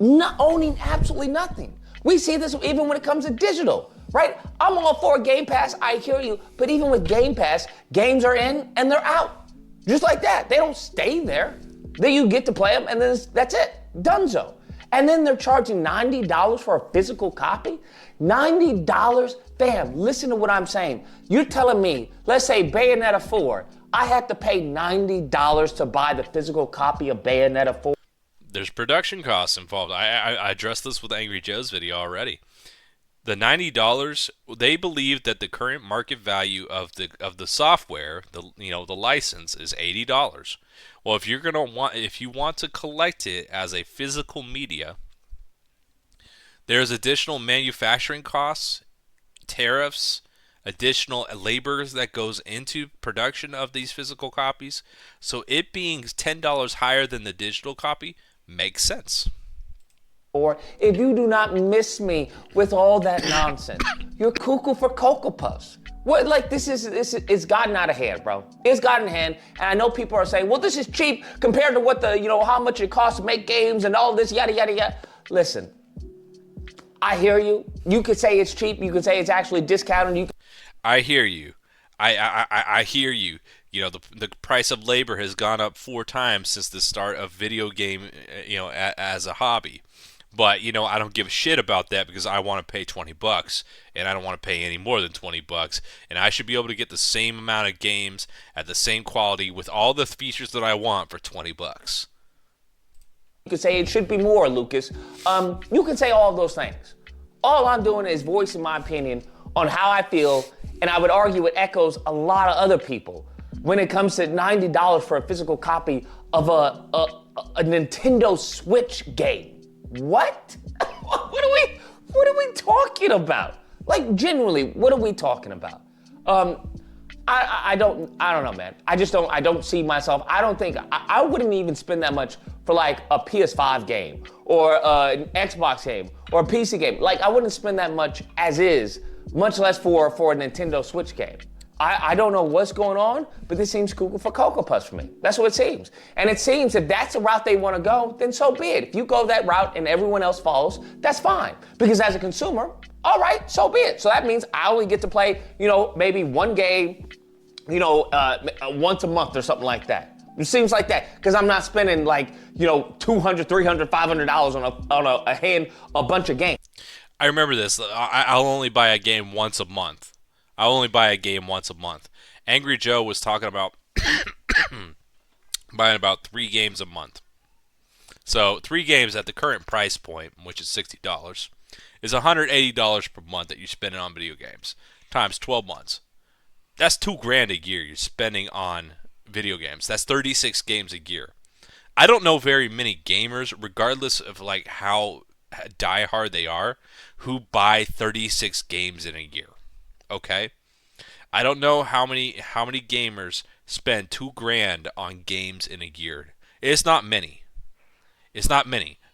Not owning absolutely nothing. We see this even when it comes to digital, right? I'm all for Game Pass, I hear you, but even with Game Pass, games are in and they're out. Just like that. They don't stay there. Then you get to play them and then that's it. Dunzo. And then they're charging $90 for a physical copy? $90? Bam, listen to what I'm saying. You're telling me, let's say Bayonetta 4, I have to pay $90 to buy the physical copy of Bayonetta 4? There's production costs involved. I addressed this with Angry Joe's video already. The $90, they believe that the current market value of the software, the license, is $80. Well, if you want to collect it as a physical media, there's additional manufacturing costs, tariffs, additional labor that goes into production of these physical copies. So it being $10 higher than the digital copy makes sense. Or if you do not miss me with all that nonsense, you're cuckoo for Cocoa Puffs. What, like, this is it's gotten out of hand, bro. It's gotten out of hand, and I know people are saying, well, this is cheap compared to what how much it costs to make games and all this, yada, yada, yada. Listen, I hear you. You could say it's cheap. You could say it's actually discounted. I hear you. I hear you. The price of labor has gone up 4 times since the start of video game, as a hobby. But, I don't give a shit about that because I want to pay $20 and I don't want to pay any more than $20, and I should be able to get the same amount of games at the same quality with all the features that I want for $20. You could say it should be more, Lucas. You can say all of those things. All I'm doing is voicing my opinion on how I feel, and I would argue it echoes a lot of other people when it comes to $90 for a physical copy of a Nintendo Switch game. What? What are we talking about? Like, genuinely, what are we talking about? I don't know, man. I don't see myself. I wouldn't even spend that much for like a PS5 game or an Xbox game or a PC game. Like, I wouldn't spend that much as is, much less for a Nintendo Switch game. I don't know what's going on, but this seems cuckoo for Cocoa Puffs for me. That's what it seems. And it seems if that's the route they want to go, then so be it. If you go that route and everyone else follows, that's fine. Because as a consumer, all right, so be it. So that means I only get to play, maybe one game, once a month or something like that. It seems like that, because I'm not spending like, $200, $300, $500 on a bunch of games. I remember this. I'll only buy a game once a month. Angry Joe was talking about buying about 3 games a month. So 3 games at the current price point, which is $60, is $180 per month that you're spending on video games times 12 months. That's $2,000 a year you're spending on video games. That's 36 games a year. I don't know very many gamers, regardless of like how diehard they are, who buy 36 games in a year. Okay? I don't know how many gamers spend $2,000 on games in a year. It's not many.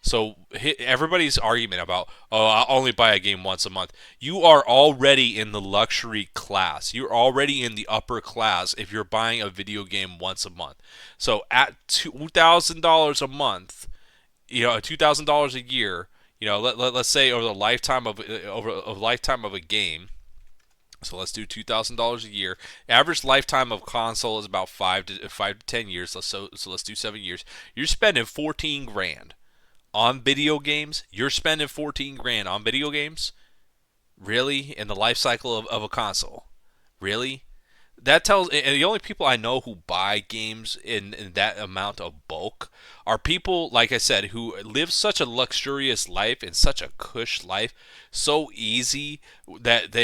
So everybody's argument about, I'll only buy a game once a month. You are already in the luxury class. You're already in the upper class if you're buying a video game once a month. So at $2,000 a month, $2,000 a year, let's say over the lifetime of a game. So let's do $2,000 a year. Average lifetime of console is about 5 to 10 years. So let's do 7 years. You're spending $14,000 on video games. You're spending $14,000 on video games. Really, in the life cycle of a console? Really? That tells, and the only people I know who buy games in that amount of bulk are people, like I said, who live such a luxurious life and such a cush life, so easy that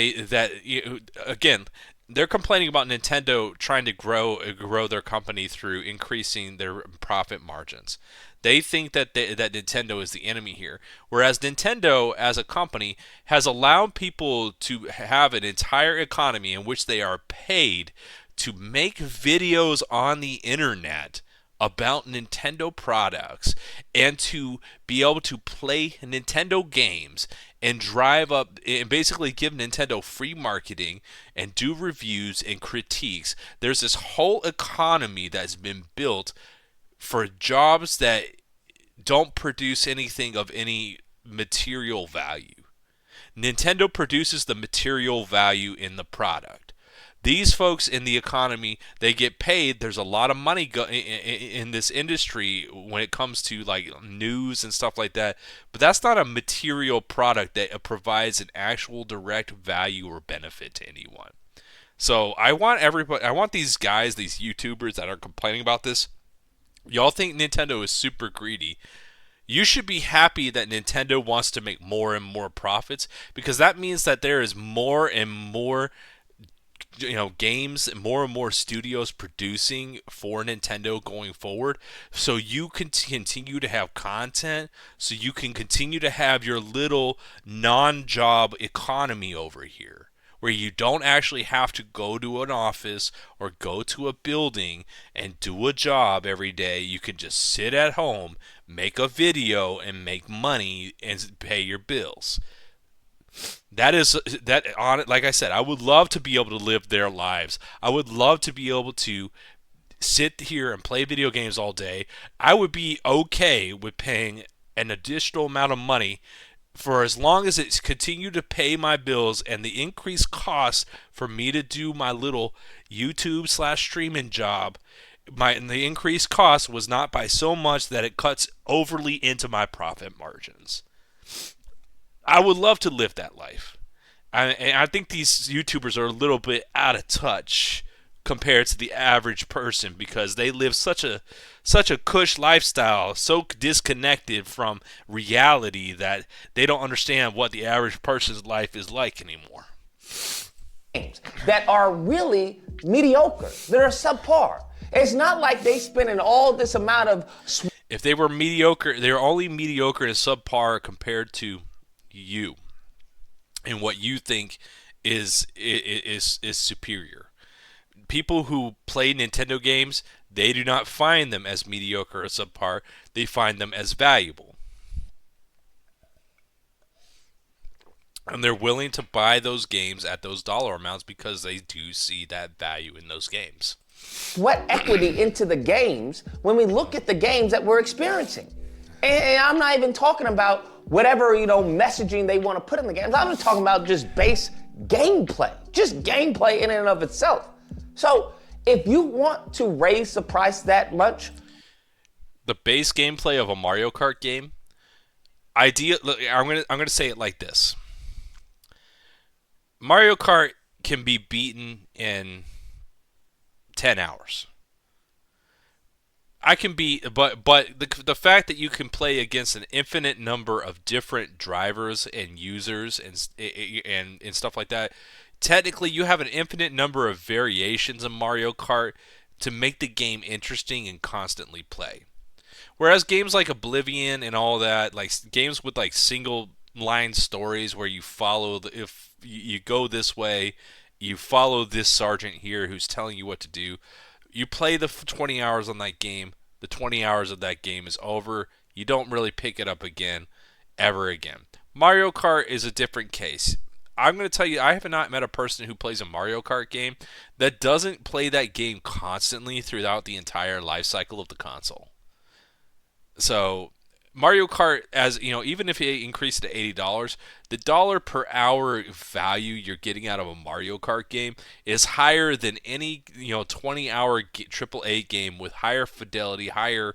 again, they're complaining about Nintendo trying to grow their company through increasing their profit margins. They think that Nintendo is the enemy here, whereas Nintendo as a company has allowed people to have an entire economy in which they are paid to make videos on the internet about Nintendo products and to be able to play Nintendo games and drive up and basically give Nintendo free marketing and do reviews and critiques. There's this whole economy that's been built for jobs that don't produce anything of any material value. Nintendo produces the material value in the product. These folks in the economy, they get paid. There's a lot of money in this industry when it comes to like news and stuff like that. But that's not a material product that provides an actual direct value or benefit to anyone. So I want these guys, these YouTubers that are complaining about this, y'all think Nintendo is super greedy. You should be happy that Nintendo wants to make more and more profits, because that means that there is more and more games, more and more studios producing for Nintendo going forward, so you can continue to have content, so you can continue to have your little non-job economy over here, where you don't actually have to go to an office or go to a building and do a job every day. You can just sit at home, make a video, and make money and pay your bills. Like I said, I would love to be able to live their lives. I would love to be able to sit here and play video games all day. I would be okay with paying an additional amount of money for as long as it's continued to pay my bills, and the increased cost for me to do my little YouTube/streaming job, the increased cost was not by so much that it cuts overly into my profit margins. I would love to live that life. And I think these YouTubers are a little bit out of touch compared to the average person, because they live such a cush lifestyle, so disconnected from reality that they don't understand what the average person's life is like anymore. That are really mediocre. They're subpar. It's not like they spending all this amount of. If they were mediocre, they're only mediocre and subpar compared to you and what you think is superior. People who play Nintendo games, they do not find them as mediocre or subpar. They find them as valuable. And they're willing to buy those games at those dollar amounts because they do see that value in those games. Sweat equity into the games when we look at the games that we're experiencing. And I'm not even talking about whatever, messaging they want to put in the games. I'm just talking about just base gameplay. Just gameplay in and of itself. So If you want to raise the price that much, the base gameplay of a Mario Kart game, I'm gonna say it like this: Mario Kart can be beaten in 10 hours. But the fact that you can play against an infinite number of different drivers and users and stuff like that, technically you have an infinite number of variations in Mario Kart to make the game interesting and constantly play. Whereas games like Oblivion and all that, like games with like single line stories where you follow if you go this way, you follow this sergeant here who's telling you what to do. You play the 20 hours on that game. The 20 hours of that game is over. You don't really pick it up again, ever again. Mario Kart is a different case. I'm going to tell you, I have not met a person who plays a Mario Kart game that doesn't play that game constantly throughout the entire life cycle of the console. So Mario Kart, as you know, even if it increased to $80, the dollar per hour value you're getting out of a Mario Kart game is higher than any 20-hour AAA game with higher fidelity, higher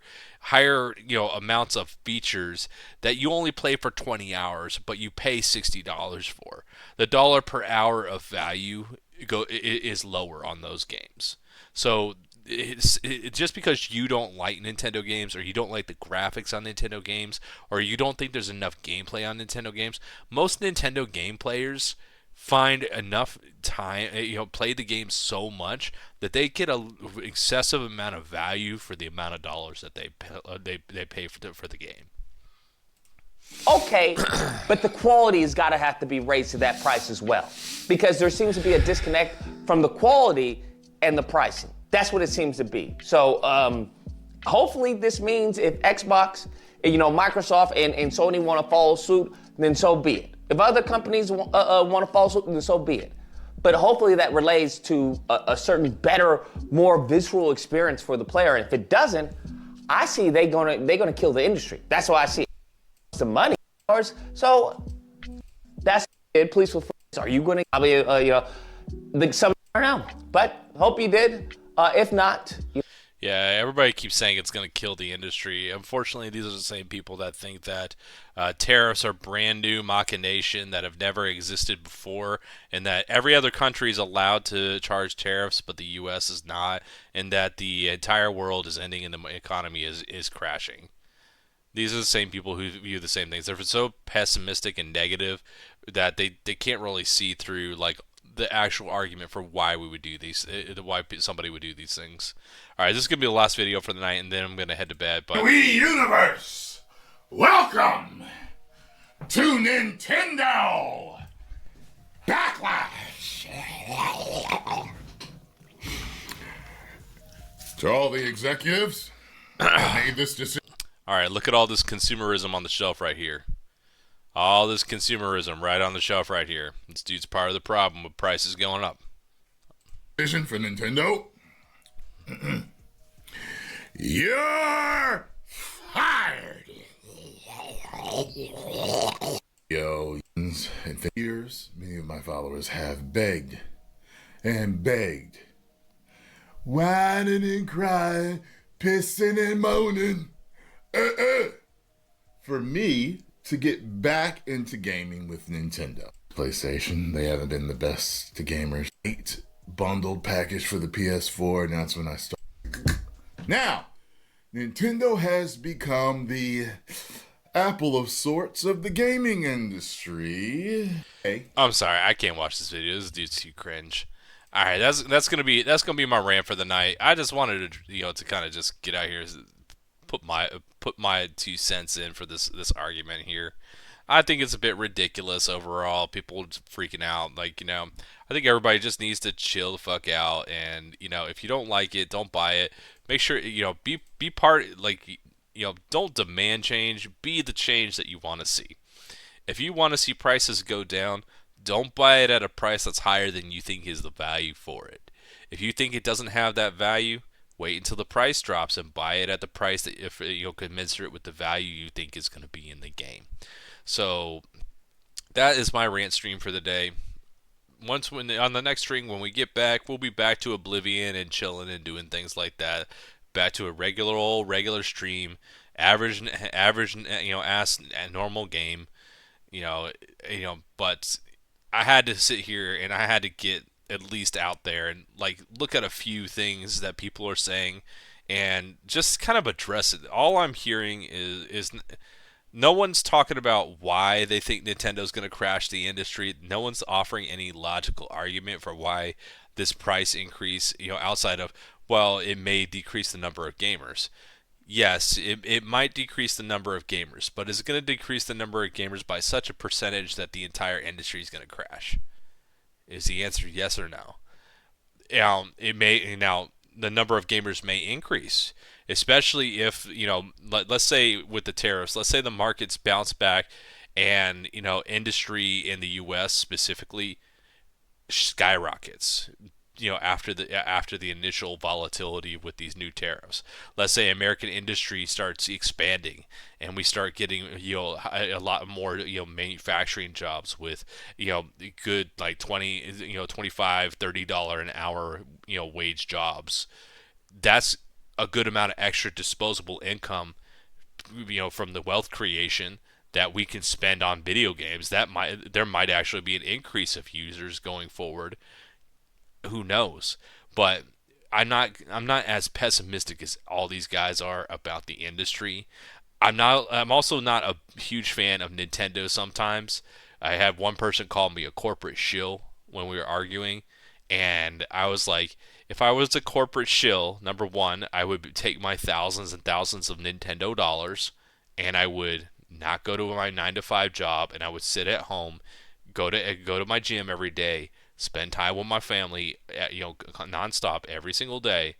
amounts of features that you only play for 20 hours, but you pay $60 for. The dollar per hour of value is lower on those games. So it's just because you don't like Nintendo games, or you don't like the graphics on Nintendo games, or you don't think there's enough gameplay on Nintendo games, most Nintendo game players find enough time, play the game so much that they get an excessive amount of value for the amount of dollars that they pay for the game. okay, but the quality has got to have to be raised to that price as well, because there seems to be a disconnect from the quality and the pricing. That's what it seems to be. So hopefully this means if Xbox, Microsoft and Sony want to follow suit, then so be it. If other companies want to follow suit, then so be it. But hopefully that relates to a certain better, more visceral experience for the player. And if it doesn't, I see they're gonna kill the industry. That's why I see it. It's the money. So that's it. Please feel free. Are you going to? I mean, some I don't know, but hope you did. If not, yeah, everybody keeps saying it's going to kill the industry. Unfortunately, these are the same people that think that tariffs are brand new machination that have never existed before, and that every other country is allowed to charge tariffs, but the U.S. is not, and that the entire world is ending and the economy is crashing. These are the same people who view the same things. They're so pessimistic and negative that they can't really see through like the actual argument for why we would do these, why somebody would do these things. All right, this is gonna be the last video for the night, and then I'm gonna head to bed. But Wii Universe, welcome to Nintendo Backlash. To all the executives that made this decision. all right, look at all this consumerism on the shelf right here. All this consumerism right on the shelf right here. This dude's part of the problem with prices going up. Vision for Nintendo. You're fired. And for years, many of my followers have begged and begged, whining and crying, pissing and moaning, for me to get back into gaming with Nintendo. PlayStation, they haven't been the best to gamers. 8 bundled package for the PS4, and that's when I started. Now, Nintendo has become the Apple of sorts of the gaming industry. Hey. I'm sorry, I can't watch this video. This dude's too cringe. All right, that's gonna be my rant for the night. I just wanted to to kind of just get out here, put my 2 cents in for this argument here. I think it's a bit ridiculous overall. People just freaking out. Like, I think everybody just needs to chill the fuck out. And, if you don't like it, don't buy it. Make sure, be part, like, don't demand change. Be the change that you want to see. If you want to see prices go down, don't buy it at a price that's higher than you think is the value for it. If you think it doesn't have that value, wait until the price drops and buy it at the price that if commensurate with the value you think is going to be in the game. So that is my rant stream for the day. on the next stream when we get back, we'll be back to Oblivion and chilling and doing things like that. Back to a regular stream, average, normal game, But I had to sit here and I had to get at least out there and like look at a few things that people are saying and just kind of address it. All I'm hearing is no one's talking about why they think Nintendo's going to crash the industry. No one's offering any logical argument for why this price increase, outside of, well, it may decrease the number of gamers. Yes, it might decrease the number of gamers, but is it going to decrease the number of gamers by such a percentage that the entire industry is going to crash? Is the answer yes or no? It may now the number of gamers may increase, especially if let's say with the tariffs, let's say the markets bounce back, and industry in the U.S. specifically skyrockets. After the initial volatility with these new tariffs, let's say American industry starts expanding and we start getting a lot more manufacturing jobs with good like 25 $30 an hour wage jobs. That's a good amount of extra disposable income from the wealth creation that we can spend on video games. There might actually be an increase of users going forward. Who knows? But I'm not as pessimistic as all these guys are about the industry. I'm also not a huge fan of Nintendo sometimes. I had one person call me a corporate shill when we were arguing, and I was like, if I was a corporate shill, number one, I would take my thousands and thousands of Nintendo dollars and I would not go to my 9 to 5 job, and I would sit at home, go to my gym every day, spend time with my family, nonstop every single day,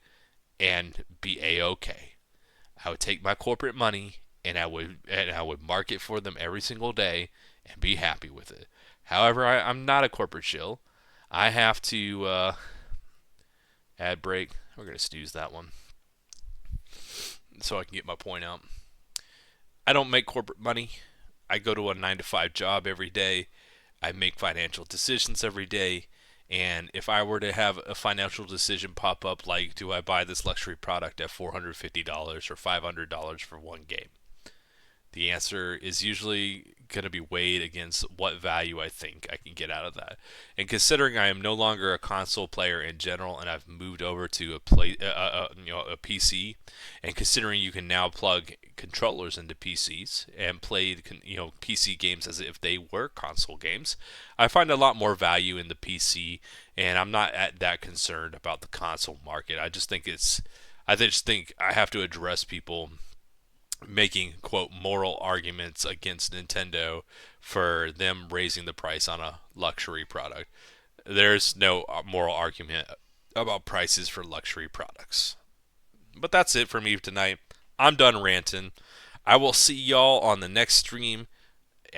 and be a-okay. I would take my corporate money and I would market for them every single day and be happy with it. However, I'm not a corporate shill. I have to ad break. We're gonna snooze that one so I can get my point out. I don't make corporate money. I go to a 9 to 5 job every day. I make financial decisions every day, and if I were to have a financial decision pop up like, do I buy this luxury product at $450 or $500 for one game? The answer is usually going to be weighed against what value I think I can get out of that. And considering I am no longer a console player in general, and I've moved over to a PC, and considering you can now plug controllers into PCs and play PC games as if they were console games, I find a lot more value in the PC, and I'm not that concerned about the console market. I just think I have to address people making, quote, moral arguments against Nintendo for them raising the price on a luxury product. There's no moral argument about prices for luxury products. But that's it for me tonight. I'm done ranting. I will see y'all on the next stream.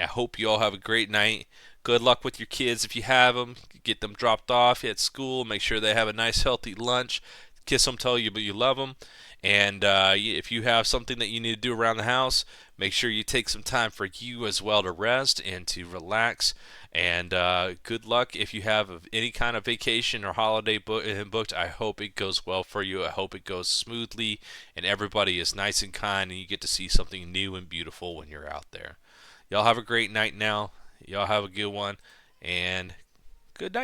I hope you all have a great night. Good luck with your kids if you have them. Get them dropped off at school. Make sure they have a nice, healthy lunch. Kiss them, tell you love them. And if you have something that you need to do around the house, make sure you take some time for you as well to rest and to relax. And good luck if you have any kind of vacation or holiday booked. I hope it goes well for you. I hope it goes smoothly and everybody is nice and kind and you get to see something new and beautiful when you're out there. Y'all have a great night now. Y'all have a good one. And good night.